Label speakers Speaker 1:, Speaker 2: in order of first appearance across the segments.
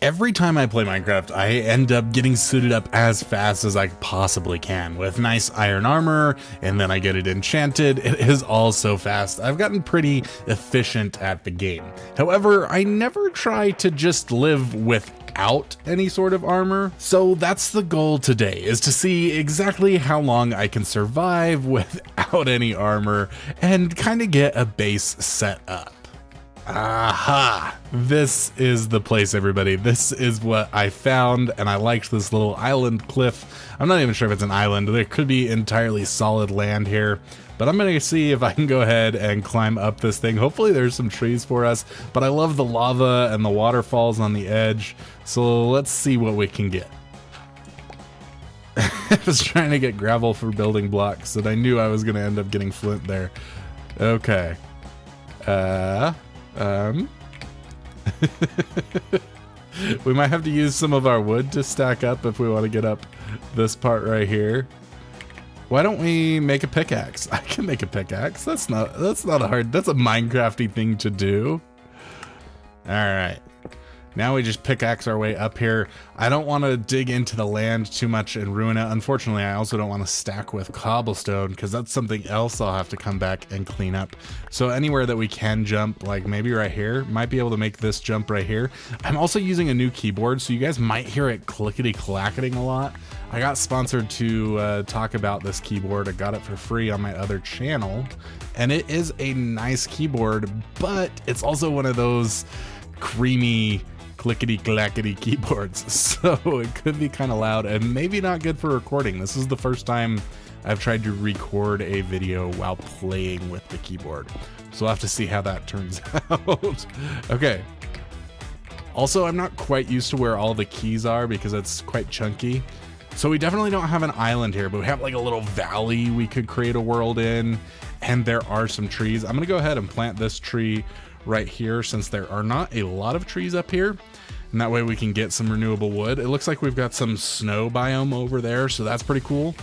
Speaker 1: Every time I play Minecraft, I end up getting suited up as fast as I possibly can with nice iron armor, and then I get it enchanted. It is all so fast. I've gotten pretty efficient at the game. However, I never try to just live without any sort of armor. So that's the goal today, is to see exactly how long I can survive without any armor and kind of get a base set up. Aha! This is the place, everybody. This is what I found, and I liked this little island cliff. I'm not even sure if it's an island. There could be entirely solid land here, but I'm gonna see if I can go ahead and climb up this thing. Hopefully there's some trees for us, but I love the lava and the waterfalls on the edge, so let's see what we can get. I was trying to get gravel for building blocks, and I knew I was gonna end up getting flint there. Okay. We might have to use some of our wood to stack up if we want to get up this part right here. Why don't we make a pickaxe? I can make a pickaxe. That's not a hard, that's a Minecrafty thing to do. All right. Now we just pickaxe our way up here. I don't want to dig into the land too much and ruin it. Unfortunately, I also don't want to stack with cobblestone because that's something else I'll have to come back and clean up. So anywhere that we can jump, like maybe right here, might be able to make this jump right here. I'm also using a new keyboard, so you guys might hear it clickety-clacketing a lot. I got sponsored to talk about this keyboard. I got it for free on my other channel, and it is a nice keyboard, but it's also one of those creamy clickety-clackety keyboards, so it could be kind of loud and maybe not good for recording. This is the first time I've tried to record a video while playing with the keyboard, so we'll have to see how that turns out. Okay. Also, I'm not quite used to where all the keys are because it's quite chunky. So we definitely don't have an island here, but we have like a little valley we could create a world in, and there are some trees. I'm gonna go ahead and plant this tree right here since there are not a lot of trees up here, and that way we can get some renewable wood. It looks like we've got some snow biome over there, so that's pretty cool.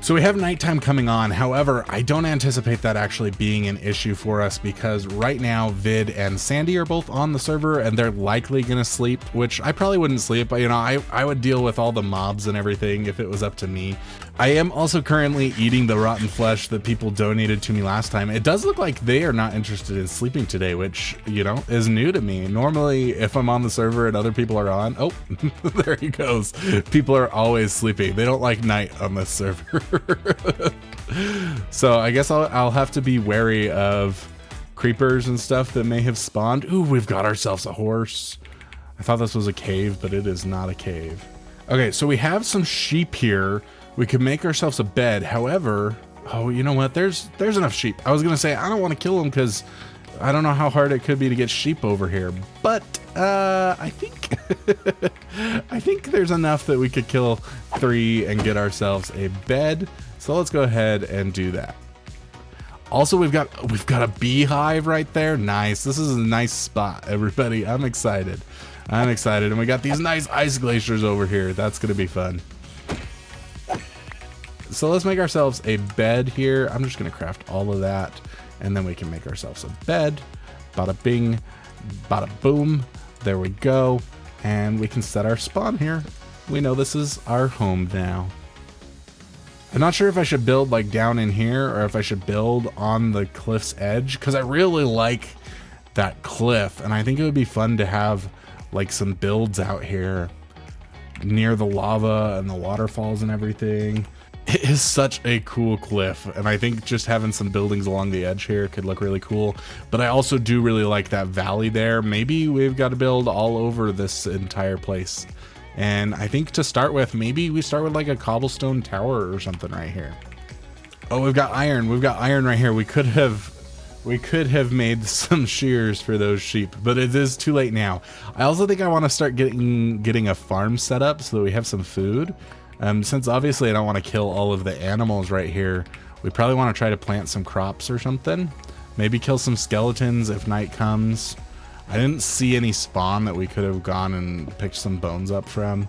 Speaker 1: So we have nighttime coming on. However, I don't anticipate that actually being an issue for us because right now Vid and Sandy are both on the server and they're likely gonna sleep, which I probably wouldn't sleep, but you know, I would deal with all the mobs and everything if it was up to me. I am also currently eating the rotten flesh that people donated to me last time. It does look like they are not interested in sleeping today, which, you know, is new to me. Normally, if I'm on the server and other people are on, oh, there he goes. People are always sleeping. They don't like night on this server. So I guess I'll have to be wary of creepers and stuff that may have spawned. Ooh, we've got ourselves a horse. I thought this was a cave, but it is not a cave. Okay, so we have some sheep here. We could make ourselves a bed. However, oh, you know what? There's enough sheep. I was gonna say I don't want to kill them because I don't know how hard it could be to get sheep over here. But I think I think there's enough that we could kill 3 and get ourselves a bed. So let's go ahead and do that. Also, we've got a beehive right there. Nice. This is a nice spot, everybody. I'm excited. I'm excited. And we got these nice ice glaciers over here. That's gonna be fun. So let's make ourselves a bed here. I'm just gonna craft all of that, and then we can make ourselves a bed. Bada bing, bada boom. There we go. And we can set our spawn here. We know this is our home now. I'm not sure if I should build like down in here or if I should build on the cliff's edge, because I really like that cliff, and I think it would be fun to have like some builds out here near the lava and the waterfalls and everything. It is such a cool cliff, and I think just having some buildings along the edge here could look really cool. But I also do really like that valley there. Maybe we've got to build all over this entire place. And I think to start with, maybe we start with like a cobblestone tower or something right here. Oh, we've got iron. We've got iron right here. We could have made some shears for those sheep, but it is too late now. I also think I want to start getting a farm set up so that we have some food. Since obviously I don't want to kill all of the animals right here, we probably want to try to plant some crops or something. Maybe kill some skeletons if night comes. I didn't see any spawn that we could have gone and picked some bones up from.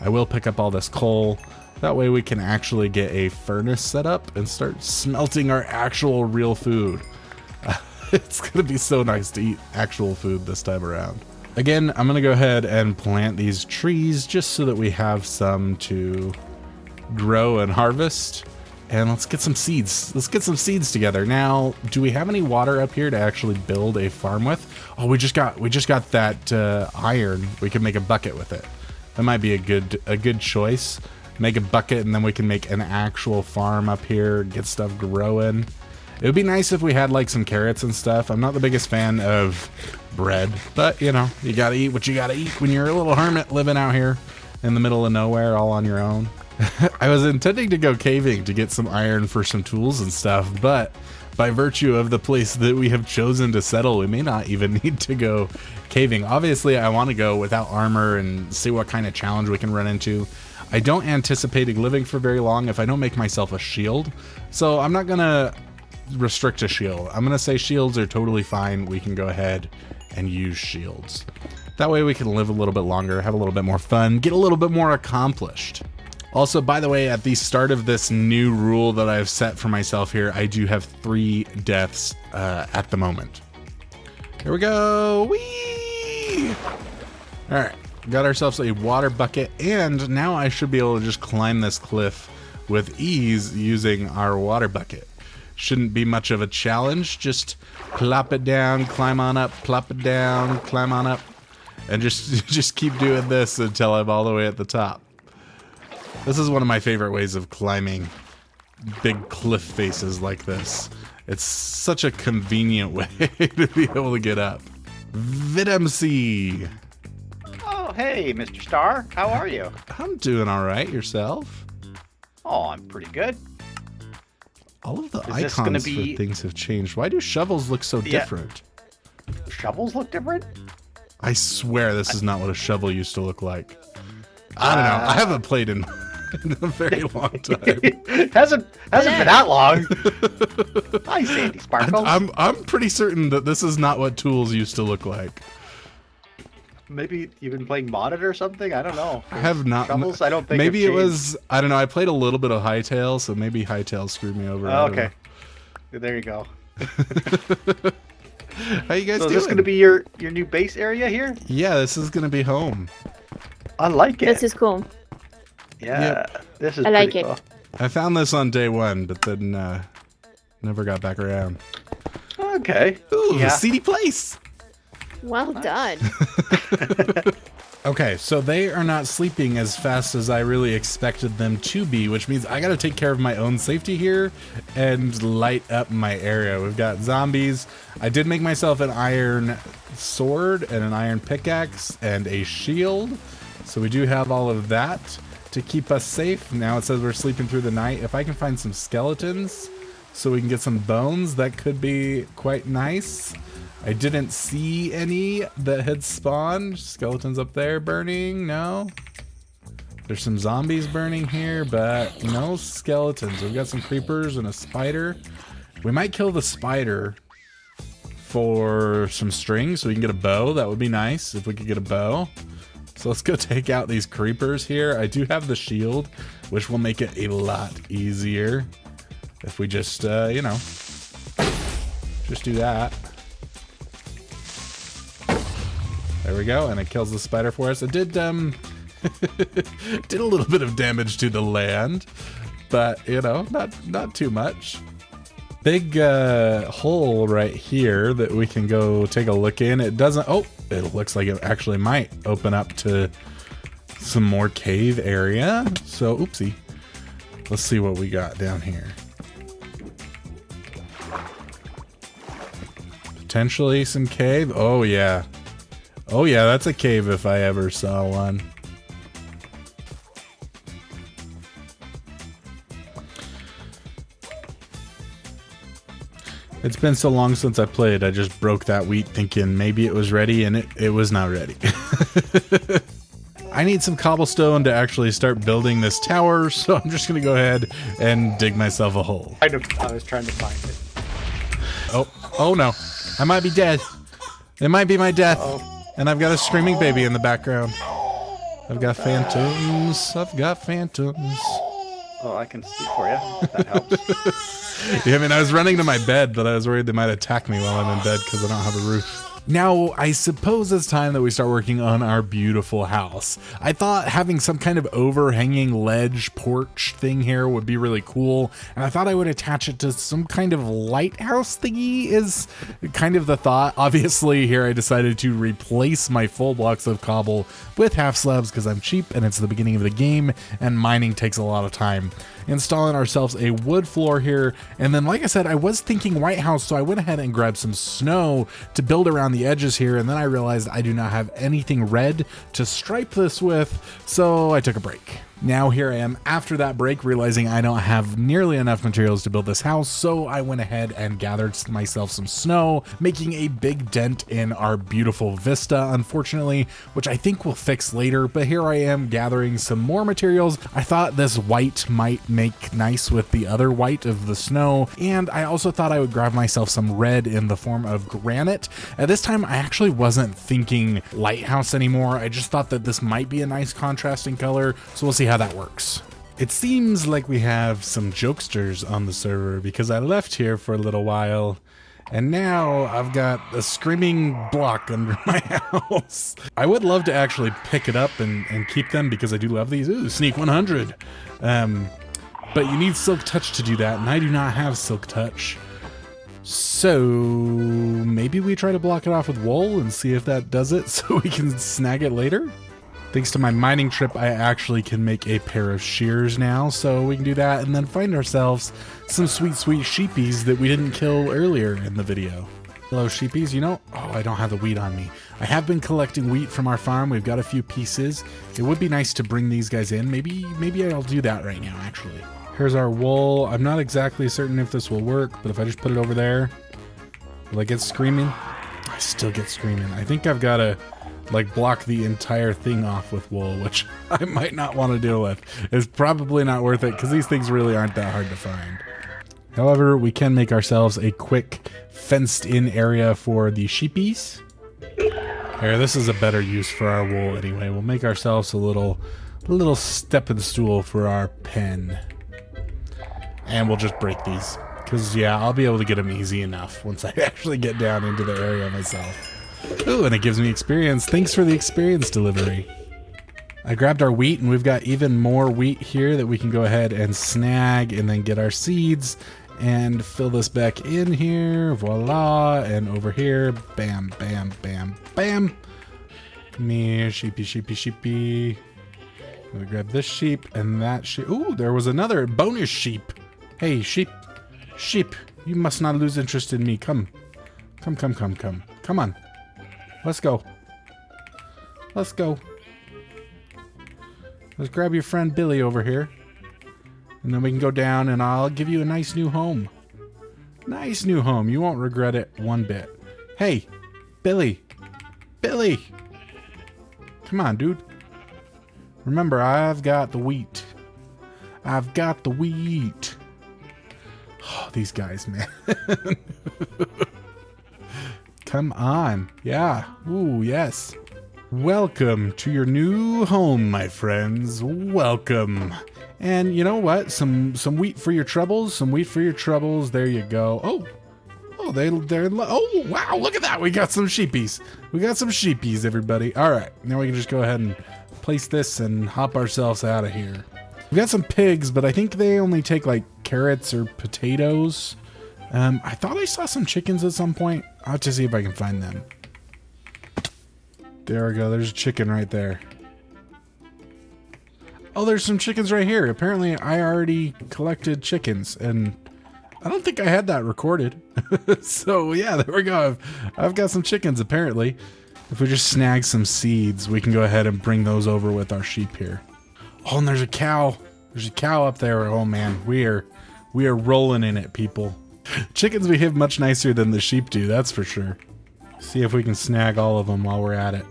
Speaker 1: I will pick up all this coal. That way we can actually get a furnace set up and start smelting our actual real food. It's gonna be so nice to eat actual food this time around. Again, I'm going to go ahead and plant these trees just so that we have some to grow and harvest. And let's get some seeds. Let's get some seeds together. Now, do we have any water up here to actually build a farm with? Oh, we just got that iron. We can make a bucket with it. That might be a good choice. Make a bucket and then we can make an actual farm up here, get stuff growing. It would be nice if we had like some carrots and stuff. I'm not the biggest fan of bread, but you know, you gotta eat what you gotta eat when you're a little hermit living out here in the middle of nowhere all on your own. I was intending to go caving to get some iron for some tools and stuff, but by virtue of the place that we have chosen to settle, we may not even need to go caving. Obviously, I want to go without armor and see what kind of challenge we can run into. I don't anticipate living for very long if I don't make myself a shield, so I'm not gonna restrict a shield. I'm gonna say shields are totally fine. We can go ahead and use shields. That way we can live a little bit longer, have a little bit more fun, get a little bit more accomplished. Also, by the way, at the start of this new rule that I've set for myself here, I do have 3 deaths at the moment. Here we go. Whee! All right, got ourselves a water bucket, and now I should be able to just climb this cliff with ease using our water bucket. Shouldn't be much of a challenge. Just plop it down, climb on up, plop it down, climb on up, and just keep doing this until I'm all the way at the top. This is one of my favorite ways of climbing big cliff faces like this. It's such a convenient way to be able to get up. VidMC.
Speaker 2: Oh, hey, Mr. Star. How are you?
Speaker 1: I'm doing all right. Yourself?
Speaker 2: Oh, I'm pretty good.
Speaker 1: All of the icons for things have changed. Why do shovels look so different?
Speaker 2: Shovels look different?
Speaker 1: I swear this is not what a shovel used to look like. I don't know. I haven't played in a very long time.
Speaker 2: hasn't been that long. Hi, Sandy Sparkles.
Speaker 1: I'm pretty certain that this is not what tools used to look like.
Speaker 2: Maybe you've been playing modded or something? I don't know.
Speaker 1: I have not.
Speaker 2: Shovels, I don't think.
Speaker 1: Maybe it was. I don't know. I played a little bit of Hightail, so maybe Hightail screwed me over.
Speaker 2: Oh, okay. There you go.
Speaker 1: How you guys doing?
Speaker 2: So is this going to be your new base area here?
Speaker 1: Yeah, this is going to be home.
Speaker 2: I like it.
Speaker 3: This is cool.
Speaker 2: Yeah,
Speaker 3: yep.
Speaker 2: This is
Speaker 3: I like
Speaker 2: pretty
Speaker 3: it.
Speaker 2: Cool.
Speaker 1: I found this on day 1, but then never got back around.
Speaker 2: Okay.
Speaker 1: Ooh, a seedy place.
Speaker 3: Well done.
Speaker 1: Okay, so they are not sleeping as fast as I really expected them to be, which means I gotta take care of my own safety here and light up my area. We've got zombies. I did make myself an iron sword and an iron pickaxe and a shield. So we do have all of that to keep us safe. Now it says we're sleeping through the night. If I can find some skeletons so we can get some bones, that could be quite nice. I didn't see any that had spawned. Skeletons up there burning, no. There's some zombies burning here, but no skeletons. We've got some creepers and a spider. We might kill the spider for some string so we can get a bow. That would be nice if we could get a bow. So let's go take out these creepers here. I do have the shield, which will make it a lot easier if we just, you know, just do that. There we go, and it kills the spider for us. It did, did a little bit of damage to the land, but, you know, not too much. Big hole right here that we can go take a look in. It doesn't, oh, it looks like it actually might open up to some more cave area. So, oopsie. Let's see what we got down here. Potentially some cave. Oh, yeah. Oh yeah, that's a cave if I ever saw one. It's been so long since I played, I just broke that wheat thinking maybe it was ready, and it was not ready. I need some cobblestone to actually start building this tower, so I'm just gonna go ahead and dig myself a hole.
Speaker 2: I was trying to find it.
Speaker 1: Oh no, I might be dead. It might be my death.
Speaker 2: Uh-oh.
Speaker 1: And I've got a screaming baby in the background. I've got phantoms. I've got phantoms.
Speaker 2: Oh, I can speak for you. If that helps.
Speaker 1: Yeah, I mean, I was running to my bed, but I was worried they might attack me while I'm in bed because I don't have a roof. Now, I suppose it's time that we start working on our beautiful house. I thought having some kind of overhanging ledge porch thing here would be really cool, and I thought I would attach it to some kind of lighthouse thingy is kind of the thought. Obviously, here I decided to replace my full blocks of cobble with half slabs because I'm cheap and it's the beginning of the game, and mining takes a lot of time. Installing ourselves a wood floor here, and then like I said, I was thinking White House, so I went ahead and grabbed some snow to build around the edges here, and then I realized I do not have anything red to stripe this with, so I took a break. Now here I am after that break, realizing I don't have nearly enough materials to build this house, so I went ahead and gathered myself some snow, making a big dent in our beautiful vista, unfortunately, which I think we'll fix later, but here I am gathering some more materials. I thought this white might make nice with the other white of the snow, and I also thought I would grab myself some red in the form of granite. At this time, I actually wasn't thinking lighthouse anymore. I just thought that this might be a nice contrasting color, so we'll see how that works. It seems like we have some jokesters on the server because I left here for a little while and now I've got a screaming block under my house. I would love to actually pick it up and keep them because I do love these. Ooh, sneak 100. But you need silk touch to do that, and I do not have silk touch. So maybe we try to block it off with wool and see if that does it so we can snag it later. Thanks to my mining trip, I actually can make a pair of shears now, so we can do that and then find ourselves some sweet, sweet sheepies that we didn't kill earlier in the video. Hello, sheepies. You know, oh, I don't have the wheat on me. I have been collecting wheat from our farm. We've got a few pieces. It would be nice to bring these guys in. Maybe I'll do that right now, actually. Here's our wool. I'm not exactly certain if this will work, but if I just put it over there, will I get screaming? I still get screaming. I think I've got to like block the entire thing off with wool, which I might not want to deal with. It's probably not worth it because these things really aren't that hard to find. However, we can make ourselves a quick fenced in area for the sheepies. Here, this is a better use for our wool anyway. We'll make ourselves a little stepping stool for our pen. And we'll just break these because yeah, I'll be able to get them easy enough once I actually get down into the area myself. Ooh, and it gives me experience. Thanks for the experience delivery. I grabbed our wheat, and we've got even more wheat here that we can go ahead and snag and then get our seeds and fill this back in here. Voila. And over here. Bam, bam, bam, bam. Come here, sheepy, sheepy, sheepy. I'm gonna grab this sheep and that sheep. Ooh, there was another bonus sheep. Hey, sheep. Sheep, you must not lose interest in me. Come. Come, come, come, come. Come on. Let's go. Let's go. Let's grab your friend Billy over here. And then we can go down and I'll give you a nice new home. Nice new home. You won't regret it one bit. Hey, Billy. Billy. Come on, dude. Remember, I've got the wheat. I've got the wheat. Oh, these guys, man. Come on. Yeah. Ooh, yes. Welcome to your new home, my friends. Welcome. And you know what? Some wheat for your troubles. Some wheat for your troubles. There you go. Oh, oh, wow. Look at that. We got some sheepies. We got some sheepies, everybody. All right. Now we can just go ahead and place this and hop ourselves out of here. We've got some pigs, but I think they only take like carrots or potatoes. I thought I saw some chickens at some point. I'll have to see if I can find them. There we go. There's a chicken right there. Oh, there's some chickens right here. Apparently, I already collected chickens, and I don't think I had that recorded. So, yeah, there we go. I've got some chickens, apparently. If we just snag some seeds, we can go ahead and bring those over with our sheep here. Oh, and there's a cow. There's a cow up there. Oh, man. We are rolling in it, people. Chickens behave much nicer than the sheep do, that's for sure. See if we can snag all of them while we're at it.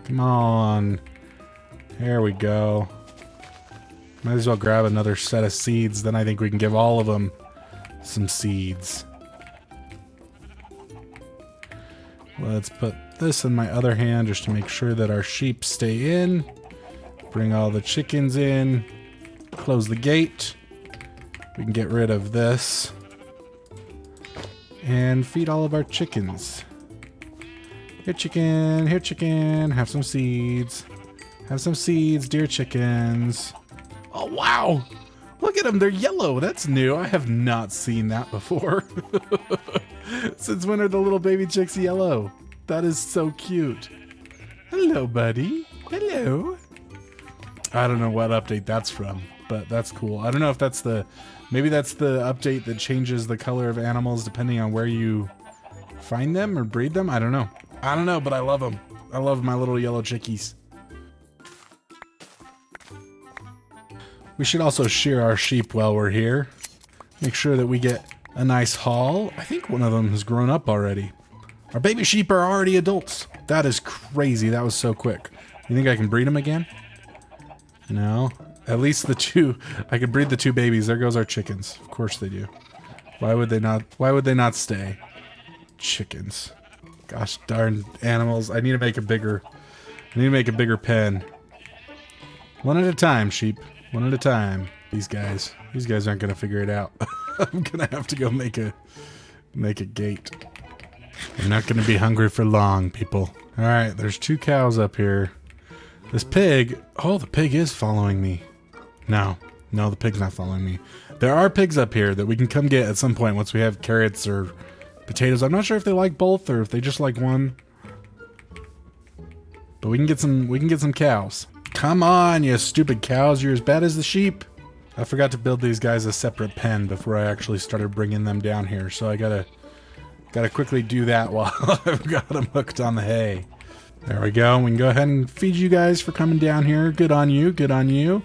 Speaker 1: Come on. There we go. Might as well grab another set of seeds, then I think we can give all of them some seeds. Let's put this in my other hand just to make sure that our sheep stay in. Bring all the chickens in. Close the gate. We can get rid of this. And feed all of our chickens. Here, chicken. Here, chicken. Have some seeds. Have some seeds, dear chickens. Oh, wow. Look at them. They're yellow. That's new. I have not seen that before. Since when are the little baby chicks yellow? That is so cute. Hello, buddy. Hello. I don't know what update that's from, but that's cool. I don't know if that's maybe that's the update that changes the color of animals depending on where you find them or breed them. I don't know. I don't know, but I love them. I love my little yellow chickies. We should also shear our sheep while we're here. Make sure that we get a nice haul. I think one of them has grown up already. Our baby sheep are already adults. That is crazy. That was so quick. You think I can breed them again? No. At least the two. I could breed the two babies. There goes our chickens. Of course they do. Why would they not? Why would they not stay? Chickens. Gosh darn animals. I need to make a bigger pen. One at a time, sheep. One at a time. These guys aren't gonna figure it out. I'm gonna have to go make a gate. I'm not gonna be hungry for long, people. All right, there's 2 cows up here. This pig. Oh, the pig is following me. No, the pig's not following me. There are pigs up here that we can come get at some point once we have carrots or potatoes. I'm not sure if they like both or if they just like one. But we can get some cows. Come on, you stupid cows. You're as bad as the sheep. I forgot to build these guys a separate pen before I actually started bringing them down here. So I gotta quickly do that while I've got them hooked on the hay. There we go. We can go ahead and feed you guys for coming down here. Good on you. Good on you.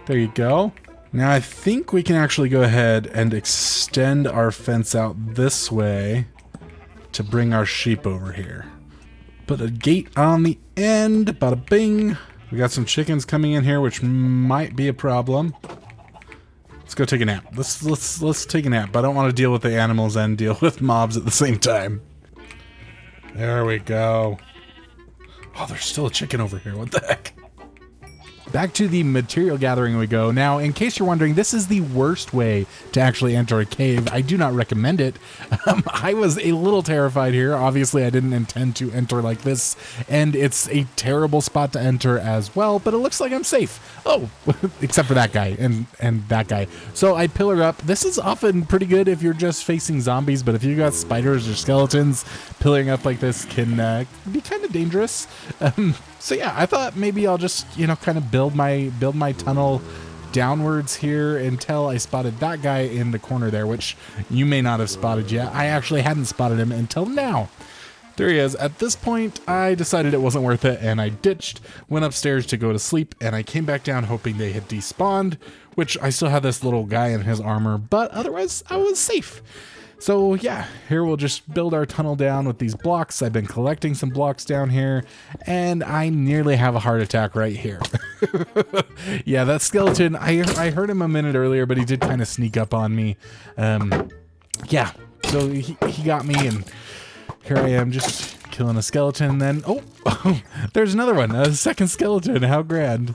Speaker 1: There you go. Now I think we can actually go ahead and extend our fence out this way to bring our sheep over here. Put a gate on the end. Bada bing. We got some chickens coming in here, which might be a problem. Let's go take a nap. Let's take a nap. I don't want to deal with the animals and deal with mobs at the same time. There we go. Oh, there's still a chicken over here. What the heck? Back to the material gathering we go. Now, in case you're wondering, this is the worst way to actually enter a cave. I do not recommend it. I was a little terrified here. Obviously, I didn't intend to enter like this, and it's a terrible spot to enter as well, but it looks like I'm safe. Oh, except for that guy and that guy. So I pillar up. This is often pretty good if you're just facing zombies, but if you got spiders or skeletons, pillaring up like this can be kind of dangerous. So yeah, I thought maybe I'll just, kind of build my tunnel downwards here until I spotted that guy in the corner there, which you may not have spotted yet. I actually hadn't spotted him until now. There he is. At this point, I decided it wasn't worth it, and I ditched, went upstairs to go to sleep, and I came back down hoping they had despawned, which I still had this little guy in his armor, but otherwise I was safe. So yeah, here we'll just build our tunnel down with these blocks. I've been collecting some blocks down here, and I nearly have a heart attack right here. Yeah, that skeleton, I heard him a minute earlier, but he did kind of sneak up on me. Yeah, so he got me, and here I am just killing a skeleton, and then, oh, there's another one, a second skeleton, how grand.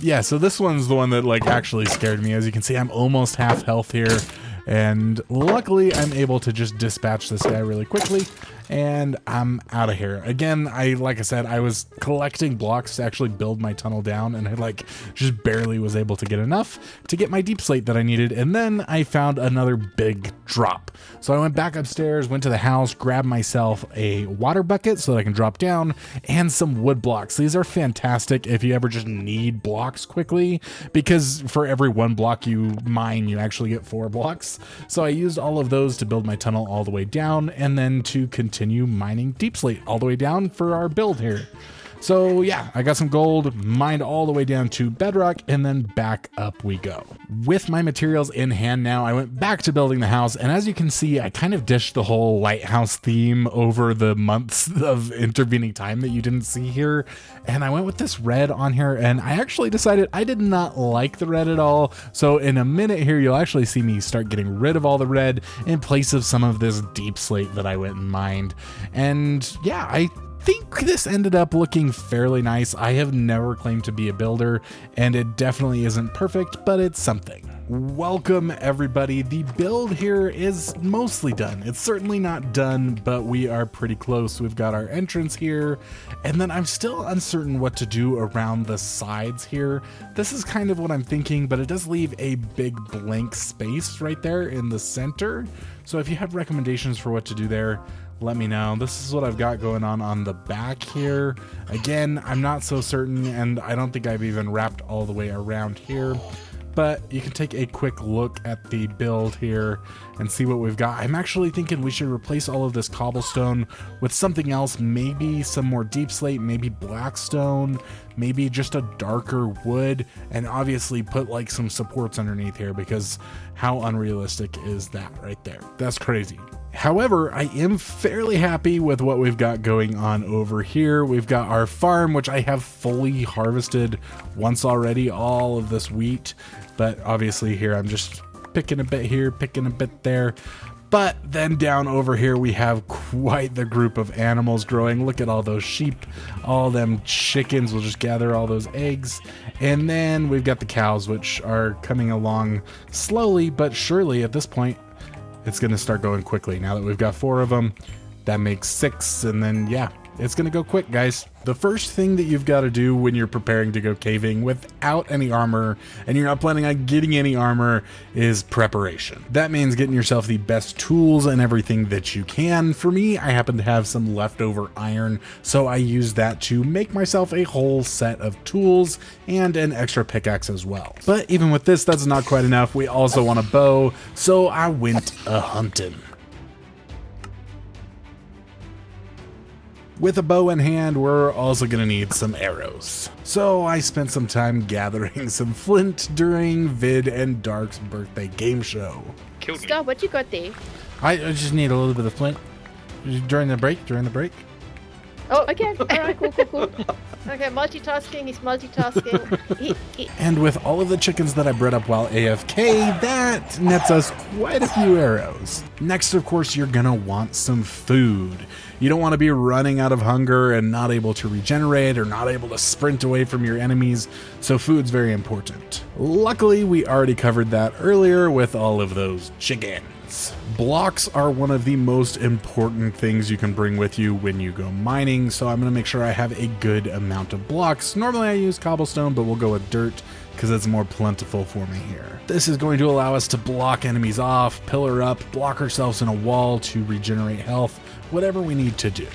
Speaker 1: Yeah, so this one's the one that actually scared me. As you can see, I'm almost half health here. And luckily, I'm able to just dispatch this guy really quickly, and I'm out of here. Again, like I said, I was collecting blocks to actually build my tunnel down, and I just barely was able to get enough to get my deep slate that I needed, and then I found another big drop. So I went back upstairs, went to the house, grabbed myself a water bucket so that I can drop down, and some wood blocks. These are fantastic if you ever just need blocks quickly, because for every 1 block you mine, you actually get 4 blocks. So I used all of those to build my tunnel all the way down, and then to continue mining deep slate all the way down for our build here. So yeah, I got some gold, mined all the way down to bedrock, and then back up we go. With my materials in hand now, I went back to building the house, and as you can see, I kind of dished the whole lighthouse theme over the months of intervening time that you didn't see here, and I went with this red on here, and I actually decided I did not like the red at all, so in a minute here, you'll actually see me start getting rid of all the red in place of some of this deep slate that I went and mined. And yeah, I think this ended up looking fairly nice. I have never claimed to be a builder, and it definitely isn't perfect, but it's something. Welcome everybody. The build here is mostly done. It's certainly not done, but we are pretty close. We've got our entrance here, and then I'm still uncertain what to do around the sides here. This is kind of what I'm thinking, but it does leave a big blank space right there in the center. So if you have recommendations for what to do there, let me know. This is what I've got going on the back here. Again, I'm not so certain, and I don't think I've even wrapped all the way around here. But you can take a quick look at the build here and see what we've got. I'm actually thinking we should replace all of this cobblestone with something else, maybe some more deep slate, maybe blackstone, maybe just a darker wood, and obviously put like some supports underneath here, because how unrealistic is that right there? That's crazy. However, I am fairly happy with what we've got going on over here. We've got our farm, which I have fully harvested once already, all of this wheat. But obviously here I'm just picking a bit here, picking a bit there. But then down over here we have quite the group of animals growing. Look at all those sheep, all them chickens. We'll just gather all those eggs. And then we've got the cows, which are coming along slowly but surely at this point. It's going to start going quickly. Now that we've got 4 of them, that makes 6. And then, yeah, it's going to go quick, guys. The first thing that you've got to do when you're preparing to go caving without any armor, and you're not planning on getting any armor, is preparation. That means getting yourself the best tools and everything that you can. For me, I happen to have some leftover iron, so I use that to make myself a whole set of tools and an extra pickaxe as well. But even with this, that's not quite enough. We also want a bow, so I went a-hunting. With a bow in hand, we're also going to need some arrows. So I spent some time gathering some flint during Vid and Dark's birthday game show.
Speaker 2: Killed me.
Speaker 3: Scott, what you got there?
Speaker 1: I just need a little bit of flint during the break.
Speaker 3: Oh, okay. All right, cool. Okay, multitasking is multitasking.
Speaker 1: And with all of the chickens that I bred up while AFK, that nets us quite a few arrows. Next, of course, you're gonna want some food. You don't want to be running out of hunger and not able to regenerate or not able to sprint away from your enemies, so food's very important. Luckily, we already covered that earlier with all of those chickens. Blocks are one of the most important things you can bring with you when you go mining, so I'm going to make sure I have a good amount of blocks. Normally I use cobblestone, but we'll go with dirt because it's more plentiful for me here. This is going to allow us to block enemies off, pillar up, block ourselves in a wall to regenerate health, whatever we need to do.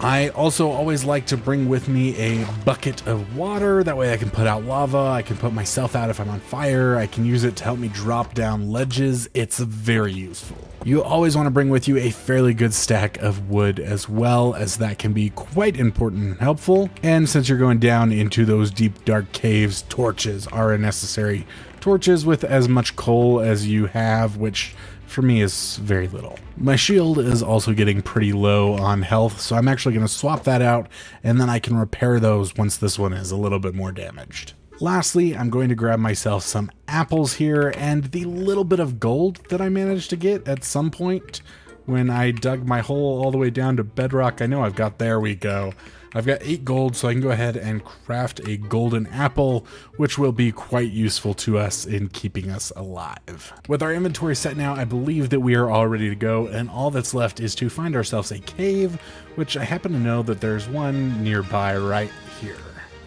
Speaker 1: I also always like to bring with me a bucket of water. That way I can put out lava. I can put myself out if I'm on fire. I can use it to help me drop down ledges. It's very useful. You always want to bring with you a fairly good stack of wood as well, as that can be quite important and helpful. And since you're going down into those deep dark caves, torches are necessary. Torches with as much coal as you have, which for me is very little. My shield is also getting pretty low on health, so I'm actually going to swap that out, and then I can repair those once this one is a little bit more damaged. Lastly, I'm going to grab myself some apples here, and the little bit of gold that I managed to get at some point when I dug my hole all the way down to bedrock. I know I've got, there we go. I've got 8 gold, so I can go ahead and craft a golden apple, which will be quite useful to us in keeping us alive. With our inventory set now, I believe that we are all ready to go, and all that's left is to find ourselves a cave, which I happen to know that there's one nearby right here.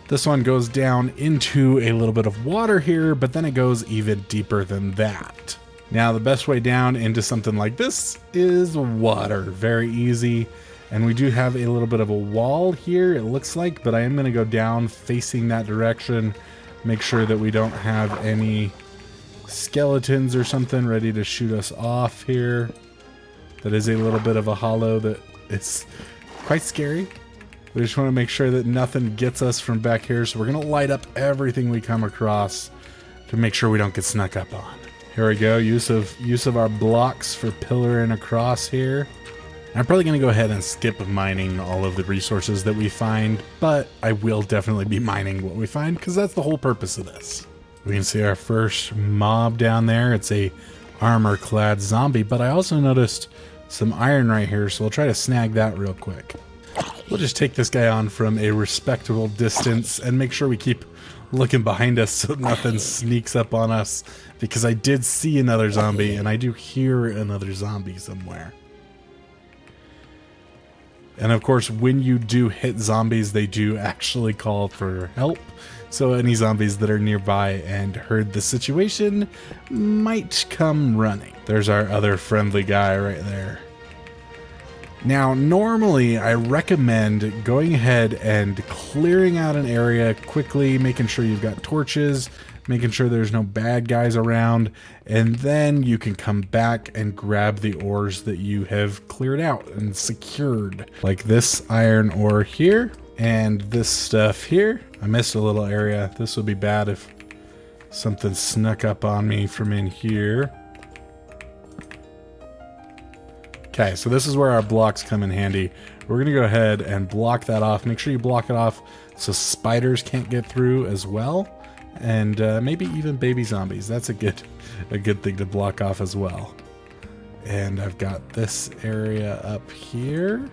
Speaker 1: This one goes down into a little bit of water here, but then it goes even deeper than that. Now, the best way down into something like this is water. Very easy. And we do have a little bit of a wall here, it looks like, but I am going to go down facing that direction, make sure that we don't have any skeletons or something ready to shoot us off here. That is a little bit of a hollow that it's quite scary. We just want to make sure that nothing gets us from back here, so we're going to light up everything we come across to make sure we don't get snuck up on. Here we go, use of our blocks for pillaring across here. I'm probably going to go ahead and skip mining all of the resources that we find, but I will definitely be mining what we find because that's the whole purpose of this. We can see our first mob down there. It's a armor-clad zombie, but I also noticed some iron right here, so we'll try to snag that real quick. We'll just take this guy on from a respectable distance and make sure we keep looking behind us so nothing sneaks up on us, because I did see another zombie and I do hear another zombie somewhere. And of course, when you do hit zombies, they do actually call for help. So any zombies that are nearby and heard the situation might come running. There's our other friendly guy right there. Now, normally I recommend going ahead and clearing out an area quickly, making sure you've got torches, making sure there's no bad guys around, and then you can come back and grab the ores that you have cleared out and secured. Like this iron ore here, and this stuff here. I missed a little area. This would be bad if something snuck up on me from in here. Okay, so this is where our blocks come in handy. We're gonna go ahead and block that off. Make sure you block it off so spiders can't get through as well. And maybe even baby zombies. That's a good thing to block off as well. And I've got this area up here.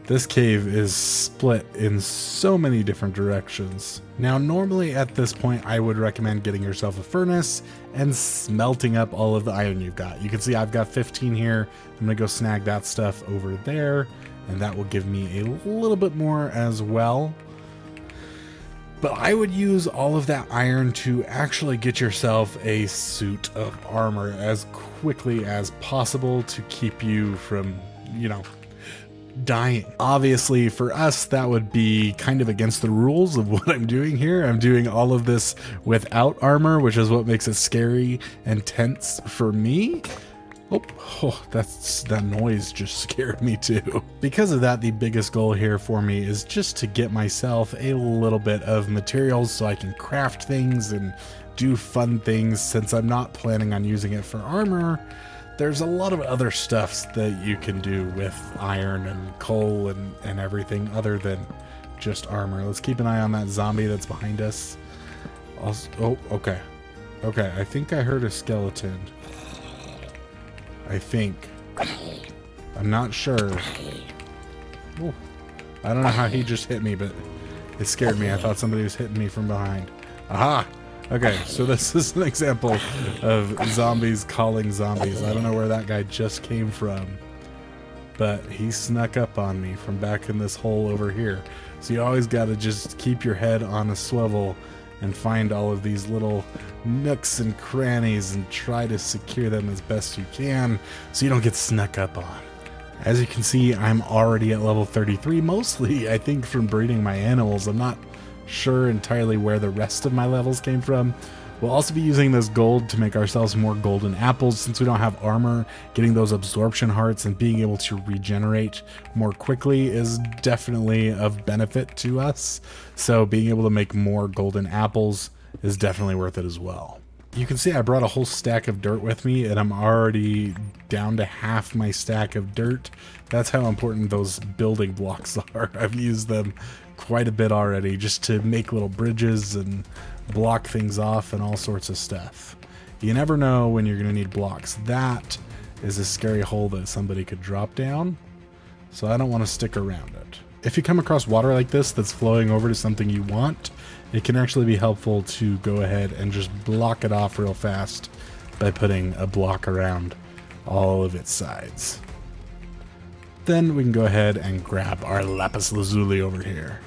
Speaker 1: This cave is split in so many different directions. Now, normally at this point, I would recommend getting yourself a furnace and smelting up all of the iron you've got. You can see I've got 15 here. I'm gonna go snag that stuff over there, and that will give me a little bit more as well. But I would use all of that iron to actually get yourself a suit of armor as quickly as possible to keep you from, you know, dying. Obviously, for us, that would be kind of against the rules of what I'm doing here. I'm doing all of this without armor, which is what makes it scary and tense for me. Oh, that noise just scared me too. Because of that, the biggest goal here for me is just to get myself a little bit of materials so I can craft things and do fun things. Since I'm not planning on using it for armor, there's a lot of other stuffs that you can do with iron and coal and everything other than just armor. Let's keep an eye on that zombie that's behind us. Also, oh, okay. Okay, I think I heard a skeleton. I think. I'm not sure. Ooh. I don't know how he just hit me, but it scared me. I thought somebody was hitting me from behind. Aha! Okay, so this is an example of zombies calling zombies. I don't know where that guy just came from, but he snuck up on me from back in this hole over here. So you always got to just keep your head on a swivel and find all of these little nooks and crannies and try to secure them as best you can so you don't get snuck up on. As you can see, I'm already at level 33, mostly I think from breeding my animals. I'm not sure entirely where the rest of my levels came from. We'll also be using this gold to make ourselves more golden apples. Since we don't have armor, getting those absorption hearts and being able to regenerate more quickly is definitely of benefit to us. So being able to make more golden apples is definitely worth it as well. You can see I brought a whole stack of dirt with me, and I'm already down to half my stack of dirt. That's how important those building blocks are. I've used them quite a bit already just to make little bridges and block things off and all sorts of stuff. You never know when you're going to need blocks. That is a scary hole that somebody could drop down, so I don't want to stick around it. If you come across water like this that's flowing over to something you want, it can actually be helpful to go ahead and just block it off real fast by putting a block around all of its sides. Then we can go ahead and grab our lapis lazuli over here.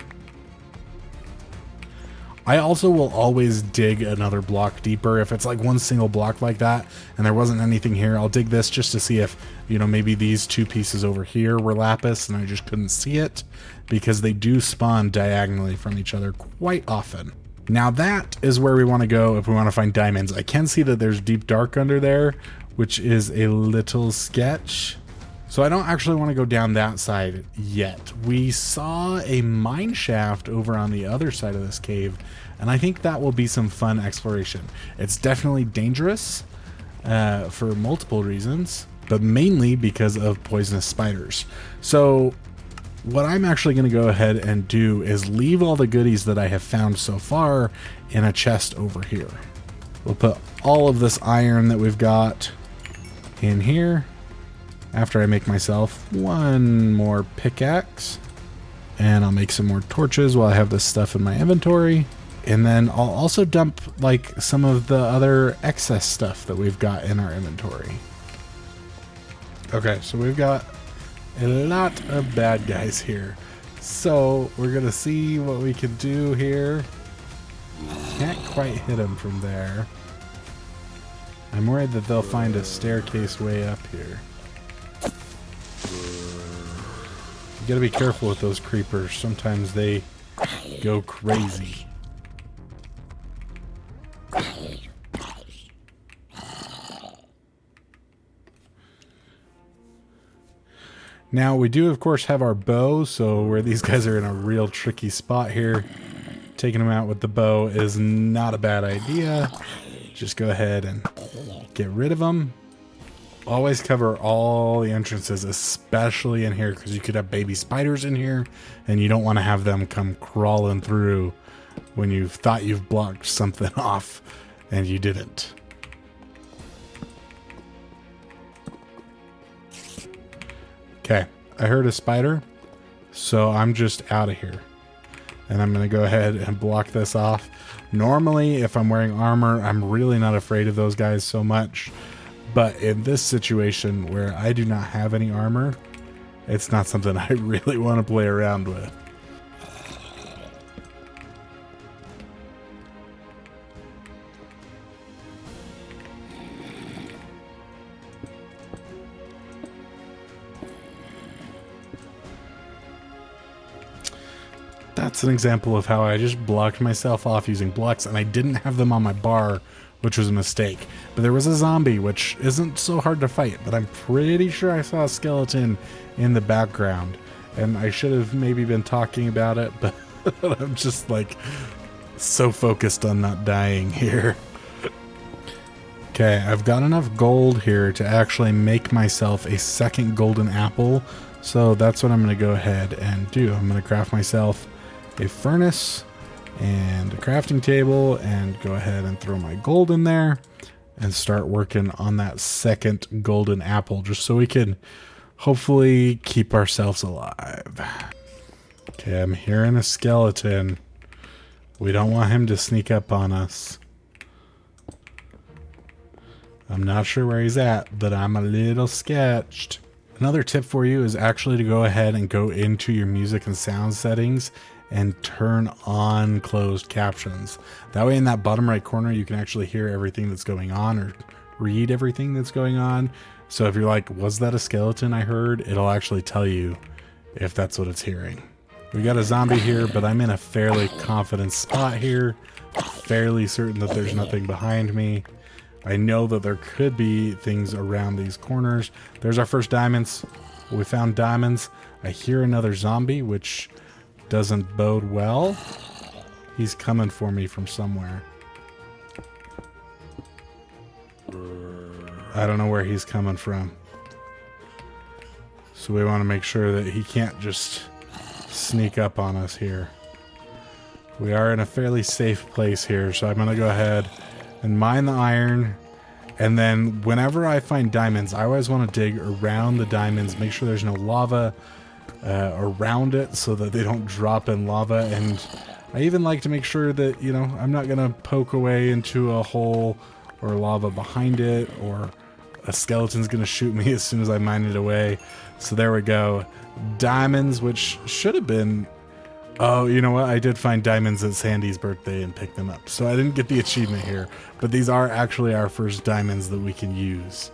Speaker 1: I also will always dig another block deeper. If it's like one single block like that and there wasn't anything here, I'll dig this just to see if, you know, maybe these two pieces over here were lapis and I just couldn't see it, because they do spawn diagonally from each other quite often. Now that is where we want to go if we want to find diamonds. I can see that there's deep dark under there, which is a little sketch. So I don't actually want to go down that side yet. We saw a mine shaft over on the other side of this cave, and I think that will be some fun exploration. It's definitely dangerous for multiple reasons, but mainly because of poisonous spiders. So what I'm actually going to go ahead and do is leave all the goodies that I have found so far in a chest over here. We'll put all of this iron that we've got in here. after I make myself one more pickaxe. And I'll make some more torches while I have this stuff in my inventory. And then I'll also dump like some of the other excess stuff that we've got in our inventory. Okay, so we've got a lot of bad guys here. So we're gonna see what we can do here. Can't quite hit them from there. I'm worried that they'll find a staircase way up here. You gotta be careful with those creepers. Sometimes they go crazy. Now we do of course have our bow, so where these guys are in a real tricky spot here, taking them out with the bow is not a bad idea. Just go ahead and get rid of them. Always cover all the entrances, especially in here, because you could have baby spiders in here and you don't want to have them come crawling through when you thought you've blocked something off and you didn't. Okay, I heard a spider, so I'm just out of here. And I'm going to go ahead and block this off. Normally, if I'm wearing armor, I'm really not afraid of those guys so much. But in this situation where I do not have any armor, it's not something I really want to play around with. That's an example of how I just blocked myself off using blocks, and I didn't have them on my bar, which was a mistake. But there was a zombie, which isn't so hard to fight, but I'm pretty sure I saw a skeleton in the background, and I should have maybe been talking about it, but I'm just like so focused on not dying here. Okay, I've got enough gold here to actually make myself a second golden apple, so that's what I'm going to go ahead and do. I'm going to craft myself a furnace and a crafting table and go ahead and throw my gold in there and start working on that second golden apple just so we can hopefully keep ourselves alive. Okay, I'm hearing a skeleton. We don't want him to sneak up on us. I'm not sure where he's at, but I'm a little sketched. Another tip for you is actually to go ahead and go into your music and sound settings and turn on closed captions. That way in that bottom right corner, you can actually hear everything that's going on or read everything that's going on. So if you're like, was that a skeleton I heard? It'll actually tell you if that's what it's hearing. We got a zombie here, but I'm in a fairly confident spot here. Fairly certain that there's nothing behind me. I know that there could be things around these corners. There's our first diamonds. We found diamonds. I hear another zombie, which doesn't bode well. He's coming for me from somewhere. I don't know where he's coming from. So we want to make sure that he can't just sneak up on us here. We are in a fairly safe place here, so I'm going to go ahead and mine the iron. And then whenever I find diamonds, I always want to dig around the diamonds, make sure there's no lava around it so that they don't drop in lava. And I even like to make sure that, you know, I'm not going to poke away into a hole or lava behind it, or a skeleton's going to shoot me as soon as I mine it away. So there we go. Diamonds, which should have been... Oh, you know what? I did find diamonds at Sandy's birthday and pick them up. So I didn't get the achievement here, but these are actually our first diamonds that we can use.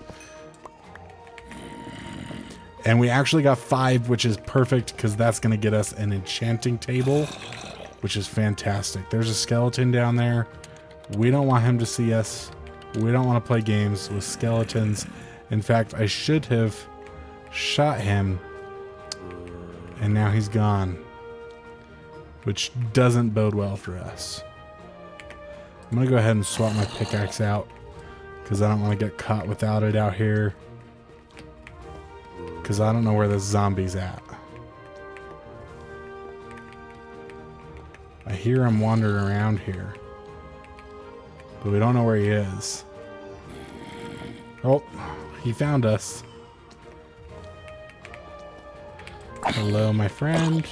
Speaker 1: And we actually got 5, which is perfect because that's going to get us an enchanting table, which is fantastic. There's a skeleton down there. We don't want him to see us. We don't want to play games with skeletons. In fact, I should have shot him, and now he's gone, which doesn't bode well for us. I'm going to go ahead and swap my pickaxe out because I don't want to get caught without it out here, because I don't know where this zombie's at. I hear him wandering around here, but we don't know where he is. Oh, he found us. Hello, my friend.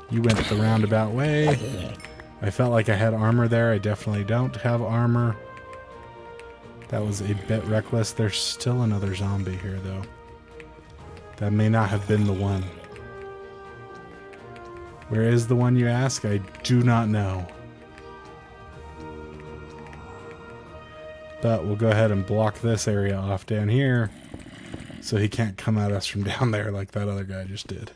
Speaker 1: You went the roundabout way. I felt like I had armor there. I definitely don't have armor. That was a bit reckless. There's still another zombie here, though. That may not have been the one. Where is the one, you ask? I do not know. But we'll go ahead and block this area off down here so he can't come at us from down there like that other guy just did.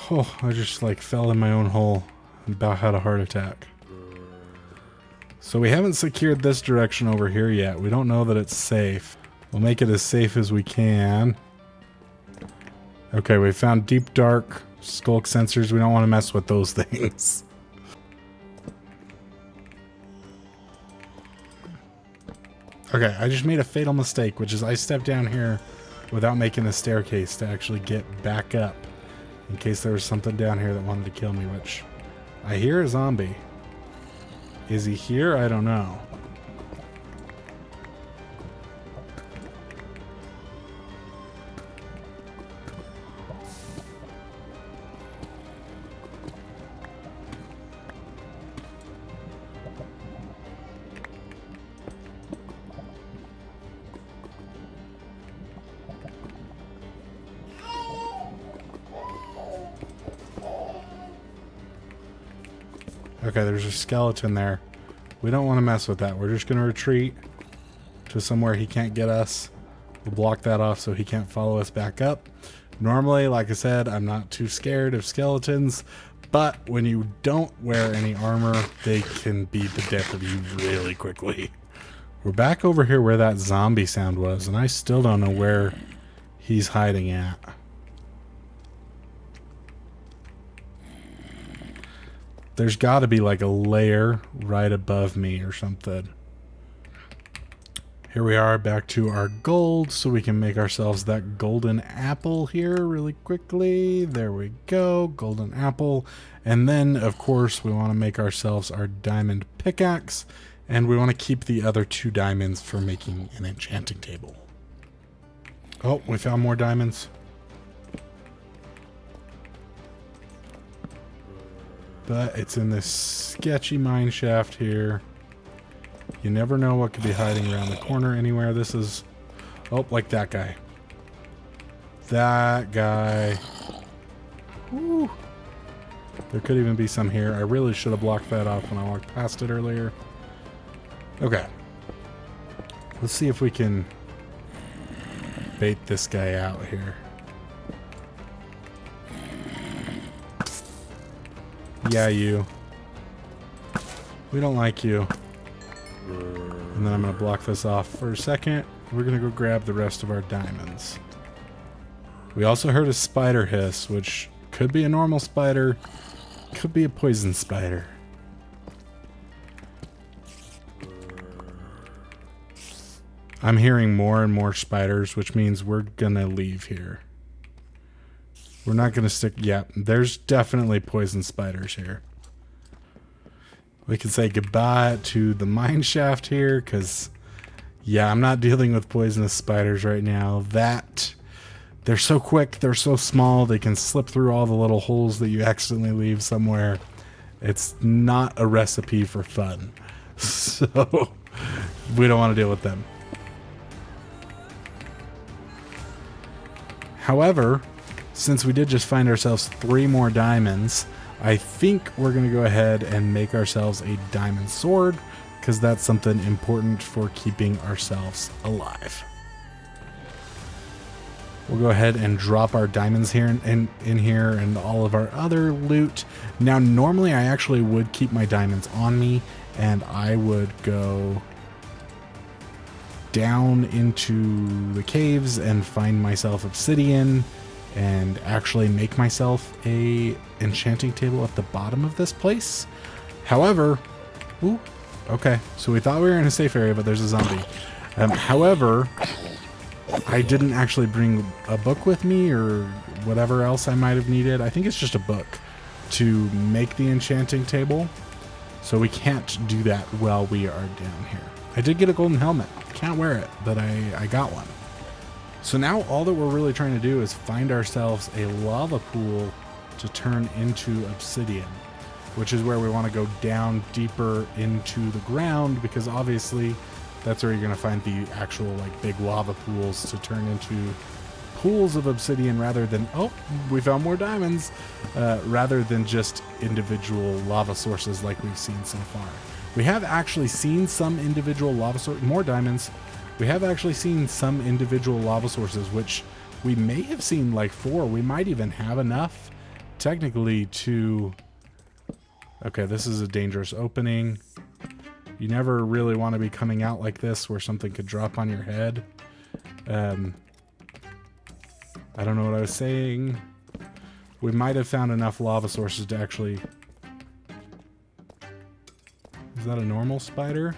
Speaker 1: Oh, I just like fell in my own hole and about had a heart attack. So we haven't secured this direction over here yet. We don't know that it's safe. We'll make it as safe as we can. Okay, we found deep dark skulk sensors. We don't want to mess with those things. Okay, I just made a fatal mistake, which is I stepped down here without making a staircase to actually get back up in case there was something down here that wanted to kill me, which I hear a zombie. Is he here? I don't know. Okay, there's a skeleton there. We don't want to mess with that. We're just going to retreat to somewhere he can't get us. We'll block that off so he can't follow us back up. Normally, like I said, I'm not too scared of skeletons, but when you don't wear any armor, they can beat the death of you really quickly. We're back over here where that zombie sound was, and I still don't know where he's hiding at. There's got to be like a layer right above me or something. Here we are back to our gold so we can make ourselves that golden apple here really quickly. There we go, golden apple. And then, of course, we want to make ourselves our diamond pickaxe. And we want to keep the other 2 diamonds for making an enchanting table. Oh, we found more diamonds. But it's in this sketchy mine shaft here. You never know what could be hiding around the corner anywhere. This is... Oh, like that guy. That guy. Woo. There could even be some here. I really should have blocked that off when I walked past it earlier. Okay. Let's see if we can bait this guy out here. Yeah, you. We don't like you. And then I'm going to block this off for a second. We're going to go grab the rest of our diamonds. We also heard a spider hiss, which could be a normal spider, could be a poison spider. I'm hearing more and more spiders, which means we're going to leave here. We're not going to stick... Yeah, there's definitely poison spiders here. We can say goodbye to the mine shaft here, because... Yeah, I'm not dealing with poisonous spiders right now. They're so quick, they're so small, they can slip through all the little holes that you accidentally leave somewhere. It's not a recipe for fun. So, we don't want to deal with them. However... Since we did just find ourselves 3 more diamonds, I think we're going to go ahead and make ourselves a diamond sword, because that's something important for keeping ourselves alive. We'll go ahead and drop our diamonds here in here and all of our other loot. Now, normally I actually would keep my diamonds on me, and I would go down into the caves and find myself obsidian and actually make myself a enchanting table at the bottom of this place. However, ooh, okay, so we thought we were in a safe area, but there's a zombie. However, I didn't actually bring a book with me or whatever else I might have needed. I think it's just a book to make the enchanting table, so we can't do that while we are down here. I did get a golden helmet. Can't wear it, but I got one. So now all that we're really trying to do is find ourselves a lava pool to turn into obsidian, which is where we want to go down deeper into the ground, because obviously that's where you're going to find the actual like big lava pools to turn into pools of obsidian, rather than, oh, we found more diamonds, rather than just individual lava sources like we've seen so far. We have actually seen some individual lava sources, more diamonds. We have actually seen some individual lava sources, which we may have seen like 4. We might even have enough technically to... Okay, this is a dangerous opening. You never really want to be coming out like this where something could drop on your head. I don't know what I was saying. We might have found enough lava sources to actually... Is that a normal spider?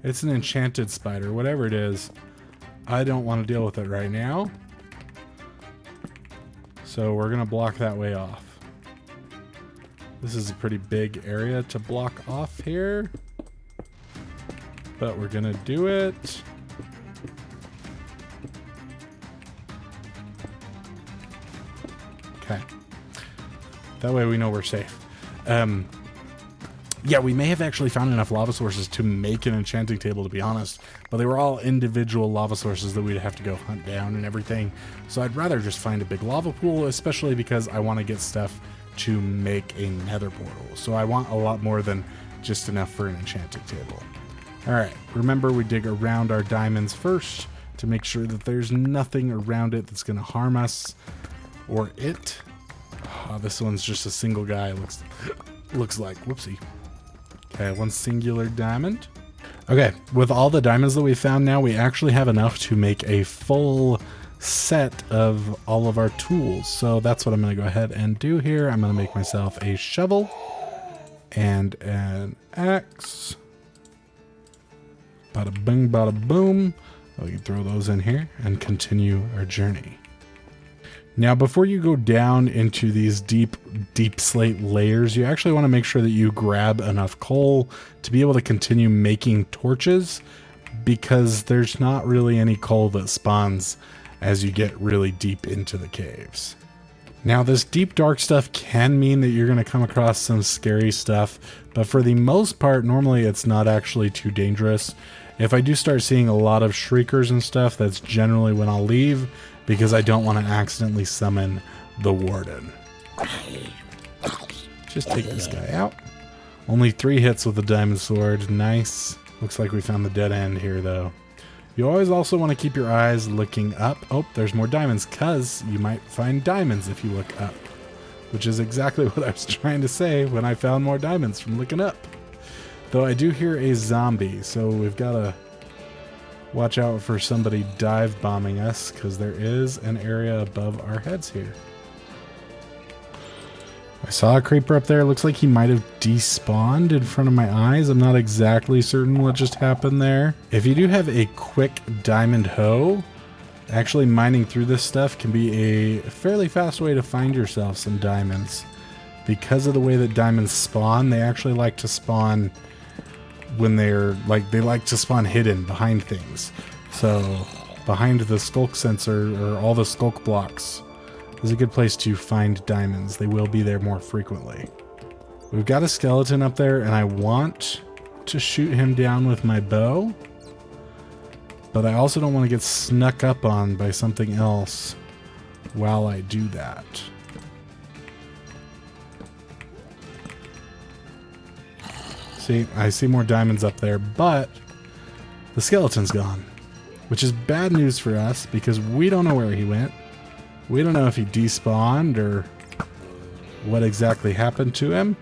Speaker 1: It's an enchanted spider, whatever it is. I don't want to deal with it right now. So we're going to block that way off. This is a pretty big area to block off here. But we're going to do it. Okay. That way we know we're safe. Yeah, we may have actually found enough lava sources to make an enchanting table, to be honest, but they were all individual lava sources that we'd have to go hunt down and everything. So I'd rather just find a big lava pool, especially because I want to get stuff to make a nether portal. So I want a lot more than just enough for an enchanting table. All right, remember we dig around our diamonds first to make sure that there's nothing around it that's going to harm us or it. Oh, this one's just a single guy, looks like. Whoopsie. Okay, one singular diamond. Okay, with all the diamonds that we found now, we actually have enough to make a full set of all of our tools. So that's what I'm going to go ahead and do here. I'm going to make myself a shovel and an axe. Bada bing, bada boom. We can throw those in here and continue our journey. Now, before you go down into these deep slate layers, you actually want to make sure that you grab enough coal to be able to continue making torches, because there's not really any coal that spawns as you get really deep into the caves. Now, this deep dark stuff can mean that you're going to come across some scary stuff, but for the most part, normally it's not actually too dangerous. If I do start seeing a lot of shriekers and stuff, that's generally when I'll leave, because I don't want to accidentally summon the warden. Just take this guy out. Only 3 hits with the diamond sword. Nice. Looks like we found the dead end here, though. You always also want to keep your eyes looking up. Oh, there's more diamonds, because you might find diamonds if you look up. Which is exactly what I was trying to say when I found more diamonds from looking up. Though I do hear a zombie, so we've got to watch out for somebody dive bombing us, because there is an area above our heads here. I saw a creeper up there. Looks like he might have despawned in front of my eyes. I'm not exactly certain what just happened there. If you do have a quick diamond hoe, actually mining through this stuff can be a fairly fast way to find yourself some diamonds. Because of the way that diamonds spawn, they actually like to spawn when they like to spawn hidden behind things. So behind the skulk sensor, or all the skulk blocks, is a good place to find diamonds. They will be there more frequently. We've got a skeleton up there, and I want to shoot him down with my bow, but I also don't want to get snuck up on by something else while I do that. See, I see more diamonds up there, but the skeleton's gone, which is bad news for us because we don't know where he went. We don't know if he despawned or what exactly happened to him.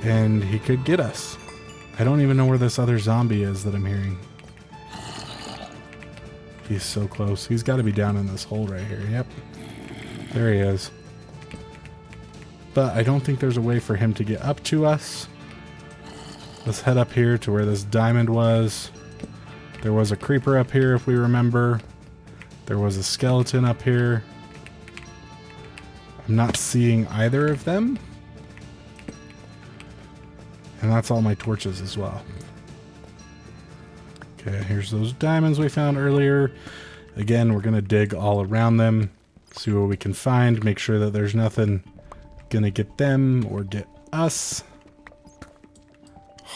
Speaker 1: And he could get us. I don't even know where this other zombie is that I'm hearing. He's so close. He's got to be down in this hole right here. Yep. There he is. But I don't think there's a way for him to get up to us. Let's head up here to where this diamond was. There was a creeper up here, if we remember. There was a skeleton up here. I'm not seeing either of them. And that's all my torches as well. Okay, here's those diamonds we found earlier. Again, we're going to dig all around them, see what we can find, make sure that there's nothing going to get them or get us.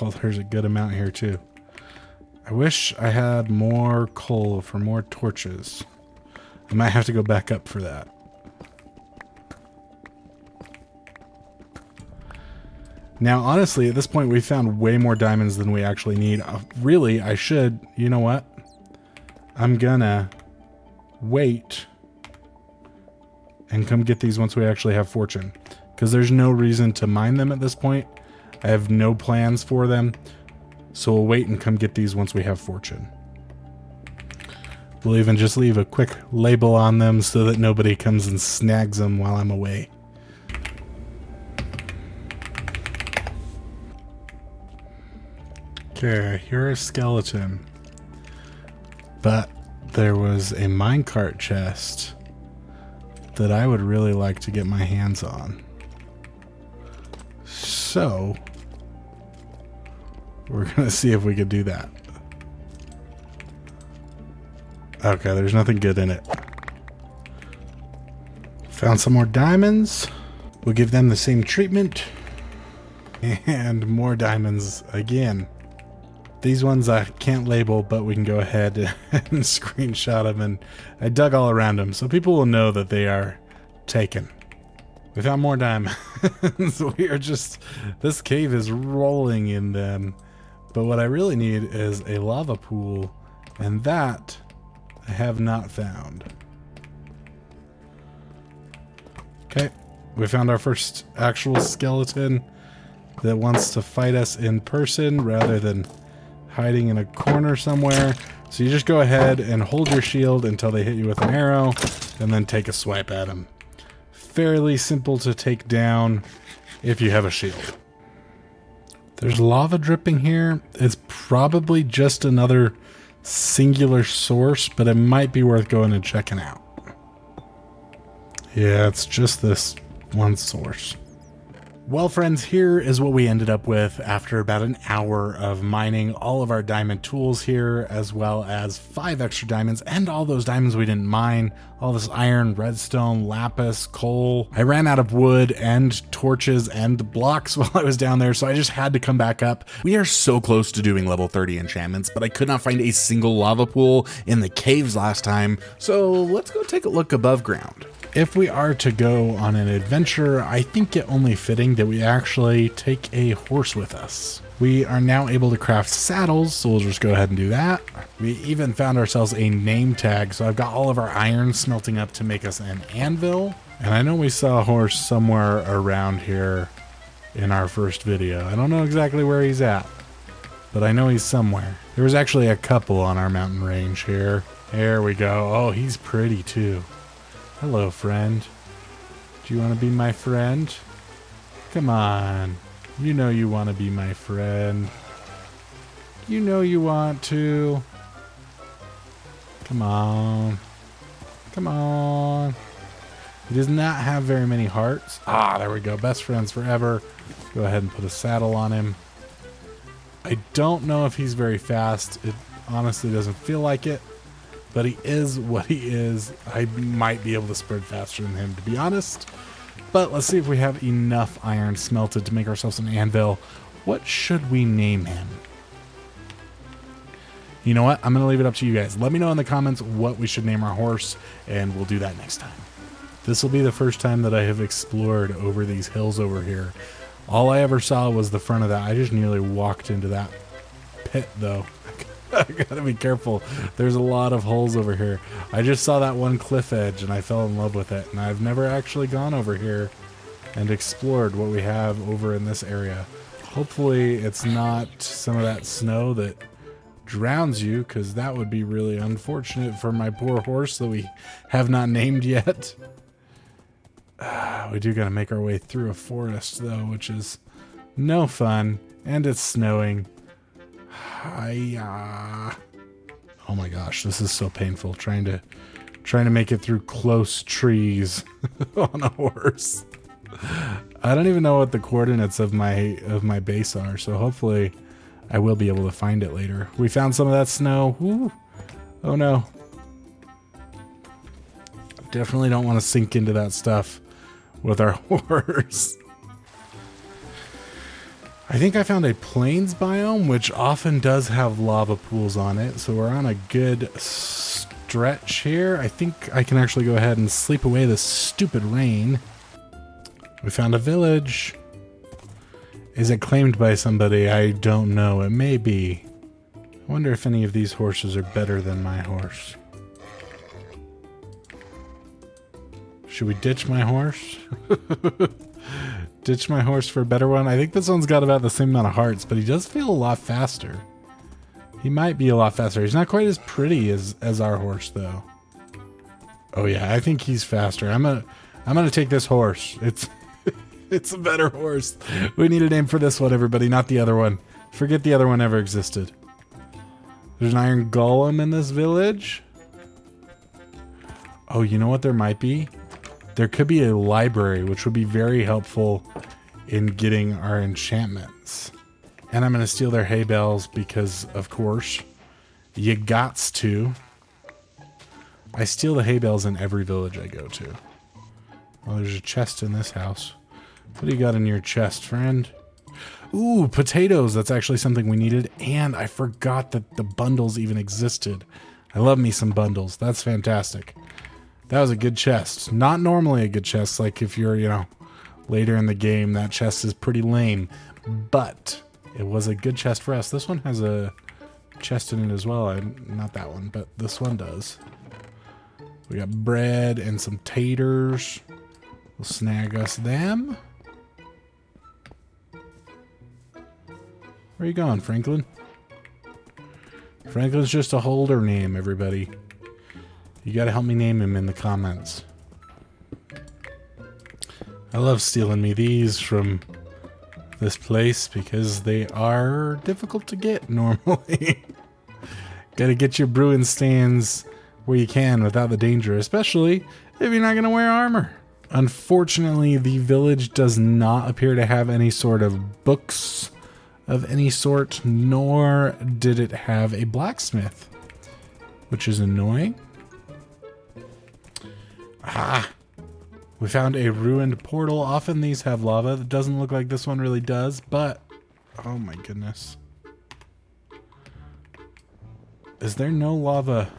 Speaker 1: Oh, there's a good amount here too. I wish I had more coal for more torches. I might have to go back up for that. Now, honestly, at this point, we found way more diamonds than we actually need. Really, I should, you know what? I'm gonna wait and come get these once we actually have fortune. Because there's no reason to mine them at this point. I have no plans for them. So we'll wait and come get these once we have fortune. We'll even just leave a quick label on them so that nobody comes and snags them while I'm away. Okay, here's a skeleton. But there was a minecart chest that I would really like to get my hands on. So, we're gonna see if we could do that. Okay, there's nothing good in it. Found some more diamonds. We'll give them the same treatment. And more diamonds again. These ones I can't label, but we can go ahead and screenshot them. And I dug all around them, so people will know that they are taken. We found more diamonds. We are just... This cave is rolling in them. But what I really need is a lava pool. And that I have not found. Okay. We found our first actual skeleton that wants to fight us in person rather than hiding in a corner somewhere. So you just go ahead and hold your shield until they hit you with an arrow and then take a swipe at them. Fairly simple to take down if you have a shield. There's lava dripping here. It's probably just another singular source, but it might be worth going and checking out. Yeah, it's just this one source. Well, friends, here is what we ended up with after about an hour of mining all of our diamond tools here, as well as 5 extra diamonds and all those diamonds we didn't mine, all this iron, redstone, lapis, coal. I ran out of wood and torches and blocks while I was down there, so I just had to come back up. We are so close to doing level 30 enchantments, but I could not find a single lava pool in the caves last time, so let's go take a look above ground. If we are to go on an adventure, I think it only fitting that we actually take a horse with us. We are now able to craft saddles, so we'll just go ahead and do that. We even found ourselves a name tag, so I've got all of our iron smelting up to make us an anvil. And I know we saw a horse somewhere around here in our first video. I don't know exactly where he's at, but I know he's somewhere. There was actually a couple on our mountain range here. There we go. Oh, he's pretty too. Hello, friend. Do you want to be my friend? Come on. You know you want to be my friend. You know you want to. Come on. Come on. He does not have very many hearts. Ah, there we go. Best friends forever. Go ahead and put a saddle on him. I don't know if he's very fast. It honestly doesn't feel like it. But he is what he is. I might be able to sprint faster than him, to be honest. But let's see if we have enough iron smelted to make ourselves an anvil. What should we name him? You know what? I'm going to leave it up to you guys. Let me know in the comments what we should name our horse, and we'll do that next time. This will be the first time that I have explored over these hills over here. All I ever saw was the front of that. I just nearly walked into that pit, though. I gotta be careful. There's a lot of holes over here. I just saw that one cliff edge and I fell in love with it. And I've never actually gone over here and explored what we have over in this area. Hopefully it's not some of that snow that drowns you, because that would be really unfortunate for my poor horse that we have not named yet. We do gotta make our way through a forest though, which is no fun. And it's snowing. Oh my gosh, this is so painful trying to make it through close trees on a horse. I don't even know what the coordinates of my base are, so hopefully I will be able to find it later. We found some of that snow. Woo. Oh no. Definitely don't want to sink into that stuff with our horse. I think I found a plains biome, which often does have lava pools on it. So we're on a good stretch here. I think I can actually go ahead and sleep away this stupid rain. We found a village. Is it claimed by somebody? I don't know. It may be. I wonder if any of these horses are better than my horse. Should we ditch my horse? Ditch my horse for a better one? I think this one's got about the same amount of hearts, but he does feel a lot faster. He might be a lot faster. He's not quite as pretty as our horse, though. Oh yeah, I think he's faster. I'm gonna take this horse. It's a better horse. We need a name for this one, everybody, not the other one. Forget the other one ever existed. There's an iron golem in this village. Oh, you know what there might be? There could be a library, which would be very helpful in getting our enchantments. And I'm going to steal their hay bales because, of course, you gots to. I steal the hay bales in every village I go to. Well, there's a chest in this house. What do you got in your chest, friend? Ooh, potatoes. That's actually something we needed. And I forgot that the bundles even existed. I love me some bundles. That's fantastic. That was a good chest. Not normally a good chest. Like if you're, you know, later in the game, that chest is pretty lame. But it was a good chest for us. This one has a chest in it as well. Not that one, but this one does. We got bread and some taters. We'll snag us them. Where are you going, Franklin? Franklin's just a holder name, everybody. You gotta help me name him in the comments. I love stealing me these from this place because they are difficult to get normally. Gotta get your brewing stands where you can without the danger, especially if you're not gonna wear armor. Unfortunately, the village does not appear to have any sort of books of any sort, nor did it have a blacksmith, which is annoying. Ah, we found a ruined portal. Often these have lava. It doesn't look like this one really does, but oh my goodness. Is there no lava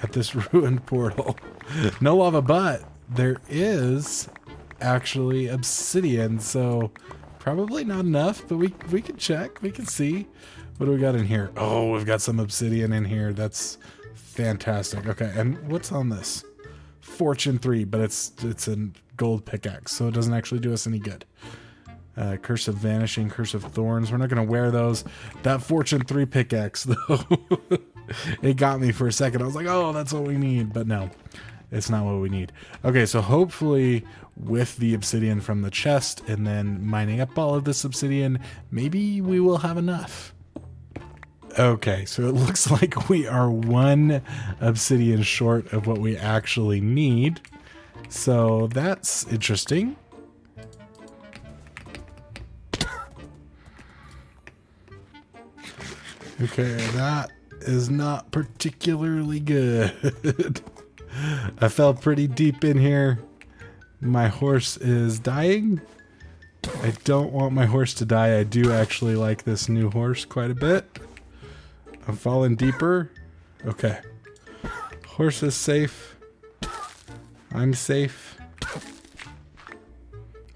Speaker 1: at this ruined portal? No lava, but there is actually obsidian, so probably not enough, but we can check. We can see. What do we got in here? Oh, we've got some obsidian in here. That's fantastic. Okay, and what's on this? Fortune 3, but it's a gold pickaxe, so it doesn't actually do us any good. Curse of Vanishing, Curse of Thorns. We're not going to wear those. That Fortune 3 pickaxe, though, it got me for a second. I was like, oh, that's what we need. But no, it's not what we need. Okay, so hopefully with the obsidian from the chest and then mining up all of this obsidian, maybe we will have enough. Okay, so it looks like we are one obsidian short of what we actually need. So that's interesting. Okay, that is not particularly good. I fell pretty deep in here. My horse is dying. I don't want my horse to die. I do actually like this new horse quite a bit. I'm falling deeper. Okay. Horse is safe. I'm safe.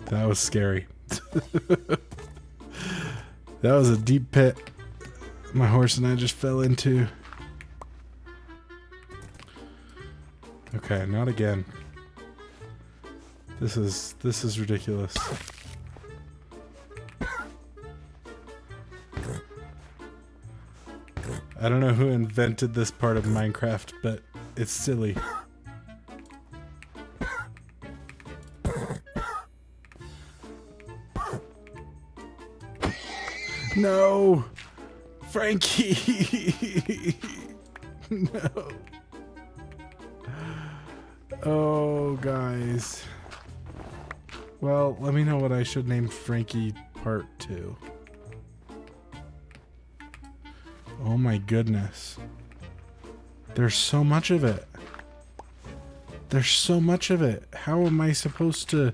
Speaker 1: That was scary. That was a deep pit my horse and I just fell into. Okay, not again. This is ridiculous. I don't know who invented this part of Minecraft, but it's silly. No! Frankie! No. Oh, guys. Well, let me know what I should name Frankie Part 2. Oh my goodness. There's so much of it. There's so much of it. How am I supposed to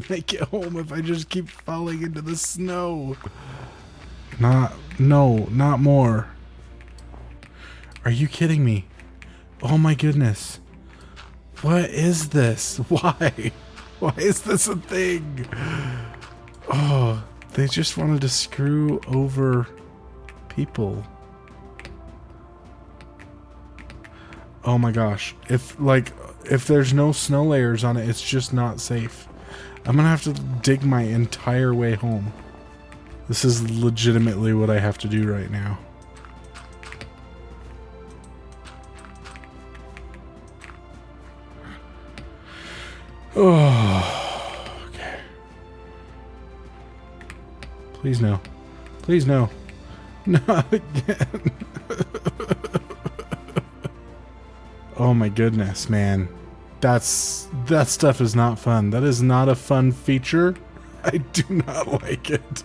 Speaker 1: make it home if I just keep falling into the snow? No, not more. Are you kidding me? Oh my goodness. What is this? Why? Why is this a thing? Oh, they just wanted to screw over people. Oh my gosh. If there's no snow layers on it, it's just not safe. I'm gonna have to dig my entire way home. This is legitimately what I have to do right now. Oh, okay. Please no. Please no. Not again. Oh my goodness, man. That stuff is not fun. That is not a fun feature. I do not like it.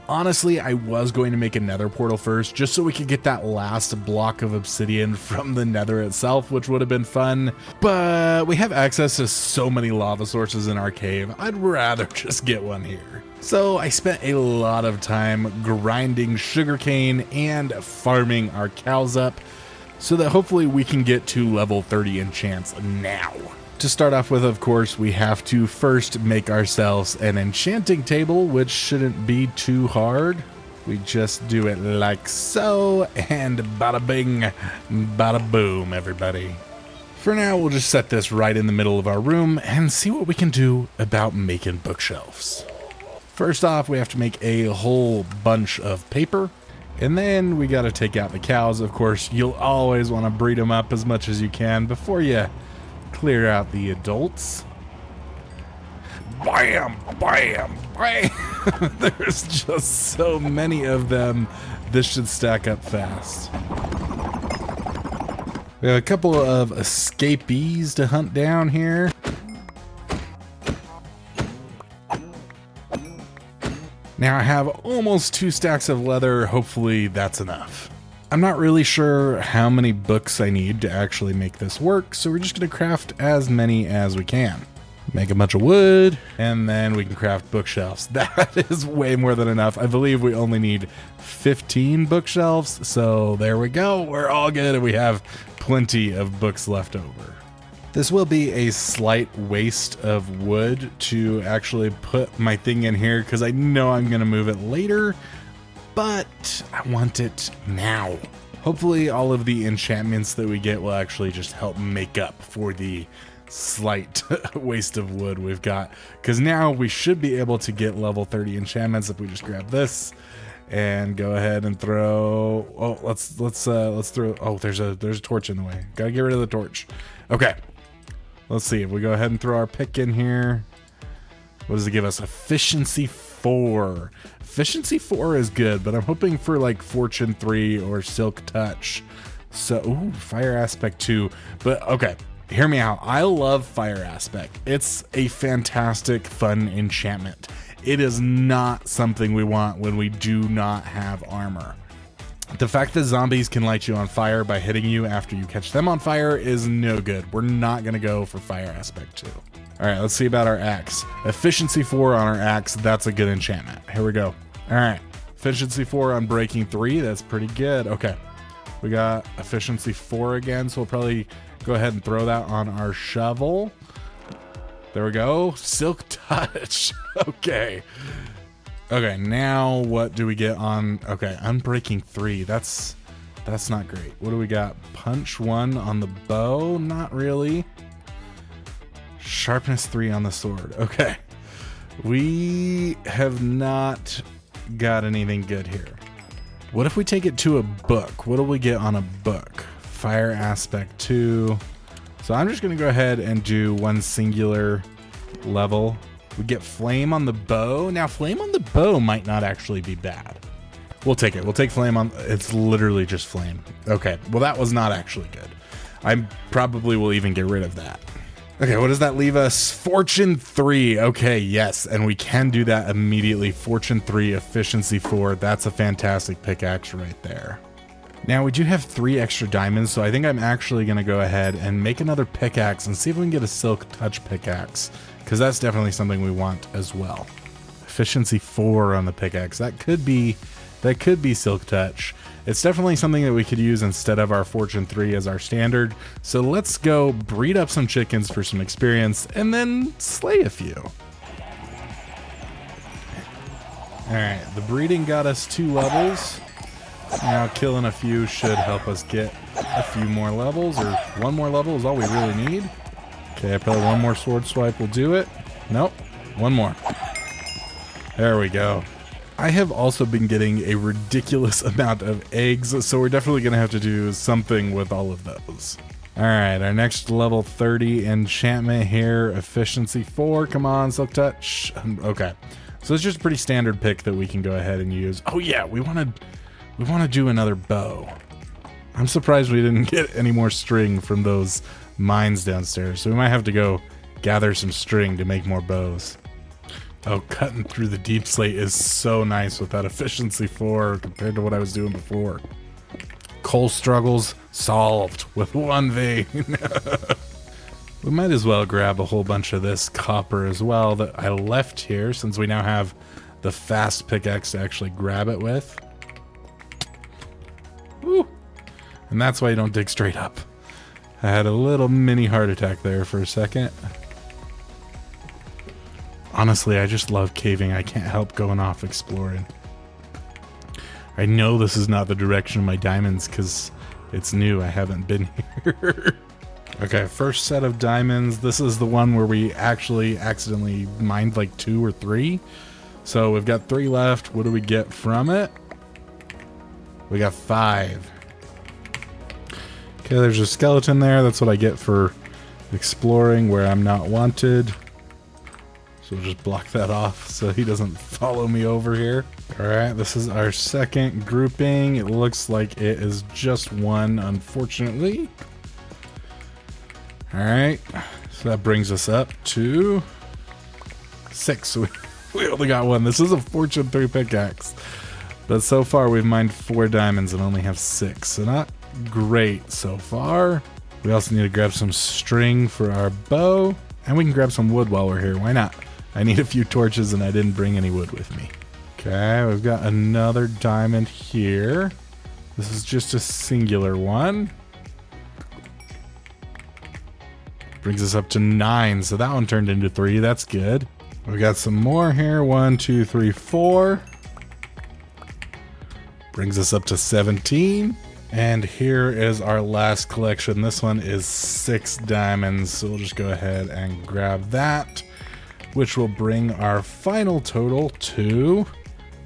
Speaker 1: Honestly, I was going to make a nether portal first, just so we could get that last block of obsidian from the nether itself, which would have been fun. But we have access to so many lava sources in our cave, I'd rather just get one here. So I spent a lot of time grinding sugarcane and farming our cows up, so that hopefully we can get to level 30 enchants now. To start off with, of course, we have to first make ourselves an enchanting table, which shouldn't be too hard. We just do it like so, and bada bing, bada boom, everybody. For now, we'll just set this right in the middle of our room and see what we can do about making bookshelves. First off, we have to make a whole bunch of paper, and then we gotta take out the cows. Of course, you'll always want to breed them up as much as you can before you clear out the adults. Bam, bam, bam. There's just so many of them. This should stack up fast. We have a couple of escapees to hunt down here. Now I have almost 2 stacks of leather. Hopefully that's enough. I'm not really sure how many books I need to actually make this work, so we're just going to craft as many as we can. Make a bunch of wood, and then we can craft bookshelves. That is way more than enough. I believe we only need 15 bookshelves, so there we go. We're all good, and we have plenty of books left over. This will be a slight waste of wood to actually put my thing in here, because I know I'm going to move it later, but I want it now. Hopefully all of the enchantments that we get will actually just help make up for the slight waste of wood we've got, because now we should be able to get level 30 enchantments if we just grab this and go ahead and throw. Oh, let's throw. Oh, there's a torch in the way. Gotta get rid of the torch. Okay, let's see if we go ahead and throw our pick in here. What does it give us? Efficiency 4. Efficiency 4 is good, but I'm hoping for like Fortune 3 or Silk Touch. So, ooh, Fire Aspect 2. But okay, hear me out. I love Fire Aspect. It's a fantastic, fun enchantment. It is not something we want when we do not have armor. The fact that zombies can light you on fire by hitting you after you catch them on fire is no good. We're not going to go for Fire Aspect 2. All right, let's see about our axe. Efficiency 4 on our axe. That's a good enchantment. Here we go. All right, efficiency 4 on breaking 3. That's pretty good. Okay, we got efficiency 4 again, so we'll probably go ahead and throw that on our shovel. There we go. Silk Touch. Okay. Okay, now what do we get on? Okay, unbreaking 3. That's not great. What do we got? Punch 1 on the bow. Not really. Sharpness 3 on the sword. Okay. We have not got anything good here. What if we take it to a book? What do we get on a book? Fire Aspect 2. So I'm just going to go ahead and do one singular level. We get Flame on the bow. Now, Flame on the bow might not actually be bad. We'll take it. We'll take Flame on. It's literally just Flame. Okay. Well, that was not actually good. I probably will even get rid of that. Okay, what does that leave us? Fortune 3. Okay, yes, and we can do that immediately. Fortune 3, efficiency 4. That's a fantastic pickaxe right there. Now, we do have 3 extra diamonds, so I think I'm actually going to go ahead and make another pickaxe and see if we can get a silk touch pickaxe, because that's definitely something we want as well. Efficiency 4 on the pickaxe. That could be silk touch. It's definitely something that we could use instead of our Fortune 3 as our standard. So let's go breed up some chickens for some experience and then slay a few. All right, the breeding got us 2 levels. Now killing a few should help us get a few more levels, or 1 more level is all we really need. Okay, probably 1 more sword swipe will do it. Nope, 1 more. There we go. I have also been getting a ridiculous amount of eggs, so we're definitely going to have to do something with all of those. All right, our next level 30 enchantment here, efficiency 4. Come on, silk touch. Okay, so it's just a pretty standard pick that we can go ahead and use. Oh yeah, we want to do another bow. I'm surprised we didn't get any more string from those mines downstairs, so we might have to go gather some string to make more bows. Oh, cutting through the deep slate is so nice with that efficiency 4 compared to what I was doing before. Coal struggles solved with 1 vein. We might as well grab a whole bunch of this copper as well that I left here, since we now have the fast pickaxe to actually grab it with. Woo. And that's why you don't dig straight up. I had a little mini heart attack there for a second. Honestly, I just love caving. I can't help going off exploring. I know this is not the direction of my diamonds because it's new. I haven't been here. Okay, first set of diamonds. This is the one where we actually accidentally mined like 2 or 3. So we've got 3 left. What do we get from it? We got 5. Okay, there's a skeleton there. That's what I get for exploring where I'm not wanted. So we'll just block that off so he doesn't follow me over here. All right, this is our second grouping. It looks like it is just 1, unfortunately. All right, so that brings us up to 6. We only got 1. This is a Fortune 3 pickaxe. But so far we've mined 4 diamonds and only have 6. So not great so far. We also need to grab some string for our bow. And we can grab some wood while we're here. Why not? I need a few torches and I didn't bring any wood with me. Okay, we've got another diamond here. This is just a singular one. Brings us up to 9, so that one turned into 3. That's good. We got some more here. 1, 2, 3, 4. Brings us up to 17. And here is our last collection. This one is 6 diamonds, so we'll just go ahead and grab that, which will bring our final total to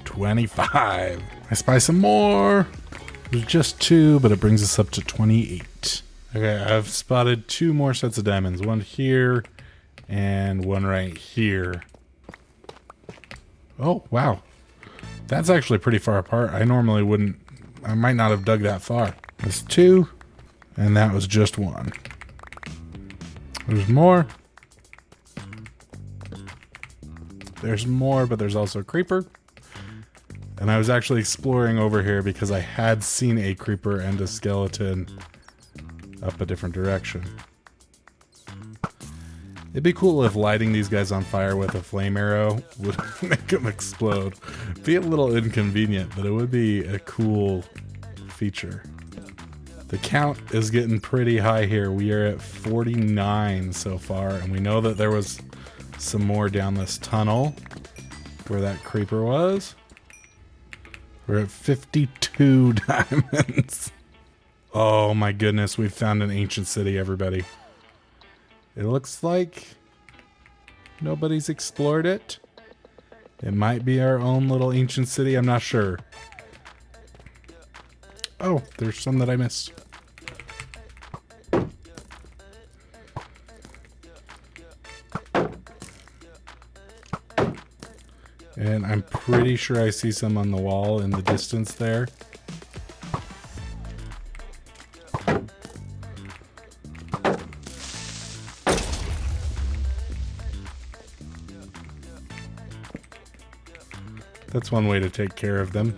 Speaker 1: 25. I spy some more. There's just 2, but it brings us up to 28. Okay, I've spotted 2 more sets of diamonds. 1 here and 1 right here. Oh, wow. That's actually pretty far apart. I normally wouldn't. I might not have dug that far. That's 2, and that was just 1. There's more. There's more, but there's also a creeper. And I was actually exploring over here because I had seen a creeper and a skeleton up a different direction. It'd be cool if lighting these guys on fire with a flame arrow would make them explode. It'd be a little inconvenient, but it would be a cool feature. The count is getting pretty high here. We are at 49 so far, and we know that there was some more down this tunnel where that creeper was. We're at 52 diamonds. Oh my goodness, we've found an ancient city, everybody. It looks like nobody's explored it. It might be our own little ancient city, I'm not sure. Oh, there's some that I missed. And I'm pretty sure I see some on the wall in the distance there. That's one way to take care of them.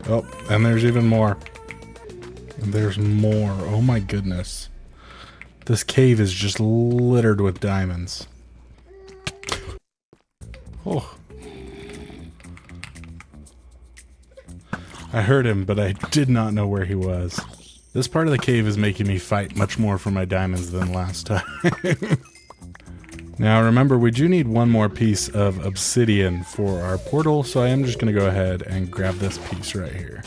Speaker 1: Oh, and there's even more. And there's more. Oh my goodness. This cave is just littered with diamonds. Oh. I heard him, but I did not know where he was. This part of the cave is making me fight much more for my diamonds than last time. Now remember, we do need one more piece of obsidian for our portal, so I am just going to go ahead and grab this piece right here.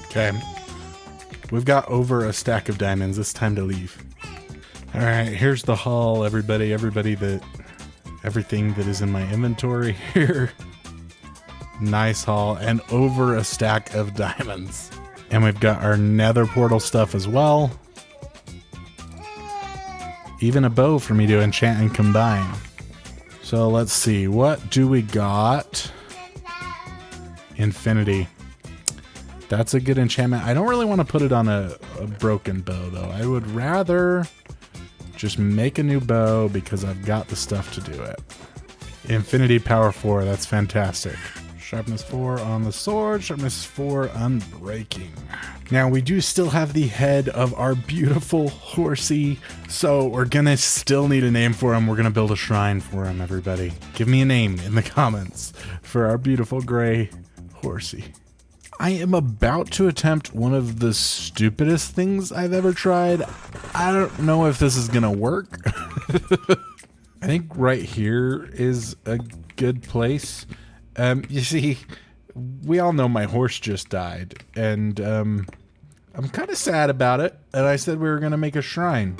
Speaker 1: Okay. We've got over a stack of diamonds. It's time to leave. Alright, here's the haul, everybody. Everything that is in my inventory here. Nice haul, and over a stack of diamonds. And we've got our nether portal stuff as well. Even a bow for me to enchant and combine. So let's see, what do we got? Infinity. That's a good enchantment. I don't really want to put it on a broken bow though. I would rather just make a new bow because I've got the stuff to do it. Infinity power 4, that's fantastic. Sharpness 4 on the sword, sharpness 4 unbreaking. Now we do still have the head of our beautiful horsey, so we're gonna still need a name for him. We're gonna build a shrine for him, everybody. Give me a name in the comments for our beautiful gray horsey. I am about to attempt one of the stupidest things I've ever tried. I don't know if this is gonna work. I think right here is a good place. You see, we all know my horse just died, and I'm kind of sad about it. And I said we were going to make a shrine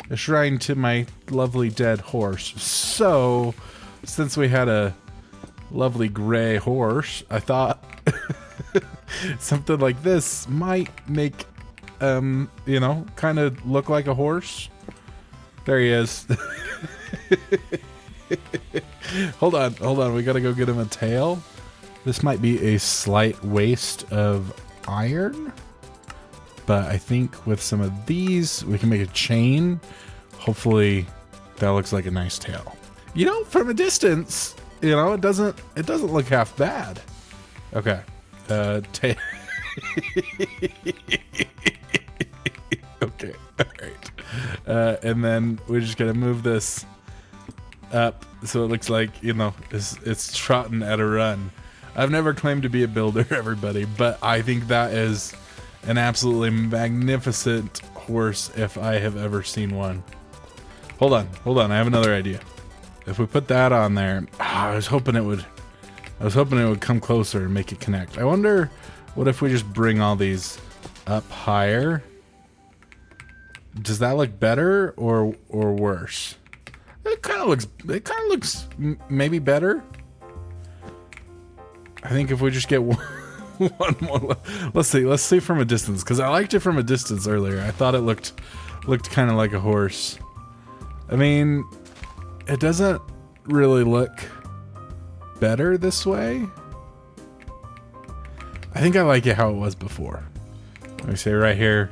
Speaker 1: to my lovely dead horse. So, since we had a lovely gray horse, I thought something like this might make, you know, kind of look like a horse. There he is. Hold on, we gotta go get him a tail. This might be a slight waste of iron, but I think with some of these we can make a chain. Hopefully that looks like a nice tail. You know, from a distance, you know, it doesn't look half bad. Okay. Okay, alright. And then we're just gonna move this up so it looks like, you know, it's trotting at a run. I've never claimed to be a builder, everybody, but I think that is an absolutely magnificent horse if I have ever seen one. Hold on, I have another idea. If we put that on there, I was hoping it would come closer and make it connect. I wonder what if we just bring all these up higher. Does that look better or worse? It kind of looks maybe better. I think if we just get one more, let's see from a distance, because I liked it from a distance earlier. I thought it looked kind of like a horse. I mean, it doesn't really look better this way. I think I like it how it was before. Let me say right here,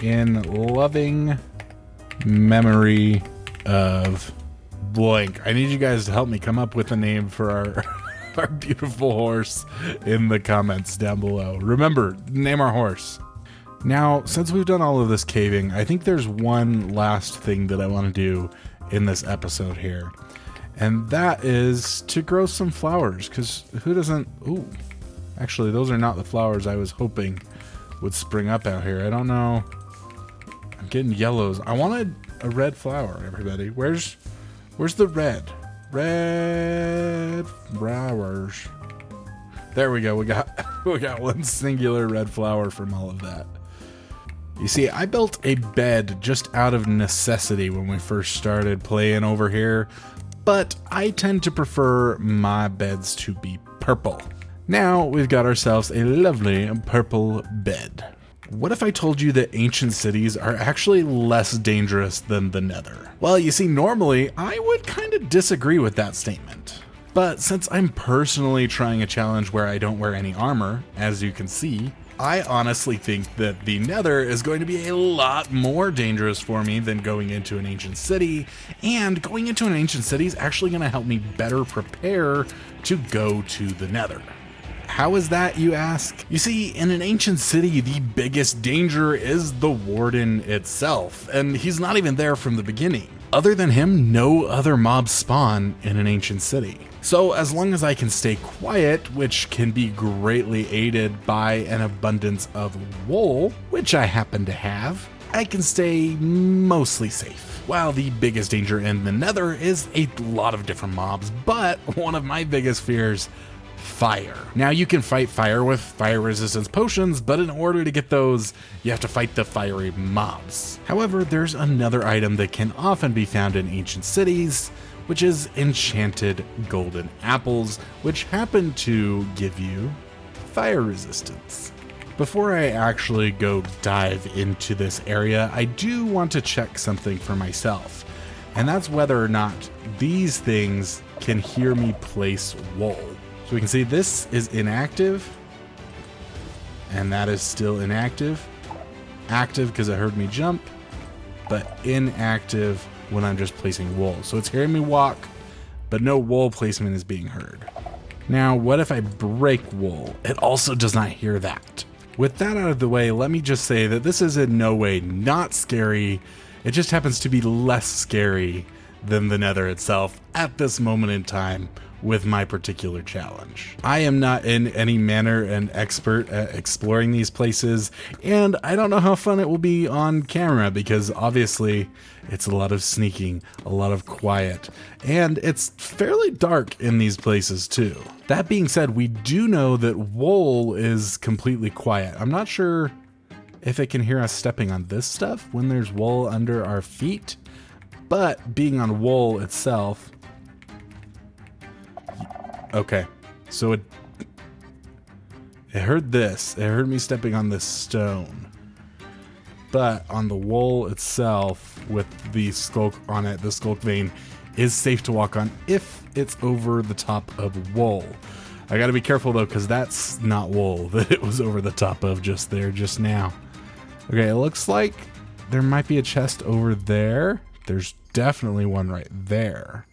Speaker 1: in loving memory of blank. I need you guys to help me come up with a name for our beautiful horse in the comments down below. Remember, name our horse. Now, since we've done all of this caving, I think there's one last thing that I want to do in this episode here. And that is to grow some flowers, because who doesn't... Ooh, actually, those are not the flowers I was hoping would spring up out here. I don't know. I'm getting yellows. I wanted a red flower, everybody. Where's the red? Red flowers. There we go. We got one singular red flower from all of that. You see, I built a bed just out of necessity when we first started playing over here, but I tend to prefer my beds to be purple. Now we've got ourselves a lovely purple bed. What if I told you that ancient cities are actually less dangerous than the Nether? Well, you see, normally I would kind of disagree with that statement. But since I'm personally trying a challenge where I don't wear any armor, as you can see, I honestly think that the Nether is going to be a lot more dangerous for me than going into an ancient city, and going into an ancient city is actually going to help me better prepare to go to the Nether. How is that, you ask? You see, in an ancient city, the biggest danger is the warden itself, and he's not even there from the beginning. Other than him, no other mobs spawn in an ancient city. So as long as I can stay quiet, which can be greatly aided by an abundance of wool, which I happen to have, I can stay mostly safe. While the biggest danger in the Nether is a lot of different mobs, but one of my biggest fears, fire. Now you can fight fire with fire resistance potions, but in order to get those, you have to fight the fiery mobs. However, there's another item that can often be found in ancient cities, which is enchanted golden apples, which happen to give you fire resistance. Before I actually go dive into this area, I do want to check something for myself, and that's whether or not these things can hear me place wool. So we can see this is inactive, and that is still inactive. Active because it heard me jump, but inactive when I'm just placing wool. So it's hearing me walk, but no wool placement is being heard. Now, what if I break wool? It also does not hear that. With that out of the way, let me just say that this is in no way not scary. It just happens to be less scary than the Nether itself at this moment in time with my particular challenge. I am not in any manner an expert at exploring these places, and I don't know how fun it will be on camera because obviously it's a lot of sneaking, a lot of quiet, and it's fairly dark in these places too. That being said, we do know that wool is completely quiet. I'm not sure if it can hear us stepping on this stuff when there's wool under our feet, but being on wool itself. Okay, so it heard this. It heard me stepping on this stone. But on the wool itself, with the skulk on it, the skulk vein is safe to walk on if it's over the top of wool. I gotta be careful though, because that's not wool that it was over the top of just there, just now. Okay, it looks like there might be a chest over there. There's definitely one right there.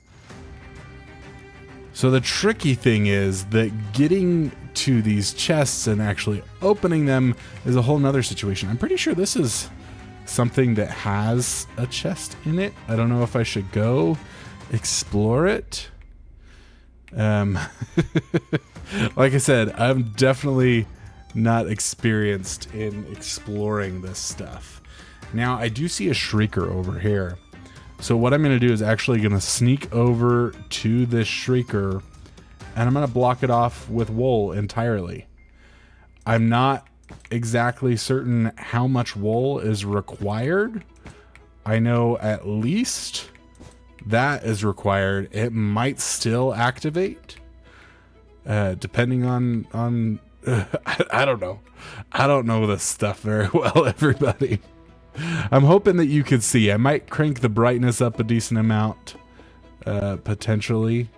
Speaker 1: So the tricky thing is that getting to these chests and actually opening them is a whole nother situation. I'm pretty sure this is something that has a chest in it. I don't know if I should go explore it. Like I said, I'm definitely not experienced in exploring this stuff. Now, I do see a shrieker over here. So what I'm going to do is actually going to sneak over to this shrieker, and I'm going to block it off with wool entirely. I'm not exactly certain how much wool is required. I know at least that is required. It might still activate, depending on I don't know. I don't know this stuff very well, everybody. I'm hoping that you can see. I might crank the brightness up a decent amount, potentially.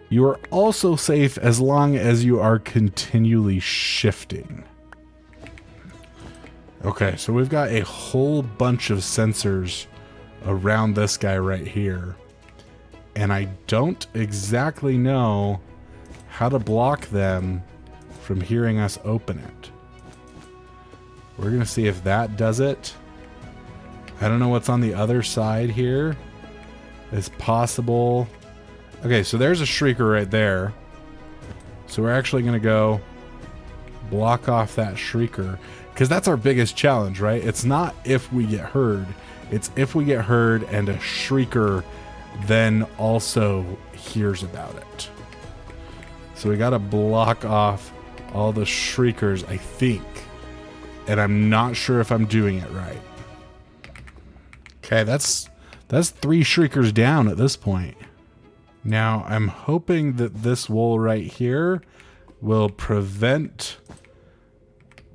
Speaker 1: You are also safe as long as you are continually shifting. Okay, so we've got a whole bunch of sensors around this guy right here. And I don't exactly know how to block them from hearing us open it. We're going to see if that does it. I don't know what's on the other side here. It's possible. Okay, so there's a shrieker right there. So we're actually going to go block off that shrieker, because that's our biggest challenge, right? It's not if we get heard. It's if we get heard and a shrieker then also hears about it. So we got to block off all the shriekers, I think. And I'm not sure if I'm doing it right. Okay, that's 3 shriekers down at this point. Now, I'm hoping that this wool right here will prevent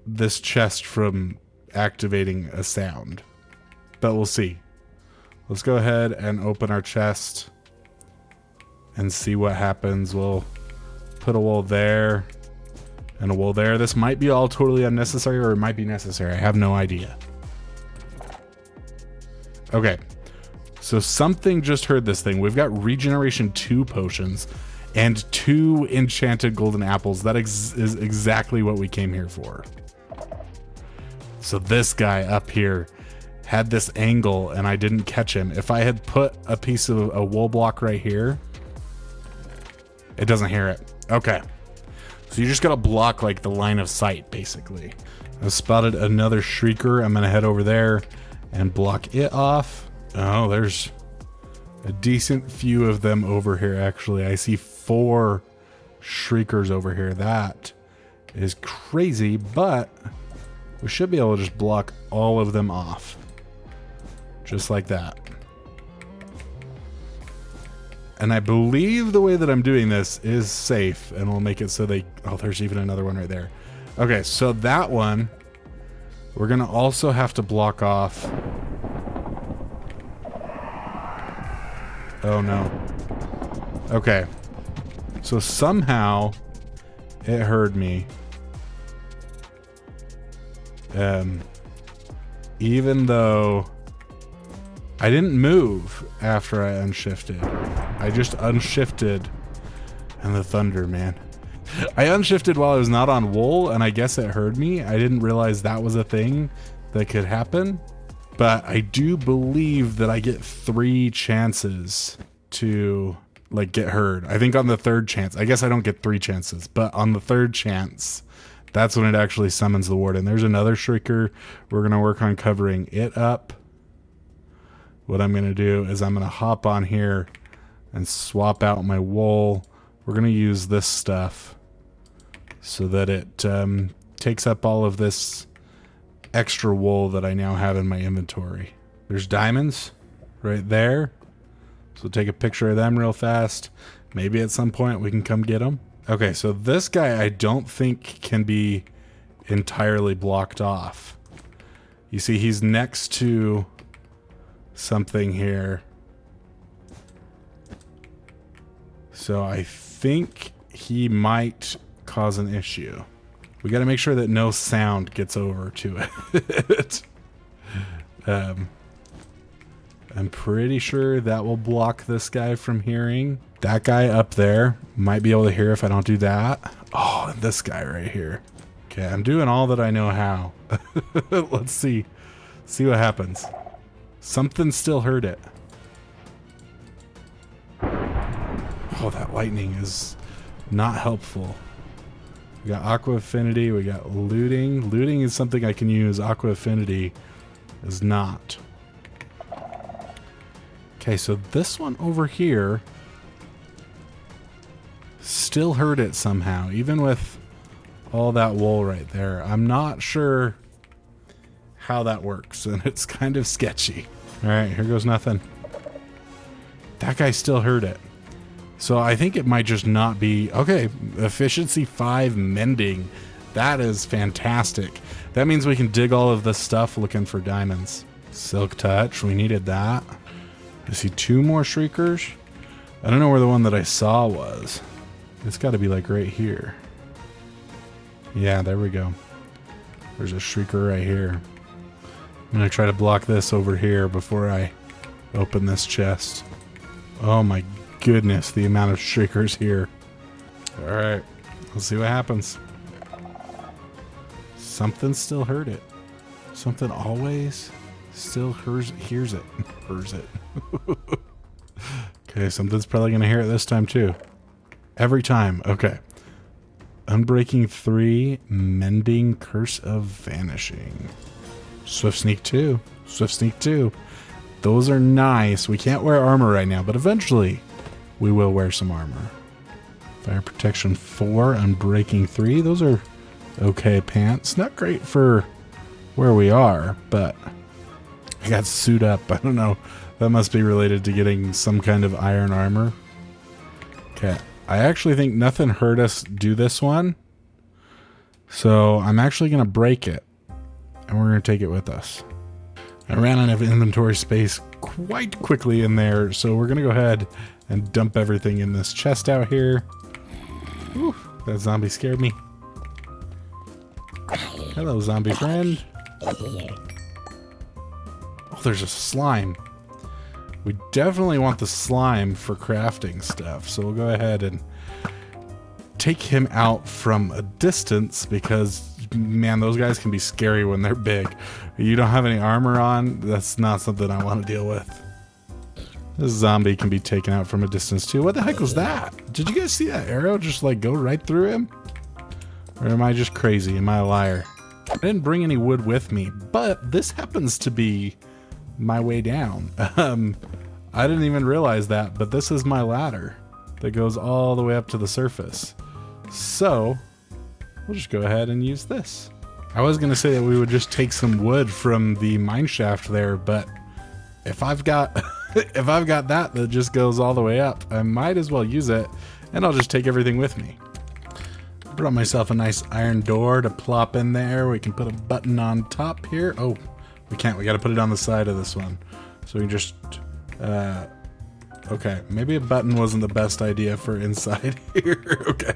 Speaker 1: this chest from activating a sound. But we'll see. Let's go ahead and open our chest and see what happens. We'll put a wool there and a wool there. This might be all totally unnecessary, or it might be necessary. I have no idea. Okay, so something just heard this thing. We've got regeneration 2 potions and 2 enchanted golden apples. That is exactly what we came here for. So this guy up here had this angle and I didn't catch him. If I had put a piece of a wool block right here, it doesn't hear it. Okay. So you just gotta block like the line of sight, basically. I've spotted another shrieker. I'm gonna head over there and block it off. Oh, there's a decent few of them over here, actually. I see 4 shriekers over here. That is crazy, but we should be able to just block all of them off. Just like that. And I believe the way that I'm doing this is safe and will make it so they... Oh, there's even another one right there. Okay, so that one, we're going to also have to block off. Oh, no. Okay. So somehow it heard me. Even though I didn't move after I unshifted. I just unshifted. And the thunder, man. I unshifted while I was not on wool, and I guess it heard me. I didn't realize that was a thing that could happen. But I do believe that I get 3 chances to like get heard. I think on the 3rd chance, I guess I don't get 3 chances, but on the 3rd chance, that's when it actually summons the warden. There's another shrieker. We're going to work on covering it up. What I'm going to do is I'm going to hop on here and swap out my wool. We're going to use this stuff so that it takes up all of this extra wool that I now have in my inventory. There's diamonds right there. So take a picture of them real fast. Maybe at some point we can come get them. Okay, so this guy I don't think can be entirely blocked off. You see, he's next to something here. So I think he might cause an issue. We got to make sure that no sound gets over to it. I'm pretty sure that will block this guy from hearing. That guy up there might be able to hear if I don't do that. Oh, and this guy right here. Okay, I'm doing all that I know how. Let's see what happens. Something still heard it. Oh, that lightning is not helpful. We got Aqua Affinity, we got looting. Looting is something I can use. Aqua Affinity is not. Okay, so this one over here still heard it somehow, even with all that wool right there. I'm not sure how that works, and it's kind of sketchy. All right, here goes nothing. That guy still heard it. So I think it might just not be... Okay, efficiency 5 mending. That is fantastic. That means we can dig all of this stuff looking for diamonds. Silk touch, we needed that. I see 2 more shriekers. I don't know where the one that I saw was. It's got to be like right here. Yeah, there we go. There's a shrieker right here. I'm going to try to block this over here before I open this chest. Oh my goodness, the amount of shriekers here. Alright, let's see what happens. Something still heard it. Something always still hears it. Hears it. Okay, something's probably going to hear it this time too. Every time. Okay. Unbreaking 3, Mending, Curse of Vanishing. Swift Sneak 2. Swift Sneak 2. Those are nice. We can't wear armor right now, but eventually we will wear some armor. Fire Protection 4, Unbreaking 3. Those are okay pants. Not great for where we are, but I got suit up. I don't know. That must be related to getting some kind of iron armor. Okay. I actually think nothing heard us do this one. So I'm actually going to break it. And we're going to take it with us. I ran out of inventory space quite quickly in there. So we're going to go ahead and dump everything in this chest out here. Whew, that zombie scared me. Hello, zombie friend. Oh, there's a slime. We definitely want the slime for crafting stuff, so we'll go ahead and take him out from a distance because, man, those guys can be scary when they're big. You don't have any armor on, that's not something I want to deal with. This zombie can be taken out from a distance too. What the heck was that? Did you guys see that arrow just like go right through him? Or am I just crazy? Am I a liar? I didn't bring any wood with me, but this happens to be my way down. I didn't even realize that, but this is my ladder that goes all the way up to the surface. So we'll just go ahead and use this. I was gonna say that we would just take some wood from the mine shaft there, but if I've got if I've got that just goes all the way up, I might as well use it, and I'll just take everything with me. Brought myself a nice iron door to plop in there. We can put a button on top here. Oh, we can't. We got to put it on the side of this one. So we just okay, maybe a button wasn't the best idea for inside here. Okay.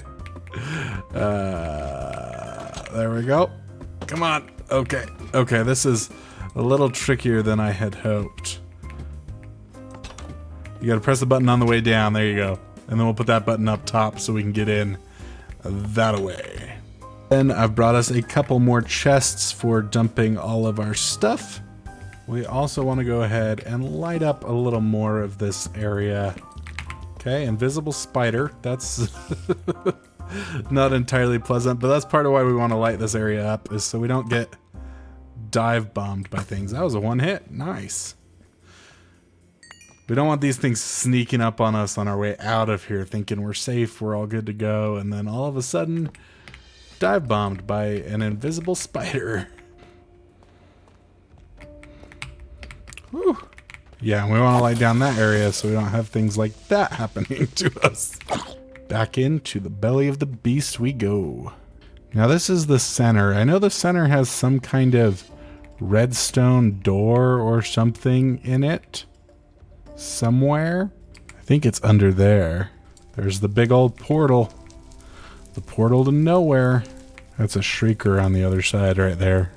Speaker 1: There we go. Come on. Okay. Okay, this is a little trickier than I had hoped. You got to press the button on the way down. There you go. And then we'll put that button up top so we can get in that away. Then I've brought us a couple more chests for dumping all of our stuff. We also want to go ahead and light up a little more of this area. Okay, invisible spider. That's not entirely pleasant, but that's part of why we want to light this area up, is so we don't get dive bombed by things. That was a one hit. Nice. We don't want these things sneaking up on us on our way out of here thinking we're safe, we're all good to go, and then all of a sudden dive bombed by an invisible spider. Whew. Yeah, we want to light down that area so we don't have things like that happening to us. Back into the belly of the beast we go. Now this is the center. I know the center has some kind of redstone door or something in it. Somewhere. I think it's under there. There's the big old portal. The portal to nowhere. That's a shrieker on the other side right there.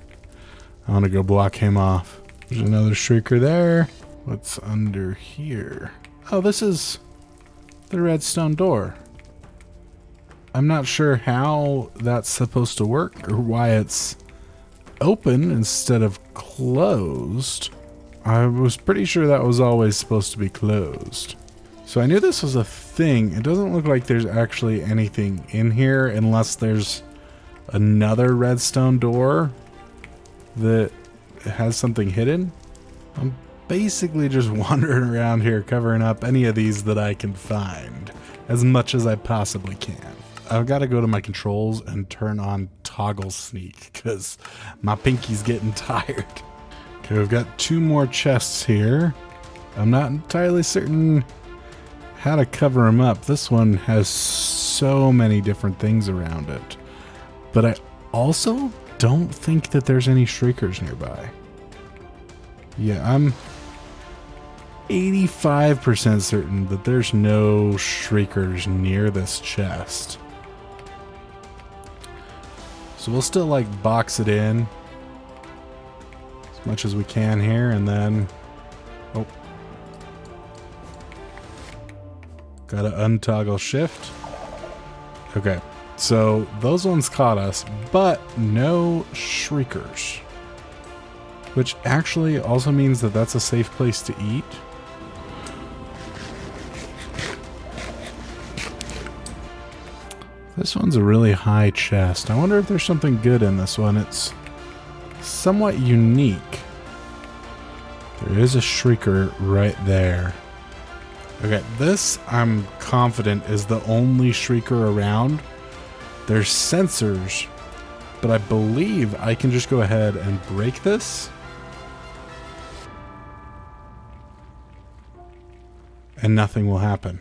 Speaker 1: I want to go block him off. There's another shrieker there. What's under here? Oh, this is the redstone door. I'm not sure how that's supposed to work or why it's open instead of closed. I was pretty sure that was always supposed to be closed. So I knew this was a thing. It doesn't look like there's actually anything in here unless there's another redstone door that has something hidden. I'm basically just wandering around here covering up any of these that I can find as much as I possibly can. I've got to go to my controls and turn on toggle sneak because my pinky's getting tired. Okay, we've got two more chests here. I'm not entirely certain how to cover them up. This one has so many different things around it. But I also don't think that there's any shriekers nearby. Yeah, I'm 85% certain that there's no shriekers near this chest. So we'll still like box it in as much as we can here, and then oh, gotta untoggle shift. Okay, so those ones caught us, but no shriekers, which actually also means that that's a safe place to eat. This one's a really high chest. I wonder if there's something good in this one. It's somewhat unique. There is a shrieker right there. Okay, this I'm confident is the only shrieker around. There's sensors, but I believe I can just go ahead and break this. And nothing will happen.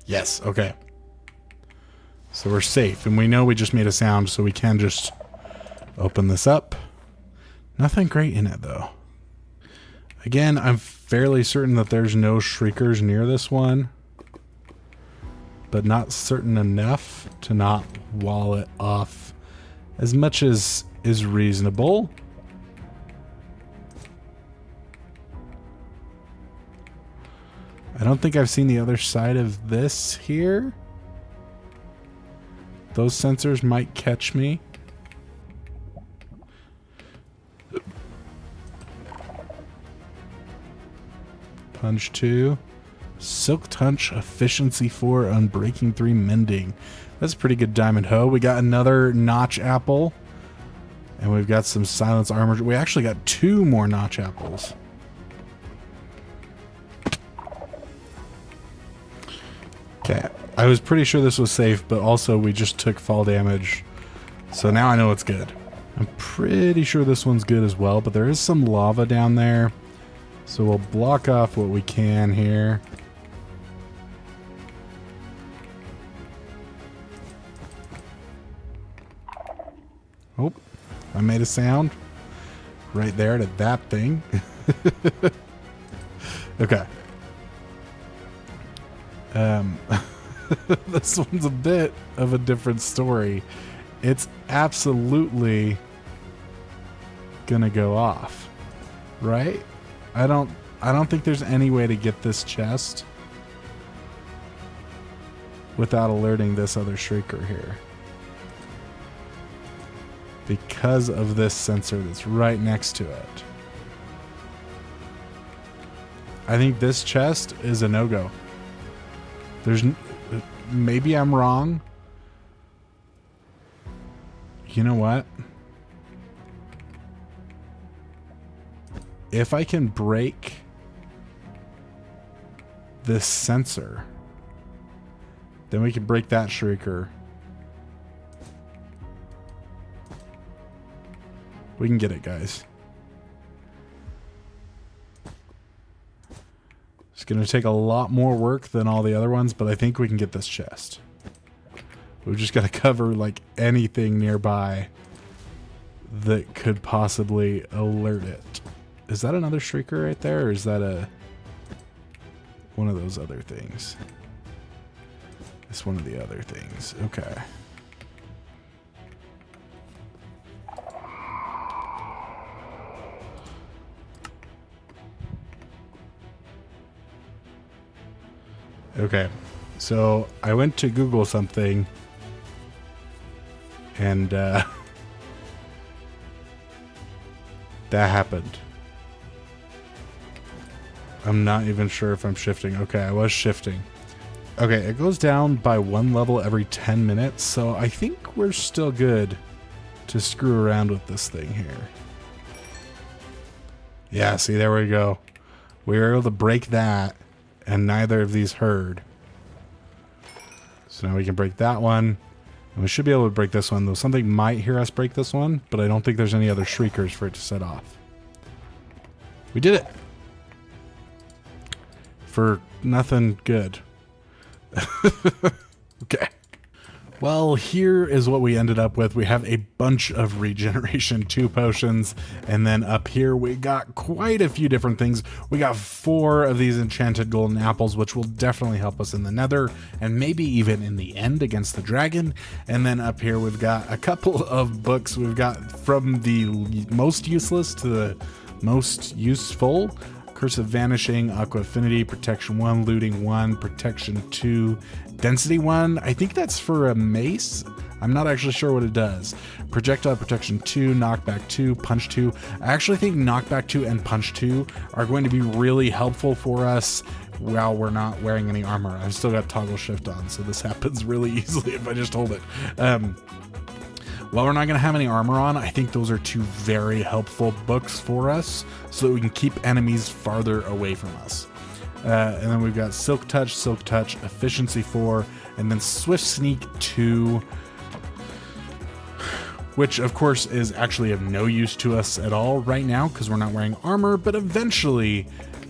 Speaker 1: Yes, okay. So we're safe, and we know we just made a sound, so we can just open this up. Nothing great in it, though. Again, I'm fairly certain that there's no shriekers near this one. but not certain enough to not wall it off as much as is reasonable. I don't think I've seen the other side of this here. Those sensors might catch me. Punch 2. Silk Touch, Efficiency 4, Unbreaking 3, Mending. That's a pretty good diamond hoe. We got another Notch Apple. And we've got some Silence Armor. We actually got 2 more Notch Apples. Okay, I was pretty sure this was safe, but also we just took fall damage. So now I know it's good. I'm pretty sure this one's good as well, but there is some lava down there. So we'll block off what we can here. Oh, I made a sound right there to that thing. Okay. This one's a bit of a different story. It's absolutely gonna go off, right? I don't think there's any way to get this chest without alerting this other shrieker here, because of this sensor that's right next to it. I think this chest is a no-go. Maybe I'm wrong. You know what? If I can break this sensor, then we can break that shrieker. We can get it, guys. It's going to take a lot more work than all the other ones, but I think we can get this chest. We've just got to cover like anything nearby that could possibly alert it. Is that another shrieker right there, or is that one of those other things? It's one of the other things. Okay. Okay, so I went to Google something, and that happened. I'm not even sure if I'm shifting. Okay, I was shifting. Okay, it goes down by 1 level every 10 minutes, so I think we're still good to screw around with this thing here. Yeah, see, there we go. We were able to break that, and neither of these heard. So now we can break that one, and we should be able to break this one, though something might hear us break this one, but I don't think there's any other shriekers for it to set off. We did it! For nothing good. Okay. Well, here is what we ended up with. We have a bunch of regeneration 2 potions, and then up here we got quite a few different things. We got 4 of these enchanted golden apples, which will definitely help us in the nether, and maybe even in the end against the dragon. And then up here we've got a couple of books. We've got from the most useless to the most useful. Curse of Vanishing, Aqua Affinity, Protection 1, Looting 1, Protection 2, Density 1. I think that's for a mace. I'm not actually sure what it does. Projectile Protection 2, Knockback 2, Punch 2. I actually think Knockback 2 and Punch 2 are going to be really helpful for us while we're not wearing any armor. I've still got Toggle Shift on, so this happens really easily if I just hold it. While we're not going to have any armor on, I think those are 2 very helpful books for us so that we can keep enemies farther away from us. And then we've got Silk Touch, Efficiency 4, and then Swift Sneak 2, which of course is actually of no use to us at all right now because we're not wearing armor, but eventually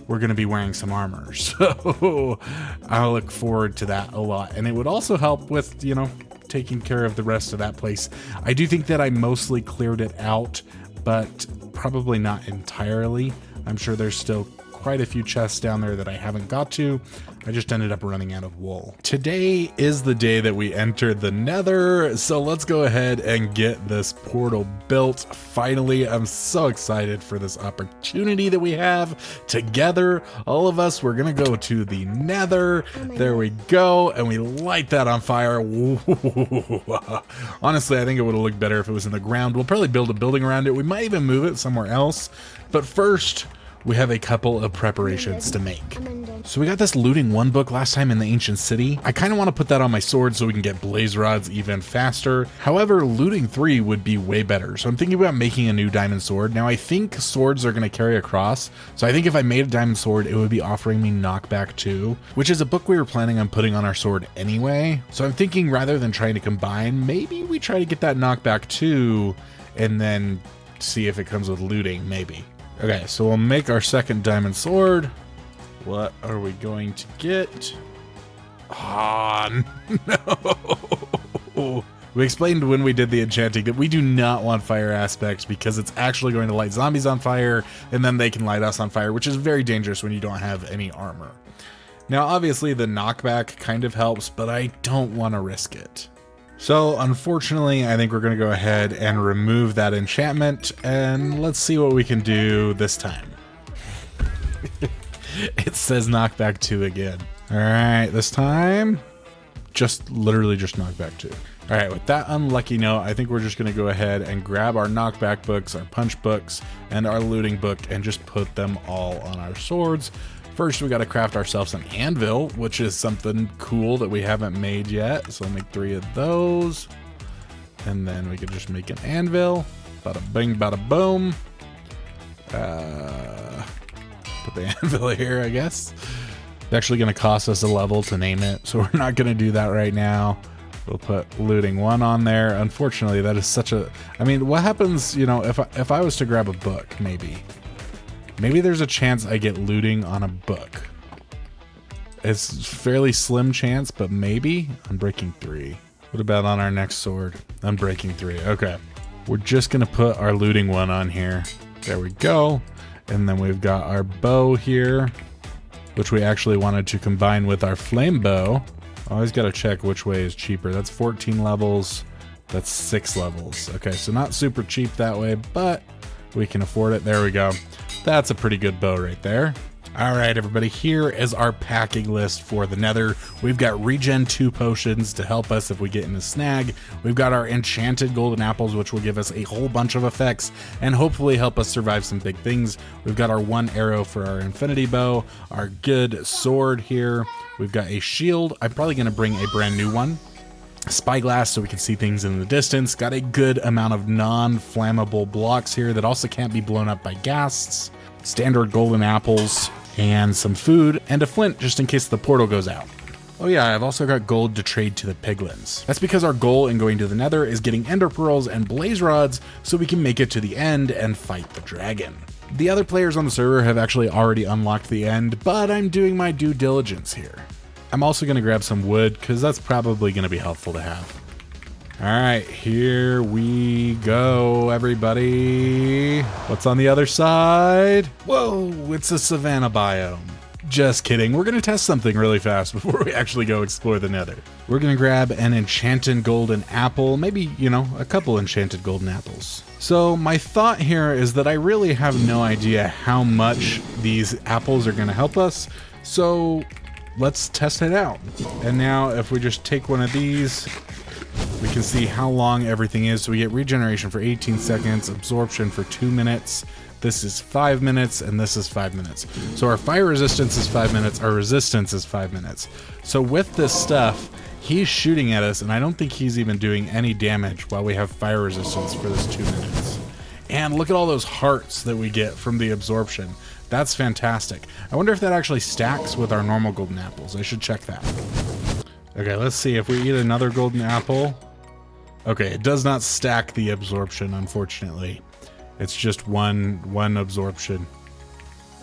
Speaker 1: we're going to be wearing some armor. So I look forward to that a lot. And it would also help with, you know, taking care of the rest of that place. I do think that I mostly cleared it out, but probably not entirely. I'm sure there's still quite a few chests down there that I haven't got to. I just ended up running out of wool. Today is the day that we entered the Nether, so let's go ahead and get this portal built. Finally, I'm so excited for this opportunity that we have together. All of us, we're gonna go to the Nether. There we go, and we light that on fire. Honestly, I think it would have looked better if it was in the ground. We'll probably build a building around it. We might even move it somewhere else, but first, we have a couple of preparations to make. So we got this looting 1 book last time in the ancient city. I kind of want to put that on my sword so we can get blaze rods even faster. However, looting 3 would be way better. So I'm thinking about making a new diamond sword. Now I think swords are going to carry across. So I think if I made a diamond sword, it would be offering me knockback 2, which is a book we were planning on putting on our sword anyway. So I'm thinking rather than trying to combine, maybe we try to get that knockback 2 and then see if it comes with looting, maybe. Okay, so we'll make our second diamond sword. What are we going to get? Ah, no. We explained when we did the enchanting that we do not want fire aspects because it's actually going to light zombies on fire and then they can light us on fire, which is very dangerous when you don't have any armor. Now, obviously the knockback kind of helps, but I don't want to risk it. So unfortunately, I think we're going to go ahead and remove that enchantment, and let's see what we can do this time. It says knockback 2 again. All right, this time, literally just knockback 2. All right, with that unlucky note, I think we're just going to go ahead and grab our knockback books, our punch books, and our looting book, and just put them all on our swords. First, we got to craft ourselves an anvil, which is something cool that we haven't made yet. So I'll make 3 of those. And then we can just make an anvil. Bada bing, bada boom. Put the anvil here, I guess. It's actually going to cost us a level to name it, so we're not going to do that right now. We'll put looting 1 on there. Unfortunately, that is such a... I mean, what happens, you know, if I was to grab a book, maybe there's a chance I get looting on a book. It's fairly slim chance, but maybe. Unbreaking 3. What about on our next sword? Unbreaking 3. Okay. We're just going to put our looting 1 on here. There we go. And then we've got our bow here, which we actually wanted to combine with our flame bow. Always got to check which way is cheaper. That's 14 levels. That's 6 levels. Okay, so not super cheap that way, but we can afford it. There we go. That's a pretty good bow right there. All right, everybody, here is our packing list for the Nether. We've got regen 2 potions to help us if we get in a snag. We've got our enchanted golden apples, which will give us a whole bunch of effects and hopefully help us survive some big things. We've got our 1 arrow for our infinity bow, our good sword here. We've got a shield. I'm probably gonna bring a brand new one. Spyglass so we can see things in the distance. Got a good amount of non-flammable blocks here that also can't be blown up by ghasts. Standard golden apples and some food and a flint just in case the portal goes out. Oh yeah, I've also got gold to trade to the piglins. That's because our goal in going to the Nether is getting ender pearls and blaze rods so we can make it to the end and fight the dragon. The other players on the server have actually already unlocked the end, but I'm doing my due diligence here. I'm also going to grab some wood because that's probably going to be helpful to have. All right, here we go, everybody. What's on the other side? Whoa, it's a savanna biome. Just kidding. We're going to test something really fast before we actually go explore the Nether. We're going to grab an enchanted golden apple, maybe, you know, a couple enchanted golden apples. So my thought here is that I really have no idea how much these apples are going to help us. So let's test it out. And now if we just take one of these, we can see how long everything is. So we get regeneration for 18 seconds, absorption for 2 minutes. This is 5 minutes, and this is 5 minutes. So our fire resistance is 5 minutes, our resistance is 5 minutes. So with this stuff, he's shooting at us, and I don't think he's even doing any damage while we have fire resistance for this 2 minutes. And look at all those hearts that we get from the absorption. That's fantastic. I wonder if that actually stacks with our normal golden apples. I should check that. Okay, let's see if we eat another golden apple. Okay, it does not stack the absorption, unfortunately. It's just one absorption.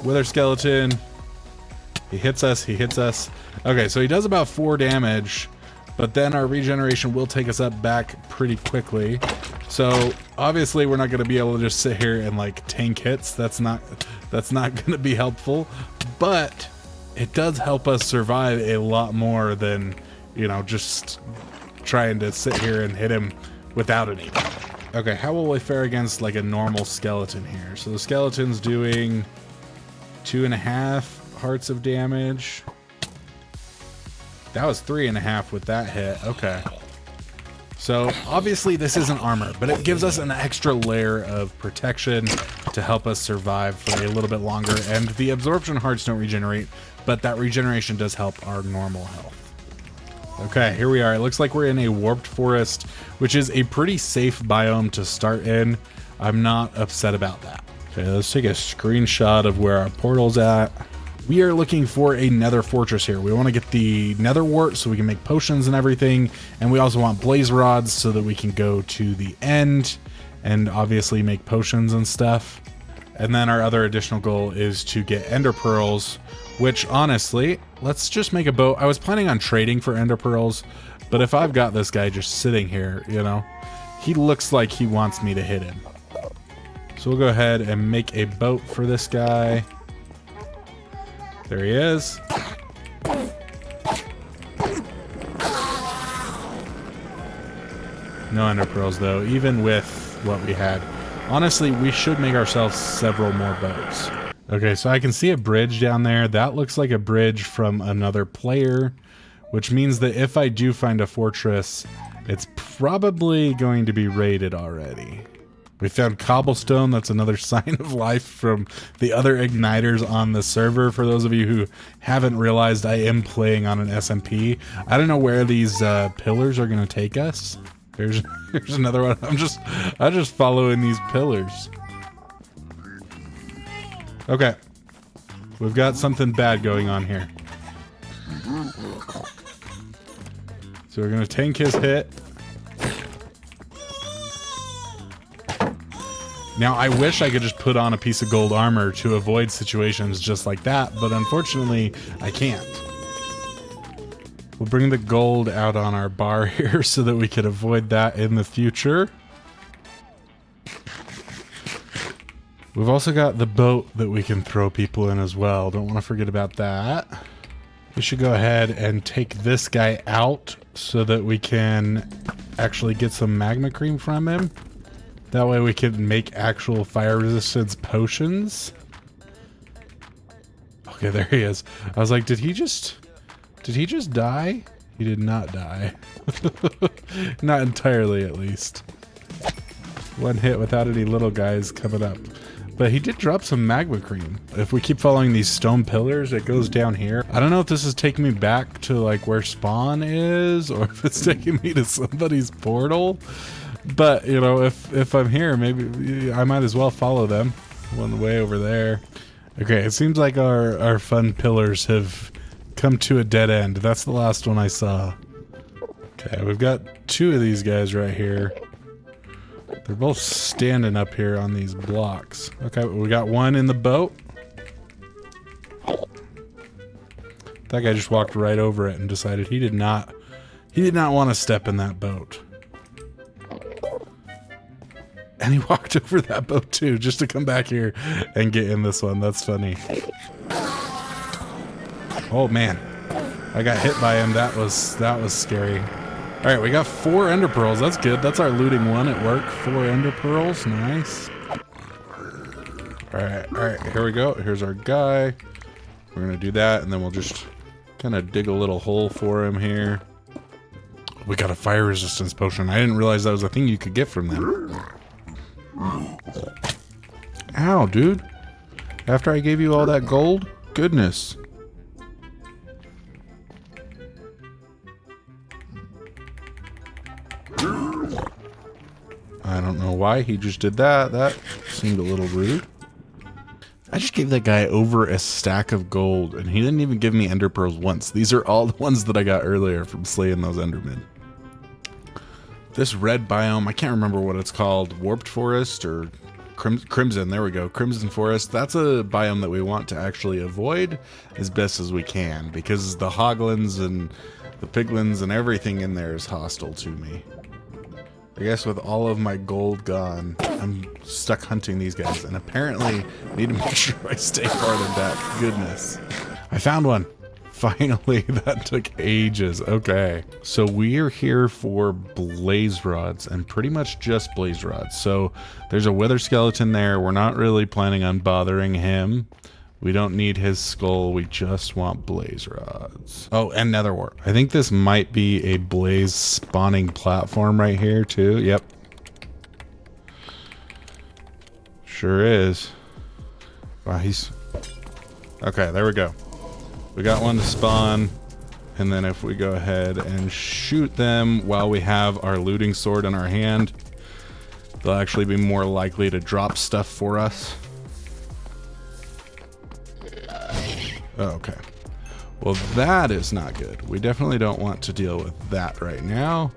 Speaker 1: Wither skeleton. He hits us, he hits us. Okay, so he does about 4 damage, but then our regeneration will take us up back pretty quickly. So Obviously, we're not going to be able to just sit here and like tank hits. That's not going to be helpful. But it does help us survive a lot more than, you know, just trying to sit here and hit him without any. Okay, how will we fare against like a normal skeleton here? So the skeleton's doing 2.5 hearts of damage. That was 3.5 with that hit. Okay. So obviously this isn't armor, but it gives us an extra layer of protection to help us survive for a little bit longer. And the absorption hearts don't regenerate, but that regeneration does help our normal health. Okay, here we are. It looks like we're in a warped forest, which is a pretty safe biome to start in. I'm not upset about that. Okay, let's take a screenshot of where our portal's at. We are looking for a nether fortress here. We want to get the nether wart so we can make potions and everything. And we also want blaze rods so that we can go to the end and obviously make potions and stuff. And then our other additional goal is to get ender pearls, which honestly, let's just make a boat. I was planning on trading for ender pearls, but if I've got this guy just sitting here, you know, he looks like he wants me to hit him. So we'll go ahead and make a boat for this guy. There he is. No ender pearls though, even with what we had. Honestly, we should make ourselves several more boats. Okay, so I can see a bridge down there. That looks like a bridge from another player, which means that if I do find a fortress, it's probably going to be raided already. We found cobblestone. That's another sign of life from the other igniters on the server. For those of you who haven't realized, I am playing on an SMP. I don't know where these pillars are going to take us. Here's another one. I'm just following these pillars. Okay, we've got something bad going on here. So we're gonna tank his hit. Now I wish I could just put on a piece of gold armor to avoid situations just like that, but unfortunately I can't. We'll bring the gold out on our bar here so that we can avoid that in the future. We've also got the boat that we can throw people in as well. Don't want to forget about that. We should go ahead and take this guy out so that we can actually get some magma cream from him. That way we can make actual fire resistance potions. Okay, there he is. I was like, did he just die? He did not die. Not entirely, at least. One hit without any little guys coming up. But he did drop some magma cream. If we keep following these stone pillars, it goes down here. I don't know if this is taking me back to like where spawn is, or if it's taking me to somebody's portal. But, you know, if I'm here, maybe I might as well follow them. One way over there. Okay, it seems like our fun pillars have come to a dead end. That's the last one I saw. Okay, we've got 2 of these guys right here. They're both standing up here on these blocks. Okay, we got one in the boat. That guy just walked right over it and decided he did not want to step in that boat. And he walked over that boat too, just to come back here and get in this one. That's funny. Oh man, I got hit by him. That was scary. All right, we got 4 ender pearls. That's good. That's our looting one at work. 4 ender pearls. Nice. All right, here we go. Here's our guy. We're gonna do that, and then we'll just kind of dig a little hole for him here. We got a fire resistance potion. I didn't realize that was a thing you could get from them. Ow, dude. After I gave you all that gold? Goodness. I don't know why he just did that. That seemed a little rude. I just gave that guy over a stack of gold, and he didn't even give me ender pearls once. These are all the ones that I got earlier from slaying those endermen. This red biome, I can't remember what it's called. Warped Forest or Crimson. There we go. Crimson Forest. That's a biome that we want to actually avoid as best as we can, because the hoglins and the piglins and everything in there is hostile to me. I guess with all of my gold gone, I'm stuck hunting these guys, and apparently need to make sure I stay farther back. Goodness. I found one. Finally, that took ages. Okay. So we are here for blaze rods, and pretty much just blaze rods. So there's a wither skeleton there. We're not really planning on bothering him. We don't need his skull. We just want blaze rods. Oh, and nether wart. I think this might be a blaze spawning platform right here too. Yep. Sure is. Wow, he's... Okay, there we go. We got one to spawn. And then if we go ahead and shoot them while we have our looting sword in our hand, they'll actually be more likely to drop stuff for us. Oh, okay. Well, that is not good. We definitely don't want to deal with that right now.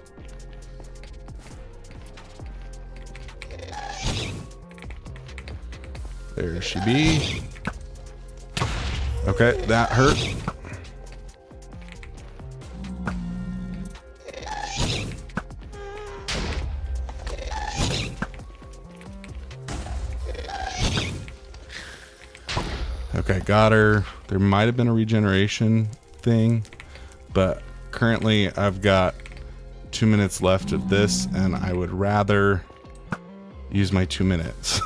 Speaker 1: There she be. Okay, that hurt. Okay, got her. There might have been a regeneration thing, but currently I've got 2 minutes left of this, and I would rather use my 2 minutes.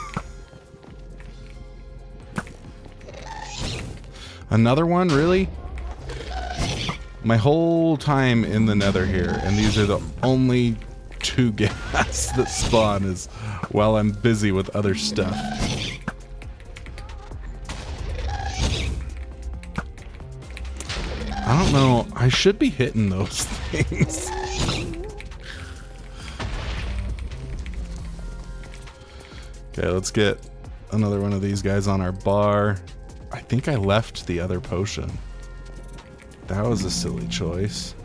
Speaker 1: Another one, really? My whole time in the nether here, and these are the only 2 gas that spawn is while I'm busy with other stuff. I don't know. I should be hitting those things. Okay, let's get another one of these guys on our bar. I think I left the other potion. That was a silly choice.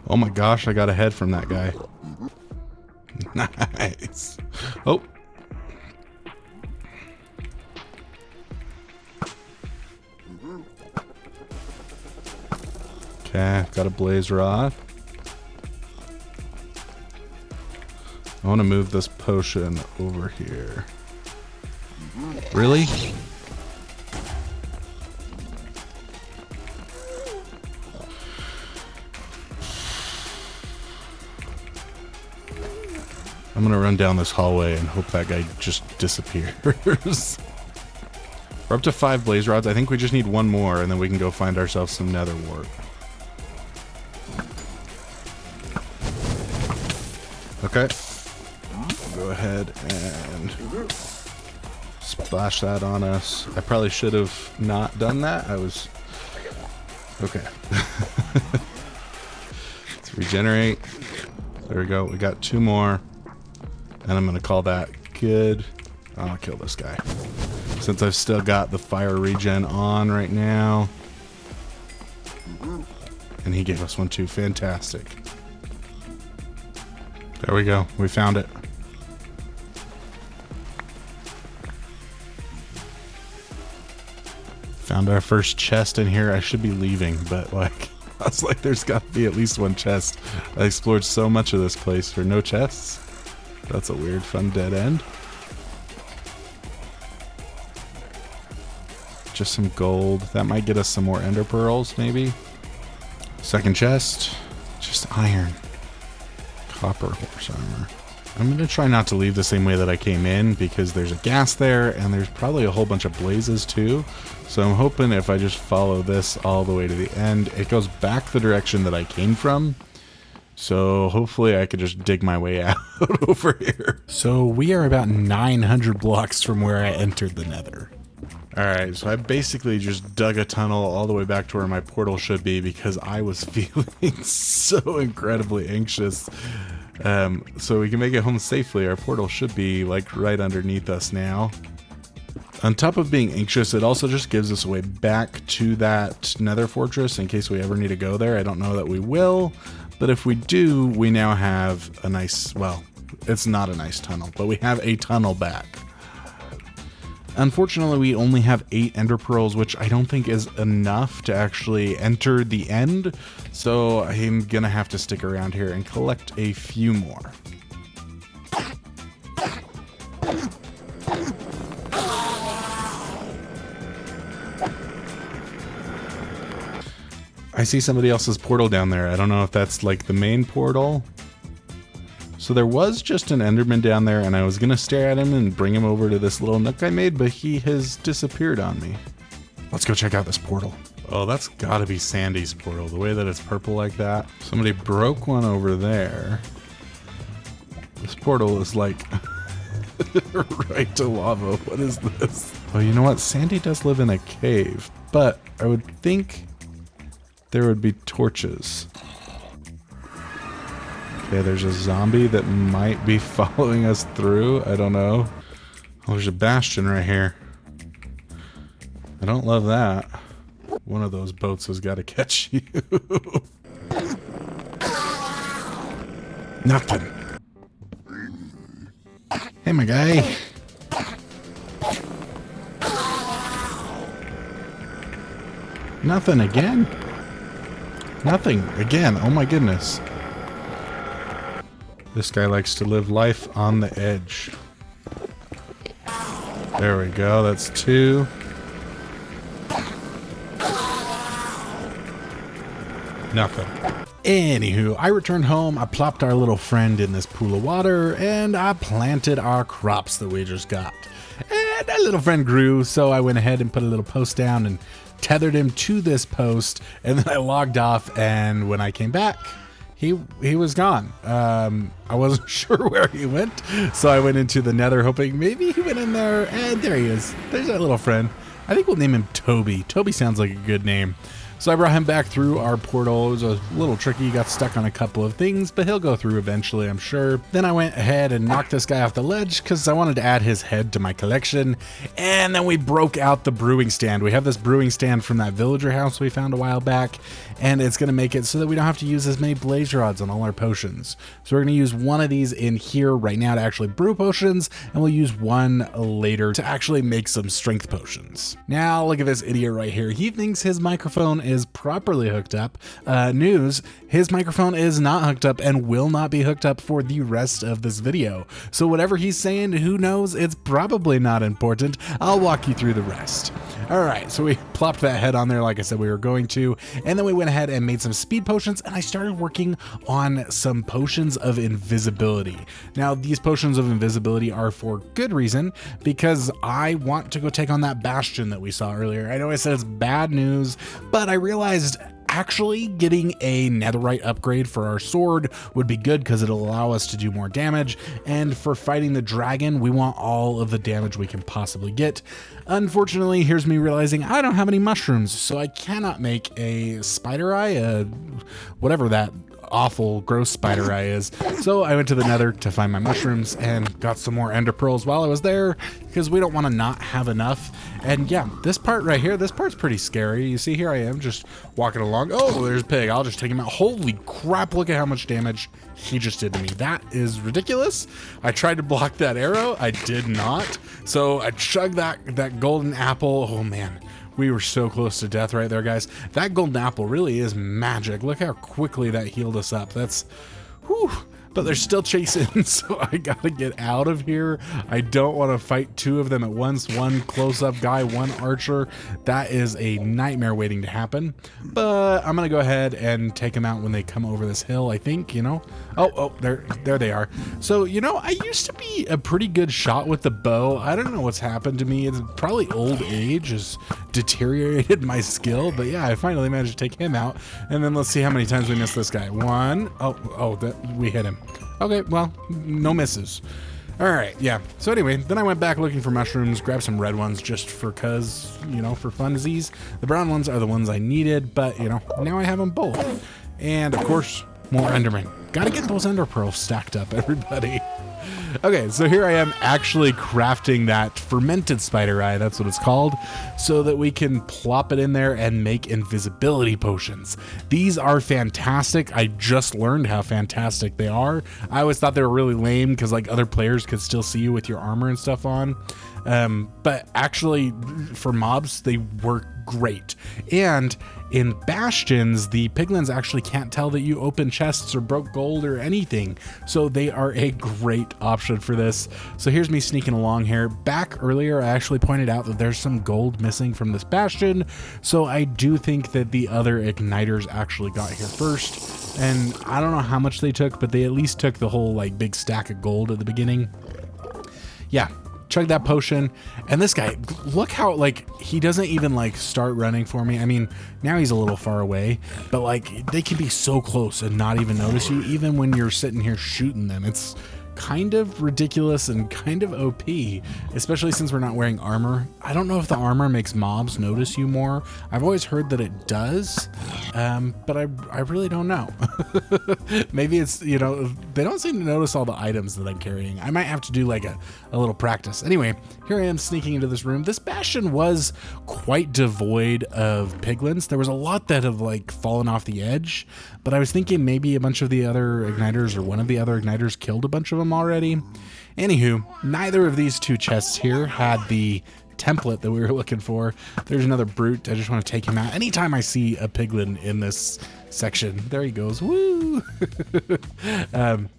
Speaker 1: Oh my gosh, I got a head from that guy. Nice. Oh. Okay, got a blaze rod. I want to move this potion over here. Really? I'm gonna run down this hallway and hope that guy just disappears. We're up to 5 blaze rods. I think we just need 1 more, and then we can go find ourselves some nether wart. Okay. Go ahead and splash that on us. I probably should have not done that. I was... Okay. Let's regenerate. There we go. We got 2 more. And I'm going to call that good. I'll kill this guy. Since I've still got the fire regen on right now. And he gave us one too. Fantastic. There we go. We found it. Found our first chest in here. I should be leaving, but like, I was like, there's got to be at least 1 chest. I explored so much of this place for no chests. That's a weird, fun dead end. Just some gold. That might get us some more ender pearls, maybe. Second chest. Just iron. Copper horse armor. I'm going to try not to leave the same way that I came in, because there's a gas there, and there's probably a whole bunch of blazes too. So I'm hoping if I just follow this all the way to the end, it goes back the direction that I came from. So hopefully I could just dig my way out over here. So we are about 900 blocks from where I entered the nether. Alright, so I basically just dug a tunnel all the way back to where my portal should be, because I was feeling so incredibly anxious. So we can make it home safely. Our portal should be like right underneath us now. On top of being anxious, it also just gives us a way back to that nether fortress in case we ever need to go there. I don't know that we will, but if we do, we now have a nice, well, it's not a nice tunnel, but we have a tunnel back. Unfortunately, we only have 8 ender pearls, which I don't think is enough to actually enter the end. So I'm gonna have to stick around here and collect a few more. I see somebody else's portal down there. I don't know if that's like the main portal. So there was just an Enderman down there, and I was gonna stare at him and bring him over to this little nook I made, but he has disappeared on me. Let's go check out this portal. Oh, that's gotta be Sandy's portal, the way that it's purple like that. Somebody broke one over there. This portal is like right to lava. What is this? Oh, you know what? Sandy does live in a cave, but I would think there would be torches. Okay, there's a zombie that might be following us through. I don't know. Oh, there's a bastion right here. I don't love that. One of those boats has got to catch you. Nothing. Hey, my guy. Nothing again. Nothing again. Oh my goodness. This guy likes to live life on the edge. There we go. That's 2. Nothing. Anywho, I returned home, I plopped our little friend in this pool of water, and I planted our crops that we just got. And that little friend grew, so I went ahead and put a little post down and tethered him to this post, and then I logged off, and when I came back, he was gone. I wasn't sure where he went, so I went into the Nether hoping maybe he went in there, and there he is. There's that little friend. I think we'll name him Toby. Toby sounds like a good name. So I brought him back through our portal. It was a little tricky. He got stuck on a couple of things, but he'll go through eventually, I'm sure. Then I went ahead and knocked this guy off the ledge because I wanted to add his head to my collection. And then we broke out the brewing stand. We have this brewing stand from that villager house we found a while back, and it's going to make it so that we don't have to use as many blaze rods on all our potions. So we're going to use one of these in here right now to actually brew potions, and we'll use one later to actually make some strength potions. Now look at this idiot right here. He thinks his microphone is properly hooked up. News, his microphone is not hooked up and will not be hooked up for the rest of this video. So whatever he's saying, who knows? It's probably not important. I'll walk you through the rest. All right, so we plopped that head on there like I said we were going to, and then we went ahead and made some speed potions, and I started working on some potions of invisibility. Now, these potions of invisibility are for good reason, because I want to go take on that bastion that we saw earlier. I know I said it's bad news, but I realized actually getting a netherite upgrade for our sword would be good because it'll allow us to do more damage, and for fighting the dragon we want all of the damage we can possibly get. Unfortunately, here's me realizing I don't have any mushrooms, so I cannot make a spider eye, whatever that awful gross spider eye is. So I went to the Nether to find my mushrooms and got some more ender pearls while I was there, because we don't want to not have enough. And yeah, this part right here, this part's pretty scary. You see, here I am just walking along. Oh, there's a pig. I'll just take him out. Holy crap, look at how much damage he just did to me. That is ridiculous. I tried to block that arrow. I did not. So I chugged that golden apple. Oh man, we were so close to death right there, guys. That golden apple really is magic. Look how quickly that healed us up. That's, whew. But they're still chasing, so I gotta get out of here. I don't want to fight 2 of them at once. One close-up guy, one archer. That is a nightmare waiting to happen. But I'm gonna go ahead and take them out when they come over this hill, I think, you know? Oh, there they are. So, you know, I used to be a pretty good shot with the bow. I don't know what's happened to me. It's probably old age has deteriorated my skill. But yeah, I finally managed to take him out. And then let's see how many times we missed this guy. 1. We hit him. Okay, well, no misses. All right, yeah. So anyway, then I went back looking for mushrooms, grabbed some red ones just for cause, you know, for funsies. The brown ones are the ones I needed, but, you know, now I have them both. And, of course, more Endermen. Gotta get those ender pearls stacked up, everybody. Okay, so here I am actually crafting that fermented spider eye, that's what it's called, so that we can plop it in there and make invisibility potions. These are fantastic. I just learned how fantastic they are. I always thought they were really lame because like other players could still see you with your armor and stuff on. But actually for mobs, they work great. And in bastions, the piglins actually can't tell that you open chests or broke gold or anything. So they are a great option for this. So here's me sneaking along here. Back earlier, I actually pointed out that there's some gold missing from this bastion. So I do think that the other igniters actually got here first. And I don't know how much they took, but they at least took the whole like big stack of gold at the beginning. Yeah. Chug that potion, and this guy, look how like he doesn't even like start running for me. I mean, now he's a little far away, but like they can be so close and not even notice you, even when you're sitting here shooting them. It's kind of ridiculous and kind of OP, especially since we're not wearing armor. I don't know if the armor makes mobs notice you more. I've always heard that it does, but I really don't know. Maybe it's, you know, they don't seem to notice all the items that I'm carrying. I might have to do like a little practice. Anyway, here I am sneaking into this room. This bastion was quite devoid of piglins. There was a lot that have like fallen off the edge, but I was thinking maybe a bunch of the other igniters or one of the other igniters killed a bunch of them already. Anywho, neither of these two chests here had the template that we were looking for. There's another brute. I just want to take him out. Anytime I see a piglin in this section, there he goes. Woo!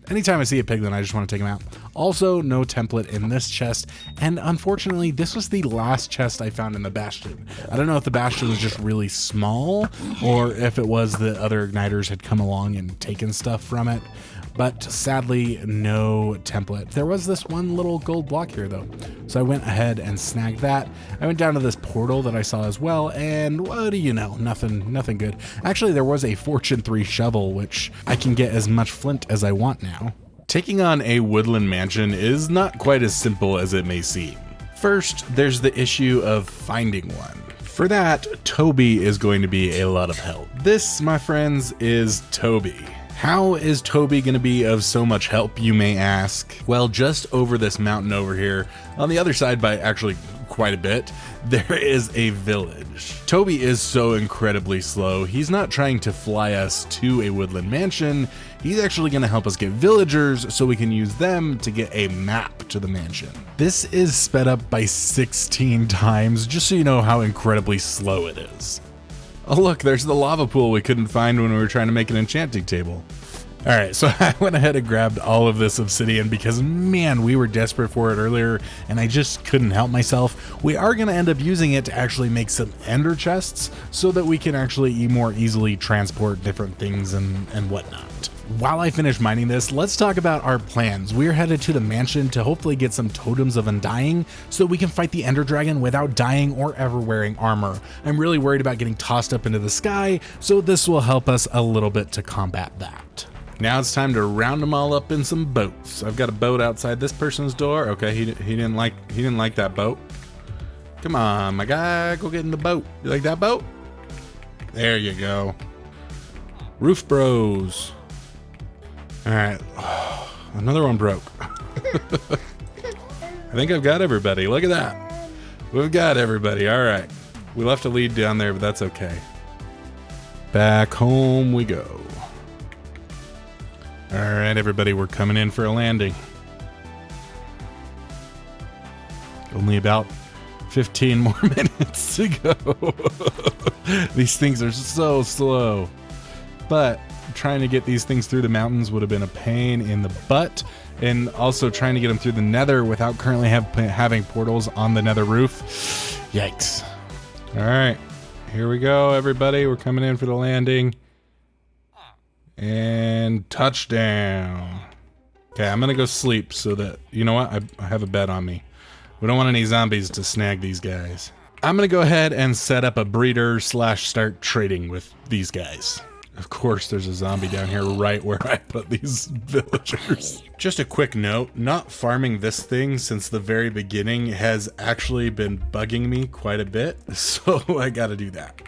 Speaker 1: Anytime I see a piglin, I just want to take him out. Also, no template in this chest. And unfortunately, this was the last chest I found in the bastion. I don't know if the bastion was just really small or if it was the other igniters had come along and taken stuff from it. But sadly, no template. There was this one little gold block here though. So I went ahead and snagged that. I went down to this portal that I saw as well, and what do you know? Nothing good. Actually, there was a Fortune 3 shovel, which I can get as much flint as I want now. Taking on a woodland mansion is not quite as simple as it may seem. First, there's the issue of finding one. For that, Toby is going to be a lot of help. This, my friends, is Toby. How is Toby going to be of so much help, you may ask? Well, just over this mountain over here, on the other side by actually quite a bit, there is a village. Toby is so incredibly slow. He's not trying to fly us to a woodland mansion. He's actually going to help us get villagers so we can use them to get a map to the mansion. This is sped up by 16 times, just so you know how incredibly slow it is. Oh look, there's the lava pool we couldn't find when we were trying to make an enchanting table. Alright, so I went ahead and grabbed all of this obsidian because, man, we were desperate for it earlier and I just couldn't help myself. We are going to end up using it to actually make some ender chests so that we can actually more easily transport different things and whatnot. While I finish mining this, let's talk about our plans. We're headed to the mansion to hopefully get some Totems of Undying so we can fight the Ender Dragon without dying or ever wearing armor. I'm really worried about getting tossed up into the sky, so this will help us a little bit to combat that. Now it's time to round them all up in some boats. I've got a boat outside this person's door. Okay, he didn't like that boat. Come on, my guy, go get in the boat. You like that boat? There you go. Roof bros. All right, another one broke. I think I've got everybody. Look at that. We've got everybody. All right. We left a lead down there, but that's okay. Back home we go. All right, everybody, we're coming in for a landing. Only about 15 more minutes to go. These things are so slow. But trying to get these things through the mountains would have been a pain in the butt, and also trying to get them through the Nether without currently having portals on the Nether roof. Yikes. All right, here we go, everybody. We're coming in for the landing. And touchdown. Okay, I'm gonna go sleep so that, you know what, I have a bed on me. We don't want any zombies to snag these guys. I'm gonna go ahead and set up a breeder / start trading with these guys. Of course, there's a zombie down here right where I put these villagers. Just a quick note, not farming this thing since the very beginning has actually been bugging me quite a bit, so I gotta do that.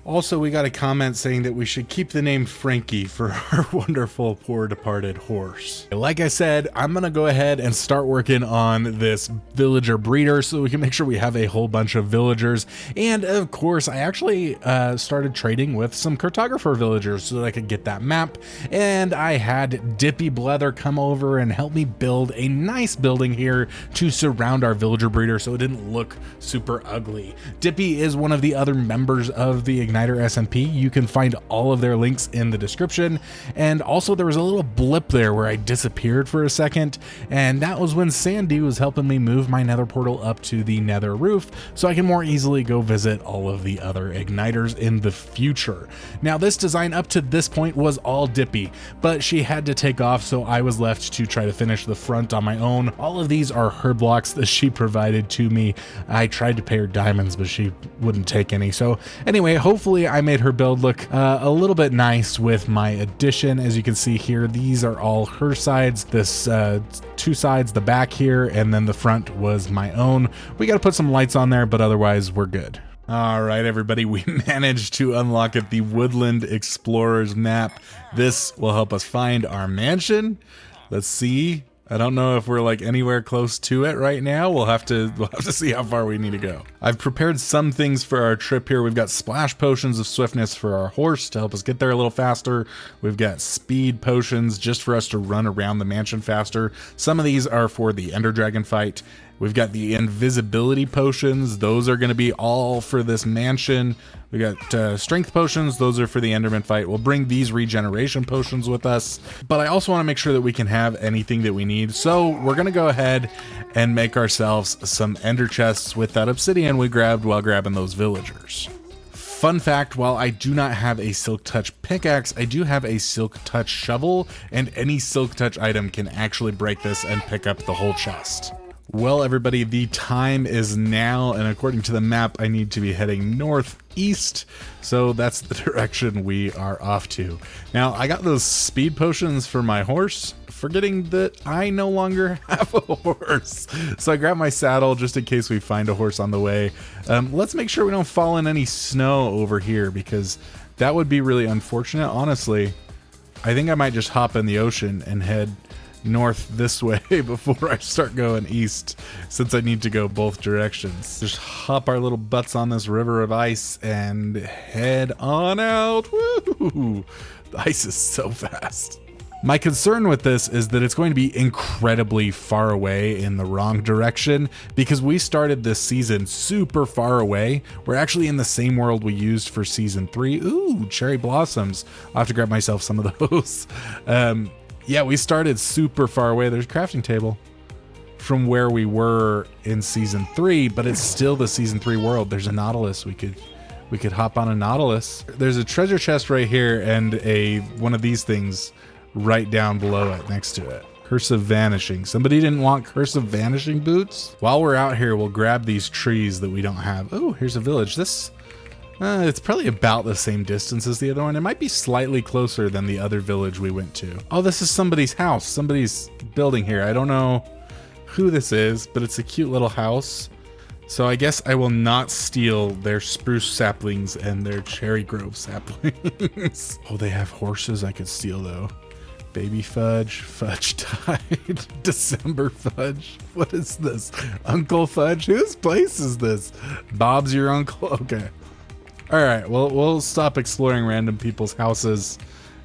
Speaker 1: Also, we got a comment saying that we should keep the name Frankie for our wonderful poor departed horse. Like I said, I'm gonna go ahead and start working on this villager breeder so we can make sure we have a whole bunch of villagers. And of course, I actually started trading with some cartographer villagers so that I could get that map. And I had Dippy Blether come over and help me build a nice building here to surround our villager breeder so it didn't look super ugly. Dippy is one of the other members of the Igniter SMP. You can find all of their links in the description. And also there was a little blip there where I disappeared for a second, and that was when Sandy was helping me move my nether portal up to the nether roof so I can more easily go visit all of the other igniters in the future. Now this design up to this point was all Dippy, but she had to take off, so I was left to try to finish the front on my own. All of these are her blocks that she provided to me. I tried to pay her diamonds, but she wouldn't take any. So anyway, hopefully I made her build look a little bit nice with my addition. As you can see here, these are all her sides. This two sides, the back here, and then the front was my own. We got to put some lights on there, but otherwise we're good. All right, everybody, we managed to unlock it, the Woodland Explorers map. This will help us find our mansion. Let's see. I don't know if we're like anywhere close to it right now. We'll have to see how far we need to go. I've prepared some things for our trip here. We've got splash potions of swiftness for our horse to help us get there a little faster. We've got speed potions just for us to run around the mansion faster. Some of these are for the Ender Dragon fight. We've got the invisibility potions. Those are going to be all for this mansion. We got strength potions. Those are for the Enderman fight. We'll bring these regeneration potions with us, but I also want to make sure that we can have anything that we need. So we're going to go ahead and make ourselves some ender chests with that obsidian we grabbed while grabbing those villagers. Fun fact, while I do not have a Silk Touch pickaxe, I do have a Silk Touch shovel, and any Silk Touch item can actually break this and pick up the whole chest. Well, everybody, the time is now, and according to the map, I need to be heading northeast, so that's the direction we are off to. Now, I got those speed potions for my horse, forgetting that I no longer have a horse. So I grabbed my saddle just in case we find a horse on the way. Let's make sure we don't fall in any snow over here, because that would be really unfortunate. Honestly, I think I might just hop in the ocean and head north this way before I start going east, since I need to go both directions. Just hop our little butts on this river of ice and head on out. Woo! The ice is so fast. My concern with this is that it's going to be incredibly far away in the wrong direction, because we started this season super far away. We're actually in the same world we used for season 3. Ooh, cherry blossoms. I'll have to grab myself some of those. Yeah, we started super far away. There's a crafting table from where we were in season 3, but it's still the season 3 world. There's a Nautilus. We could hop on a Nautilus. There's a treasure chest right here and one of these things right down below it, next to it. Curse of Vanishing. Somebody didn't want Curse of Vanishing boots? While we're out here, we'll grab these trees that we don't have. Oh, here's a village. This it's probably about the same distance as the other one. It might be slightly closer than the other village we went to. Oh, this is somebody's house. Somebody's building here. I don't know who this is, but it's a cute little house. So I guess I will not steal their spruce saplings and their cherry grove saplings. Oh, they have horses I could steal though. Baby Fudge, Fudge Tide, December Fudge. What is this? Uncle Fudge? Whose place is this? Bob's your uncle? Okay. All right, well, we'll stop exploring random people's houses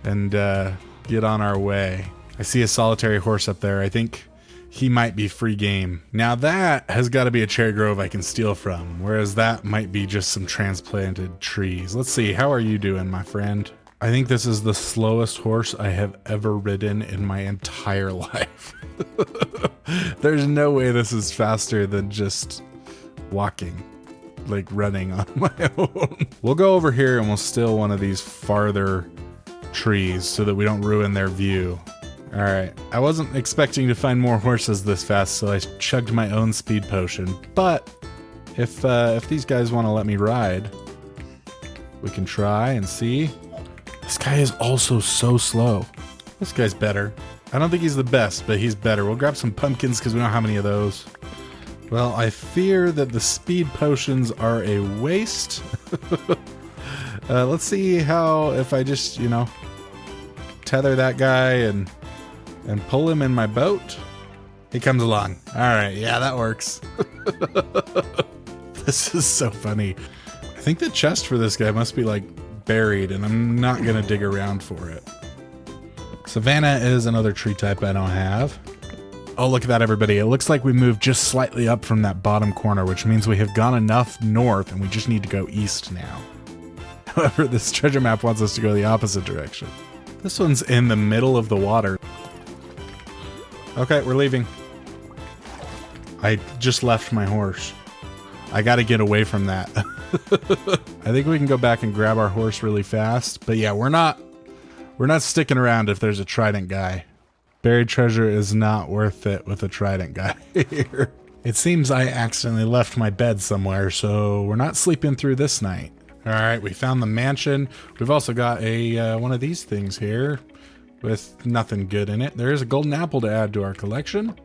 Speaker 1: and get on our way. I see a solitary horse up there. I think he might be free game. Now that has got to be a cherry grove I can steal from, whereas that might be just some transplanted trees. Let's see, how are you doing, my friend? I think this is the slowest horse I have ever ridden in my entire life. There's no way this is faster than just walking. Like running on my own. We'll go over here and we'll steal one of these farther trees so that we don't ruin their view. All right, I wasn't expecting to find more horses this fast, so I chugged my own speed potion. But if these guys want to let me ride, we can try and see. This guy is also so slow. This guy's better. I don't think he's the best, but he's better. We'll grab some pumpkins because we don't have many of those. Well, I fear that the speed potions are a waste. Let's see how, if I just, you know, tether that guy and pull him in my boat. He comes along. All right, yeah, that works. This is so funny. I think the chest for this guy must be like buried, and I'm not gonna dig around for it. Savannah is another tree type I don't have. Oh, look at that, everybody. It looks like we moved just slightly up from that bottom corner, which means we have gone enough north and we just need to go east now. However, this treasure map wants us to go the opposite direction. This one's in the middle of the water. Okay, we're leaving. I just left my horse. I gotta get away from that. I think we can go back and grab our horse really fast. But yeah, we're not sticking around if there's a trident guy. Buried treasure is not worth it with a trident guy here. It seems I accidentally left my bed somewhere, so we're not sleeping through this night. All right, we found the mansion. We've also got a one of these things here with nothing good in it. There is a golden apple to add to our collection.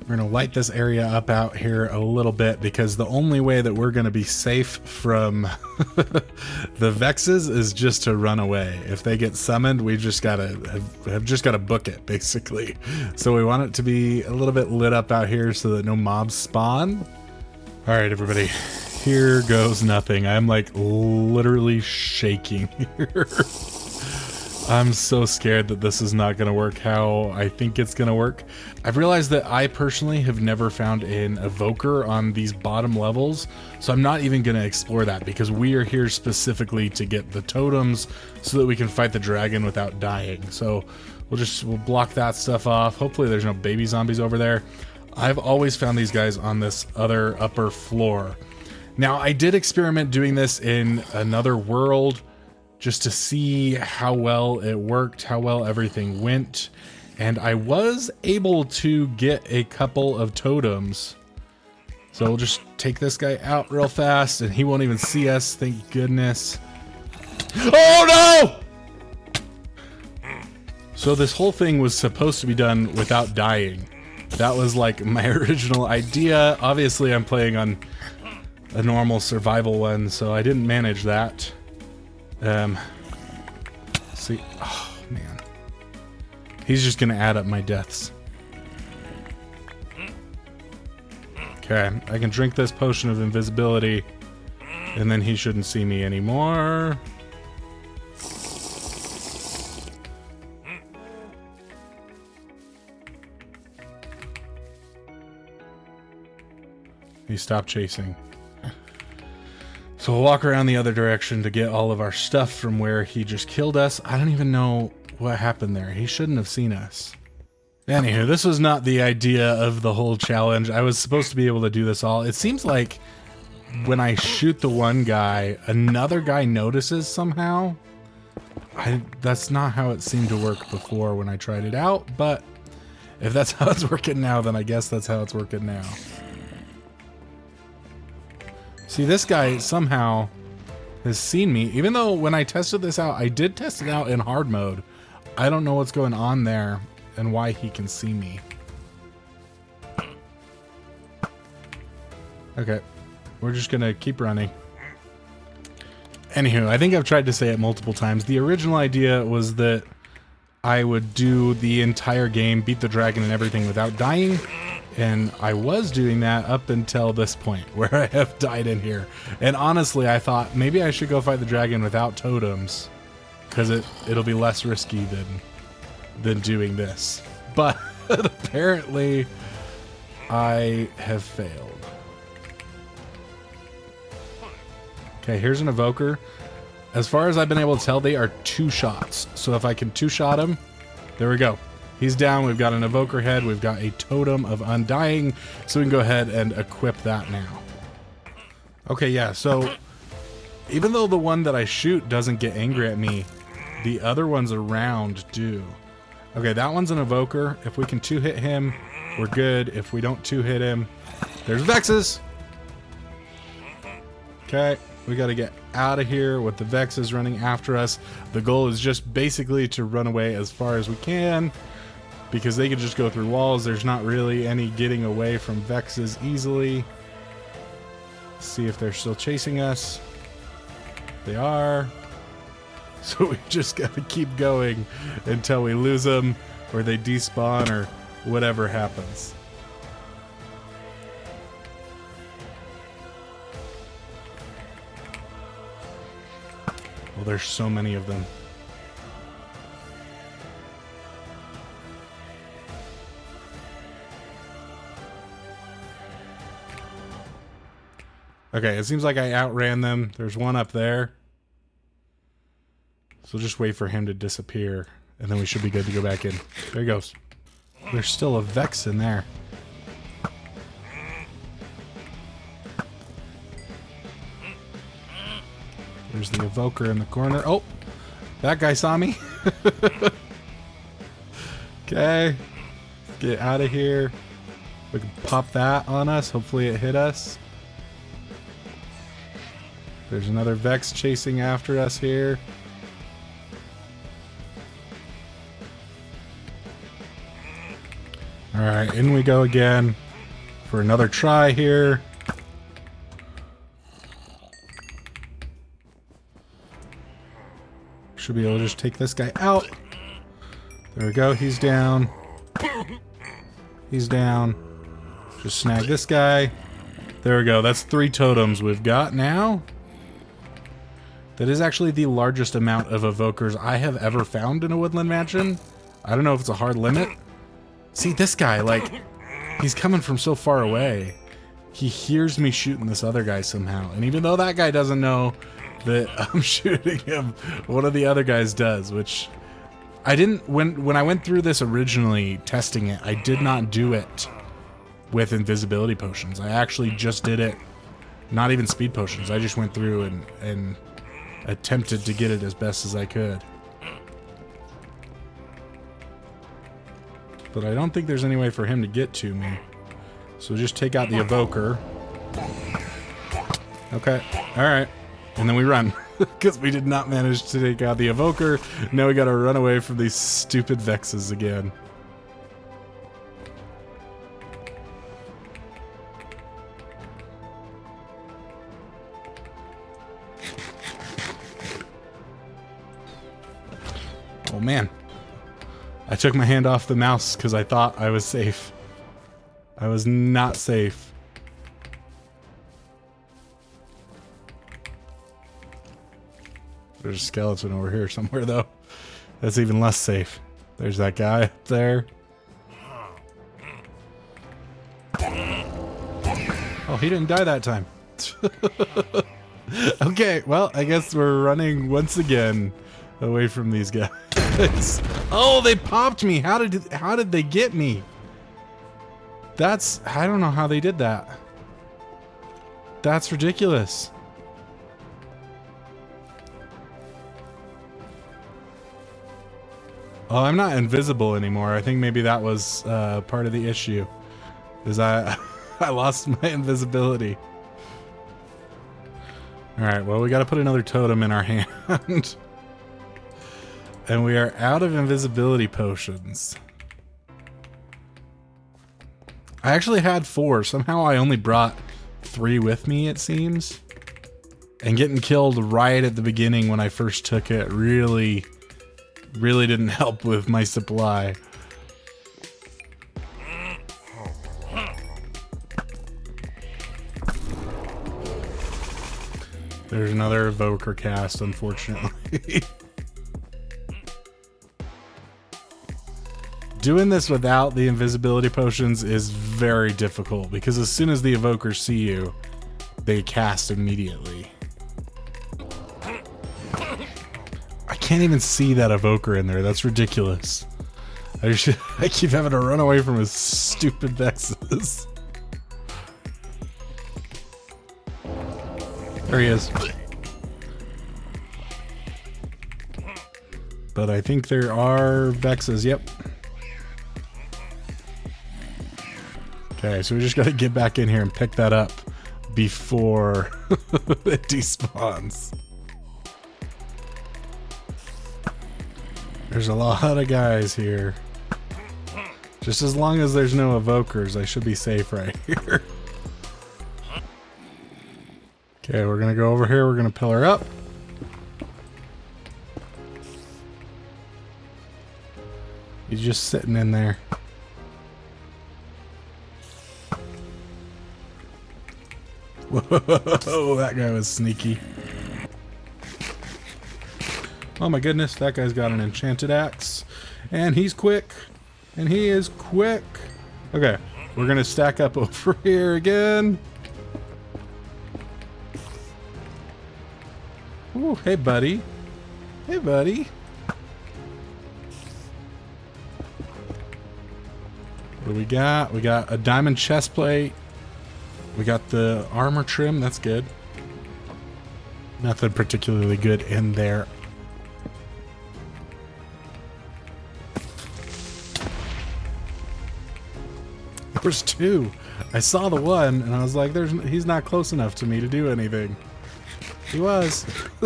Speaker 1: We're gonna light this area up out here a little bit because the only way that we're gonna be safe from the Vexes is just to run away. If they get summoned, we just gotta have just gotta book it, basically. So we want it to be a little bit lit up out here so that no mobs spawn. All right, everybody, here goes nothing. I'm like literally shaking here. I'm so scared that this is not going to work how I think it's going to work. I've realized that I personally have never found an evoker on these bottom levels, so I'm not even going to explore that because we are here specifically to get the totems so that we can fight the dragon without dying. So we'll block that stuff off. Hopefully there's no baby zombies over there. I've always found these guys on this other upper floor. Now, I did experiment doing this in another world just to see how well it worked, how well everything went. And I was able to get a couple of totems. So we'll just take this guy out real fast and he won't even see us, thank goodness. Oh no! So this whole thing was supposed to be done without dying. That was like my original idea. Obviously I'm playing on a normal survival one, so I didn't manage that. See, oh man, he's just gonna add up my deaths. Okay, I can drink this potion of invisibility and then he shouldn't see me anymore. He stopped chasing. So we'll walk around the other direction to get all of our stuff from where he just killed us. I don't even know what happened there. He shouldn't have seen us. Anywho, this was not the idea of the whole challenge. I was supposed to be able to do this all. It seems like when I shoot the one guy, another guy notices somehow. That's not how it seemed to work before when I tried it out, but if that's how it's working now, then I guess that's how it's working now. See, this guy somehow has seen me, even though when I tested this out, I did test it out in hard mode. I don't know what's going on there and why he can see me. Okay, we're just gonna keep running. Anywho, I think I've tried to say it multiple times. The original idea was that I would do the entire game, beat the dragon and everything without dying. And I was doing that up until this point where I have died in here. And honestly, I thought maybe I should go fight the dragon without totems because it'll be less risky than doing this. But apparently I have failed. Okay, here's an evoker. As far as I've been able to tell, they are 2 shots. So if I can 2-shot him, there we go. He's down. We've got an evoker head. We've got a Totem of Undying. So we can go ahead and equip that now. Okay, yeah. So even though the one that I shoot doesn't get angry at me, the other ones around do. Okay, that one's an evoker. If we can 2-hit him, we're good. If we don't 2-hit him, there's Vexes. Okay, we got to get out of here with the Vexes running after us. The goal is just basically to run away as far as we can, because they can just go through walls. There's not really any getting away from Vexes easily. See if they're still chasing us. They are. So we just gotta keep going until we lose them, or they despawn, or whatever happens. Well, there's so many of them. Okay, it seems like I outran them. There's one up there. So just wait for him to disappear, and then we should be good to go back in. There he goes. There's still a Vex in there. There's the Evoker in the corner. Oh! That guy saw me. Okay. Get out of here. We can pop that on us. Hopefully it hit us. There's another Vex chasing after us here. Alright, in we go again for another try here. Should be able to just take this guy out. There we go, he's down. He's down. Just snag this guy. There we go, that's 3 totems we've got now. That is actually the largest amount of evokers I have ever found in a Woodland Mansion. I don't know if it's a hard limit. See, this guy, like, he's coming from so far away. He hears me shooting this other guy somehow. And even though that guy doesn't know that I'm shooting him, one of the other guys does, which I didn't, when I went through this originally testing it, I did not do it with invisibility potions. I actually just did it, not even speed potions. I just went through and attempted to get it as best as I could. But I don't think there's any way for him to get to me. So just take out the Evoker. Okay, alright. And then we run. Because we did not manage to take out the Evoker. Now we gotta run away from these stupid Vexes again. Oh man. I took my hand off the mouse because I thought I was safe. I was not safe. There's a skeleton over here somewhere though. That's even less safe. There's that guy up there. Oh, he didn't die that time. Okay, well, I guess we're running once again away from these guys. Oh, they popped me. How did they get me? I don't know how they did that. That's ridiculous. Oh, I'm not invisible anymore. I think maybe that was part of the issue. Is I lost my invisibility. Alright, well, we gotta put another totem in our hand. And we are out of invisibility potions. I actually had 4. Somehow I only brought 3 with me, it seems. And getting killed right at the beginning when I first took it really didn't help with my supply. There's another Evoker cast, unfortunately. Doing this without the invisibility potions is very difficult because as soon as the Evokers see you, they cast immediately. I can't even see that Evoker in there. That's ridiculous. I keep having to run away from his stupid Vexes. There he is. But I think there are Vexes. Yep. Okay, so we just gotta get back in here and pick that up before it despawns. There's a lot of guys here. Just as long as there's no Evokers, I should be safe right here. Okay, we're gonna go over here, we're gonna pillar up. He's just sitting in there. Whoa, that guy was sneaky. Oh my goodness, that guy's got an enchanted axe. And he's quick. And he is quick. Okay, we're gonna stack up over here again. Ooh, hey buddy. Hey buddy. What do we got? We got a diamond chest plate. We got the armor trim, that's good. Nothing particularly good in there. There's two. I saw the one and I was like, he's not close enough to me to do anything. He was,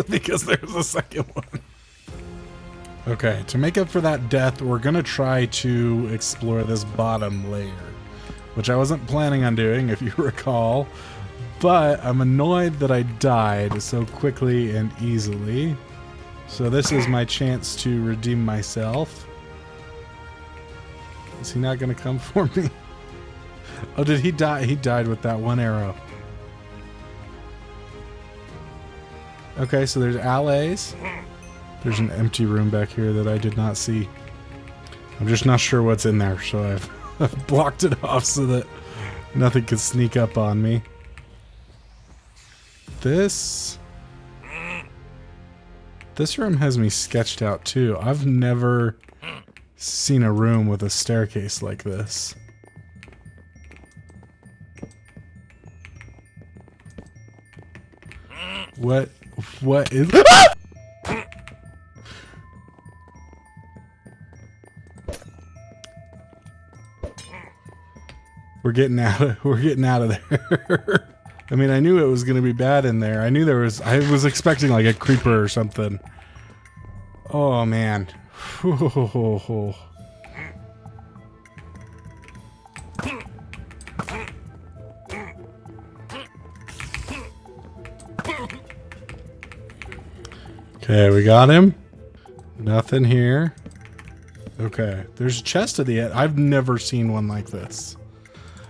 Speaker 1: because there's a second one. Okay, to make up for that death, we're gonna try to explore this bottom layer, which I wasn't planning on doing, if you recall, but I'm annoyed that I died so quickly and easily. So this is my chance to redeem myself. Is he not gonna come for me? Oh, did he die? He died with that one arrow. Okay, so there's allays. There's an empty room back here that I did not see. I'm just not sure what's in there, so I've blocked it off so that nothing can sneak up on me. This room has me sketched out too. I've never seen a room with a staircase like this. What is... We're getting out of there. I mean, I knew it was gonna be bad in there. I was expecting like a creeper or something. Oh man. Okay, we got him. Nothing here. Okay, there's a chest at the end. I've never seen one like this.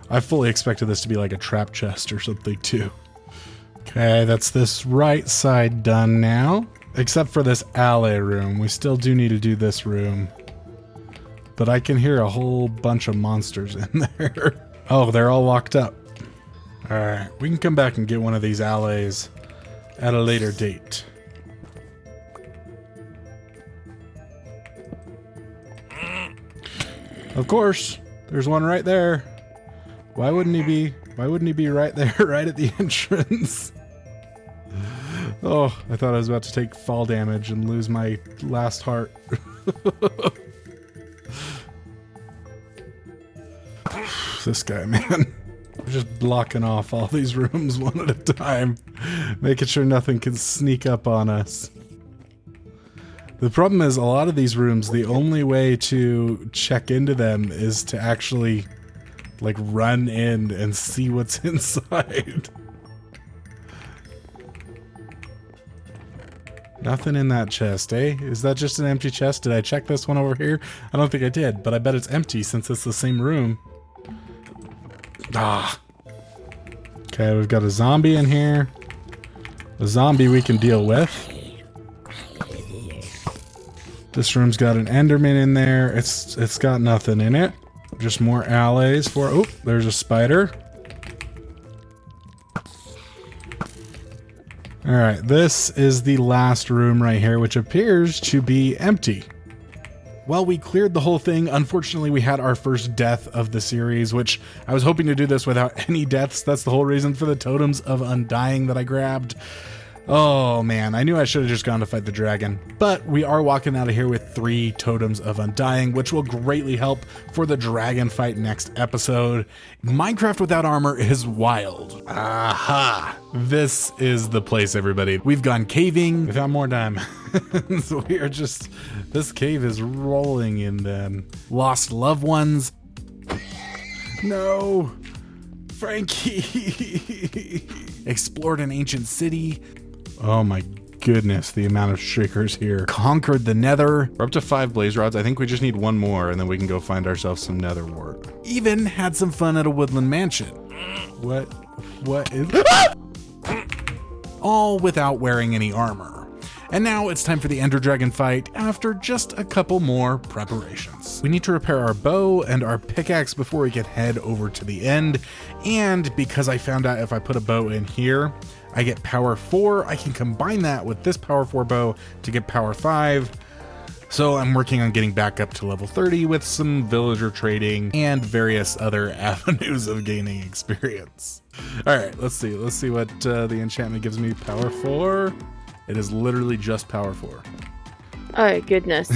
Speaker 1: I fully expected this to be like a trap chest or something too. Okay, that's this right side done now. Except for this alley room. We still do need to do this room. But I can hear a whole bunch of monsters in there. Oh, they're all locked up. Alright, we can come back and get one of these allays at a later date. Of course, there's one right there. Why wouldn't he be right there, right at the entrance? Oh, I thought I was about to take fall damage and lose my last heart. This guy, man. We're just blocking off all these rooms one at a time, making sure nothing can sneak up on us. The problem is, a lot of these rooms, the only way to check into them is to actually, like, run in and see what's inside. Nothing in that chest, eh? Is that just an empty chest? Did I check this one over here? I don't think I did, but I bet it's empty since it's the same room. Ah. Okay, we've got a zombie in here. A zombie we can deal with. This room's got an enderman in there. It's got nothing in it. Just more allays for... Oh, there's a spider. Alright, this is the last room right here, which appears to be empty. Well, we cleared the whole thing. Unfortunately, we had our first death of the series, which I was hoping to do this without any deaths. That's the whole reason for the Totems of Undying that I grabbed. Oh man, I knew I should have just gone to fight the dragon. But we are walking out of here with 3 Totems of Undying, which will greatly help for the dragon fight next episode. Minecraft without armor is wild. Aha! This is the place, everybody. We've gone caving. We found more diamonds. We are just... This cave is rolling in them. Lost loved ones. No! Frankie! Explored an ancient city. Oh my goodness, the amount of shakers here. Conquered the Nether. We're up to 5 blaze rods. I think we just need 1 more, and then we can go find ourselves some Nether wart. Even had some fun at a Woodland Mansion. What is... all without wearing any armor. And now it's time for the Ender Dragon fight after just a couple more preparations. We need to repair our bow and our pickaxe before we can head over to the end. And because I found out if I put a bow in here, I get power 4. I can combine that with this power 4 bow to get power 5. So I'm working on getting back up to level 30 with some villager trading and various other avenues of gaining experience. All right, let's see what the enchantment gives me. Power 4. It is literally just power 4.
Speaker 3: Oh, goodness.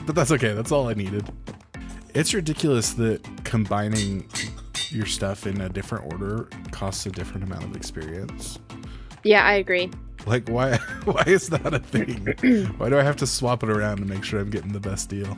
Speaker 1: But that's okay. That's all I needed. It's ridiculous that combining your stuff in a different order costs a different amount of experience.
Speaker 3: Yeah, I agree.
Speaker 1: Like, why is that a thing? Why do I have to swap it around to make sure I'm getting the best deal?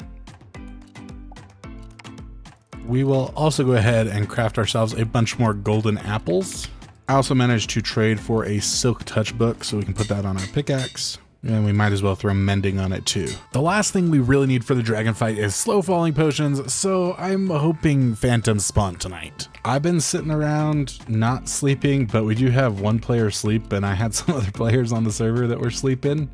Speaker 1: We will also go ahead and craft ourselves a bunch more golden apples. I also managed to trade for a silk touch book so we can put that on our pickaxe. And we might as well throw mending on it too. The last thing we really need for the dragon fight is slow falling potions, so I'm hoping phantoms spawn tonight. I've been sitting around not sleeping, but we do have 1 player sleep, and I had some other players on the server that were sleeping.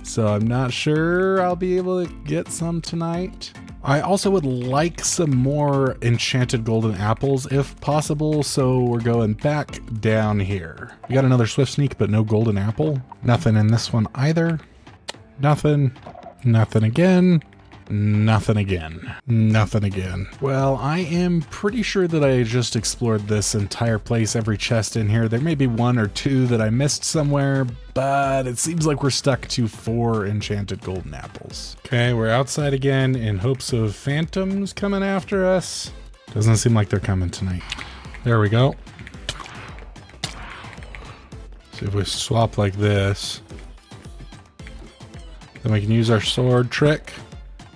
Speaker 1: So I'm not sure I'll be able to get some tonight. I also would like some more enchanted golden apples if possible, so we're going back down here. We got another swift sneak, but no golden apple. Nothing in this one either. Nothing. Nothing again. Nothing again. Nothing again. Well, I am pretty sure that I just explored this entire place, every chest in here. There may be 1 or 2 that I missed somewhere, but it seems like we're stuck to 4 enchanted golden apples. Okay, we're outside again in hopes of phantoms coming after us. Doesn't seem like they're coming tonight. There we go. See if we swap like this. Then we can use our sword trick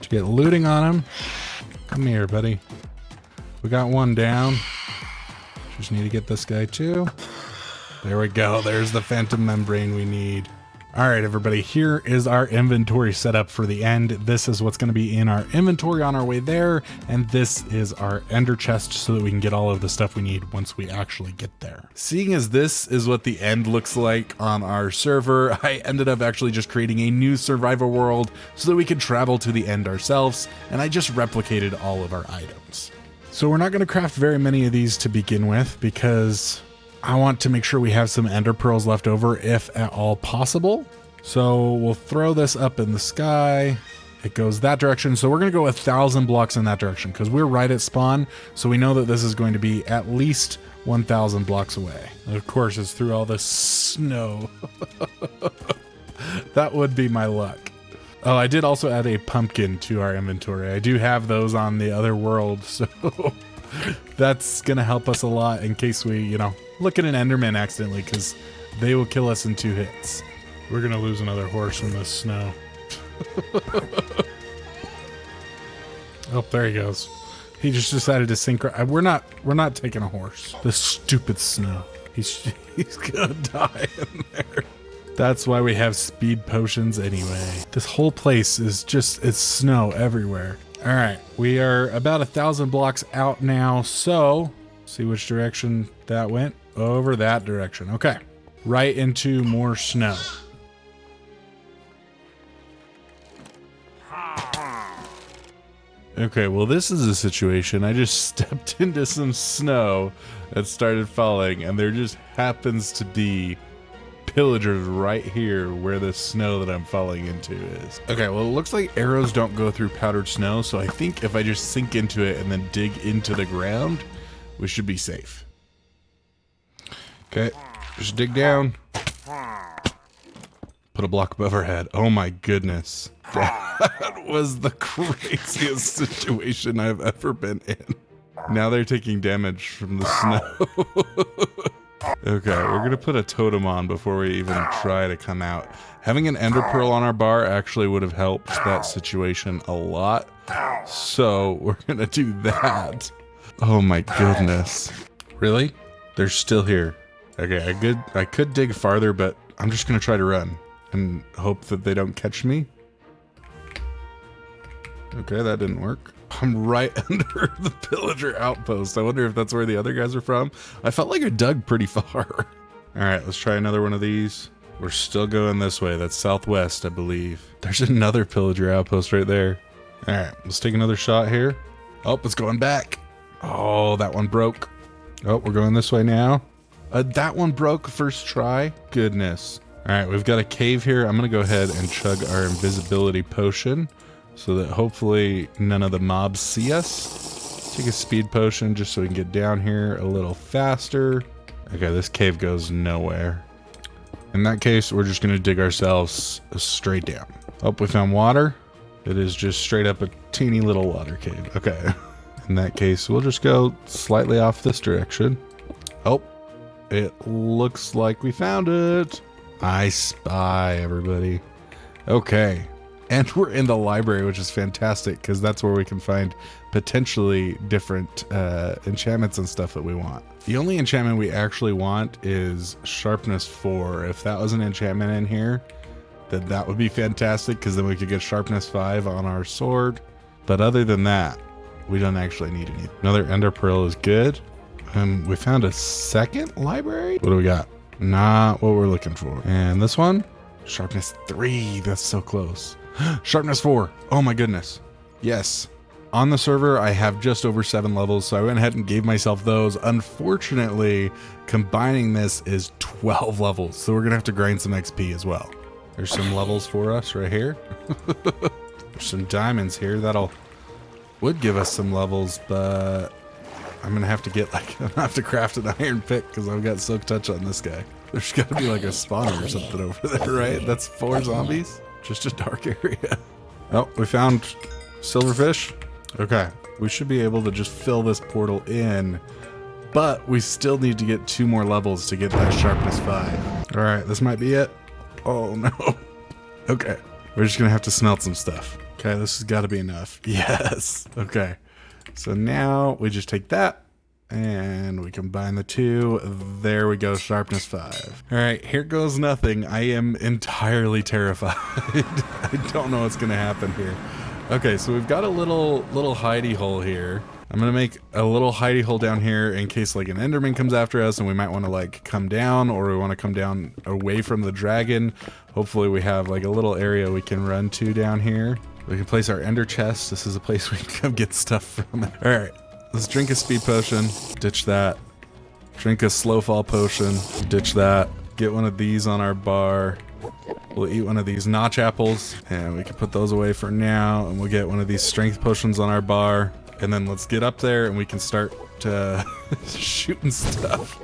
Speaker 1: to get looting on him. Come here, buddy. We got 1 down. Just need to get this guy too. There we go. There's the phantom membrane we need. All right, everybody, here is our inventory setup for the end. This is what's going to be in our inventory on our way there. And this is our ender chest so that we can get all of the stuff we need once we actually get there. Seeing as this is what the end looks like on our server, I ended up actually just creating a new survival world so that we could travel to the end ourselves. And I just replicated all of our items. So we're not going to craft very many of these to begin with because I want to make sure we have some ender pearls left over if at all possible. So we'll throw this up in the sky. It goes that direction. So we're going to go 1,000 blocks in that direction because we're right at spawn. So we know that this is going to be at least 1,000 blocks away. And of course, it's through all this snow. That would be my luck. Oh, I did also add a pumpkin to our inventory. I do have those on the other world. So that's going to help us a lot in case we, look at an Enderman accidentally, because they will kill us in 2 hits. We're going to lose another horse in this snow. Oh, there he goes. He just decided to sink. We're not taking a horse. The stupid snow. He's going to die in there. That's why we have speed potions anyway. This whole place is it's snow everywhere. All right, we are about 1,000 blocks out now. So see which direction that went. Over that direction. Okay. Right into more snow. Okay, well, this is a situation. I just stepped into some snow that started falling, and there just happens to be pillagers right here where the snow that I'm falling into is. Okay, well, it looks like arrows don't go through powdered snow, so I think if I just sink into it and then dig into the ground, we should be safe. Okay, just dig down. Put a block above our head. Oh my goodness. That was the craziest situation I've ever been in. Now they're taking damage from the snow. Okay, we're gonna put a totem on before we even try to come out. Having an ender pearl on our bar actually would have helped that situation a lot. So we're gonna do that. Oh my goodness. Really? They're still here. Okay, I could dig farther, but I'm just gonna try to run. and hope that they don't catch me. Okay, that didn't work. I'm right under the pillager outpost. I wonder if that's where the other guys are from. I felt like I dug pretty far. All right, let's try another one of these. We're still going this way. That's southwest, I believe. There's another pillager outpost right there. All right, let's take another shot here. Oh, it's going back. Oh, that one broke. Oh, we're going this way now. That one broke first try. Goodness. All right, we've got a cave here. I'm gonna go ahead and chug our invisibility potion so that hopefully none of the mobs see us. Take a speed potion just so we can get down here a little faster. Okay, this cave goes nowhere. In that case, we're just gonna dig ourselves straight down. Oh, we found water. It is just straight up a teeny little water cave. Okay. In that case, we'll just go slightly off this direction. Oh, it looks like we found it. I spy, everybody. Okay. And we're in the library, which is fantastic because that's where we can find potentially different enchantments and stuff that we want. The only enchantment we actually want is sharpness 4. If that was an enchantment in here, then that would be fantastic because then we could get sharpness 5 on our sword. But other than that, we don't actually need anything. Another ender pearl is good. We found a second library. What do we got? Not what we're looking for. And this one, sharpness 3. That's so close. Sharpness 4. Oh my goodness. Yes. On the server, I have just over 7 levels, so I went ahead and gave myself those. Unfortunately, combining this is 12 levels, so we're gonna have to grind some XP as well. There's some levels for us right here. There's some diamonds here would give us some levels, but I'm gonna have to get I'm gonna have to craft an iron pick because I've got silk touch on this guy. There's gotta be like a spawner or something over there, right? That's 4 zombies. Just a dark area. Oh, we found silverfish. Okay, we should be able to just fill this portal in, but we still need to get 2 more levels to get that sharpness 5. All right, this might be it. Oh no. Okay, we're just gonna have to smelt some stuff. Okay, this has got to be enough. Yes. Okay, so now we just take that and we combine the 2. There we go, sharpness 5. All right, here goes nothing. I am entirely terrified. I don't know what's gonna happen here. Okay, so we've got a little hidey hole here. I'm gonna make a little hidey hole down here in case like an enderman comes after us and we might want to like come down, or we want to come down away from the dragon. Hopefully we have like a little area we can run to down here. We can place our ender chest. This is a place we can come get stuff from. All right, let's drink a speed potion, ditch that. Drink a slow fall potion, ditch that. Get one of these on our bar. We'll eat one of these notch apples and we can put those away for now, and we'll get one of these strength potions on our bar, and then let's get up there and we can start shooting stuff.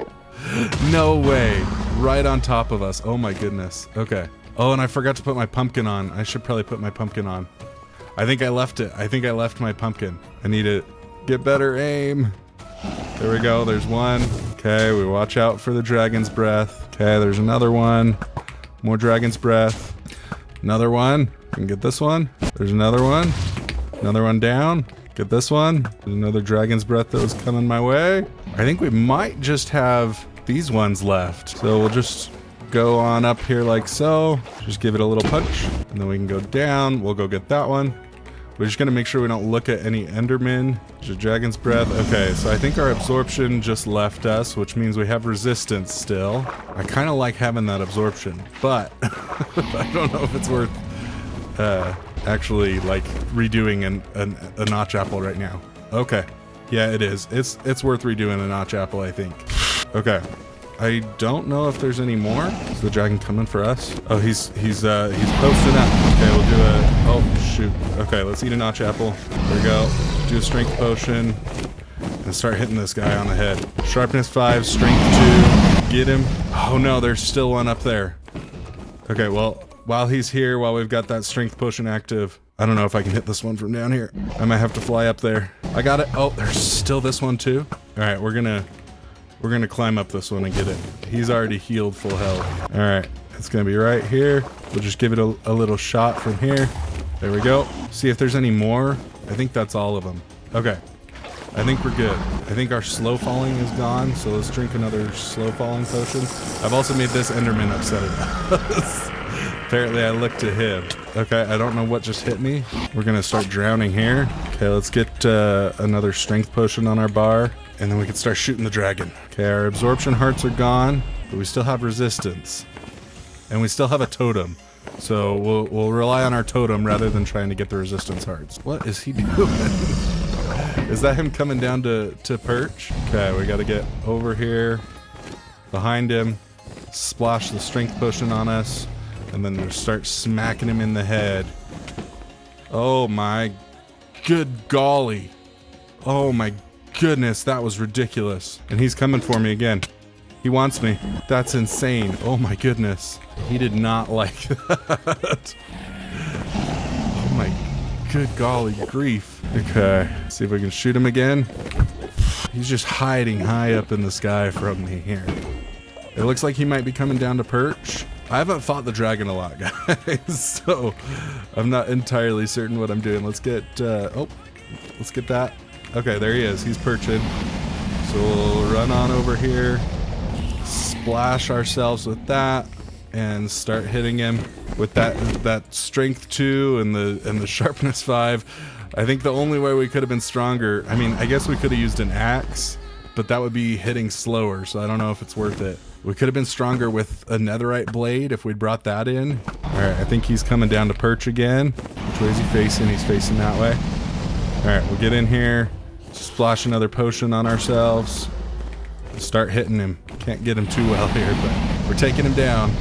Speaker 1: No way, right on top of us. Oh my goodness. Okay. Oh, and I forgot to put my pumpkin on. I should probably put my pumpkin on. I think I left it. I think I left my pumpkin. I need to get better aim. There we go. There's one. Okay, we watch out for the dragon's breath. Okay, there's another one. More dragon's breath. Another one. I can get this one. There's another one. Another one down. Get this one. There's another dragon's breath that was coming my way. I think we might just have these ones left. So we'll just go on up here like so. Just give it a little punch. And then we can go down. We'll go get that one. We're just gonna make sure we don't look at any endermen. Just dragon's breath. Okay, so I think our absorption just left us, which means we have resistance still. I kind of like having that absorption, but I don't know if it's worth actually like redoing a notch apple right now. Okay, yeah, it is. It's worth redoing a notch apple, I think. Okay. I don't know if there's any more. Is the dragon coming for us? Oh, he's posting up. Okay, we'll do oh shoot. Okay, let's eat a notch apple. There we go. Do a strength potion and start hitting this guy on the head. Sharpness 5, strength 2. Get him. Oh no, there's still one up there. Okay, well, while he's here, while we've got that strength potion active, I don't know if I can hit this one from down here. I might have to fly up there. I got it. Oh, there's still this one too. All right, we're gonna climb up this one and get it. He's already healed full health. All right, it's gonna be right here. We'll just give it a little shot from here. There we go. See if there's any more. I think that's all of them. Okay, I think we're good. I think our slow falling is gone, so let's drink another slow falling potion. I've also made this enderman upset at us. Apparently I looked to him. Okay, I don't know what just hit me. We're gonna start drowning here. Okay, let's get another strength potion on our bar, and then we can start shooting the dragon. Okay, our absorption hearts are gone, but we still have resistance. And we still have a totem. So we'll rely on our totem rather than trying to get the resistance hearts. What is he doing? Is that him coming down to perch? Okay, we gotta get over here, behind him, splash the strength potion on us, and then just start smacking him in the head. Oh my good golly. Oh my goodness, that was ridiculous. And he's coming for me again. He wants me. That's insane. Oh my goodness. He did not like that. Oh my good golly grief. Okay, see if we can shoot him again. He's just hiding high up in the sky from me here. It looks like he might be coming down to perch. I haven't fought the dragon a lot, guys, so I'm not entirely certain what I'm doing. Let's get, let's get that. Okay, there he is. He's perching. So we'll run on over here, splash ourselves with that, and start hitting him with that strength 2 and the sharpness 5. I think the only way we could have been stronger, I mean, I guess we could have used an axe, but that would be hitting slower, so I don't know if it's worth it. We could have been stronger with a netherite blade if we'd brought that in. Alright, I think he's coming down to perch again. Which way is he facing? He's facing that way. Alright, we'll get in here, splash another potion on ourselves, start hitting him. Can't get him too well here, but we're taking him down.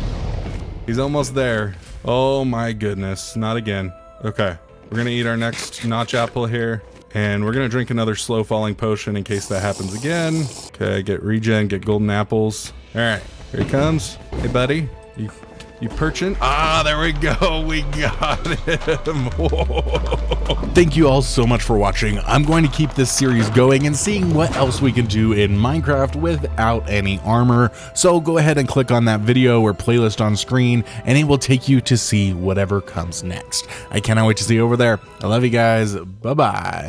Speaker 1: He's almost there. Oh my goodness, not again. Okay, we're gonna eat our next notch apple here, and we're gonna drink another slow falling potion in case that happens again. Okay, get regen, get golden apples. All right, here he comes. Hey buddy, you perching? Ah, there we go, we got him. Whoa. Thank you all so much for watching. I'm going to keep this series going and seeing what else we can do in Minecraft without any armor. So go ahead and click on that video or playlist on screen, and it will take you to see whatever comes next. I cannot wait to see you over there. I love you guys. Bye-bye.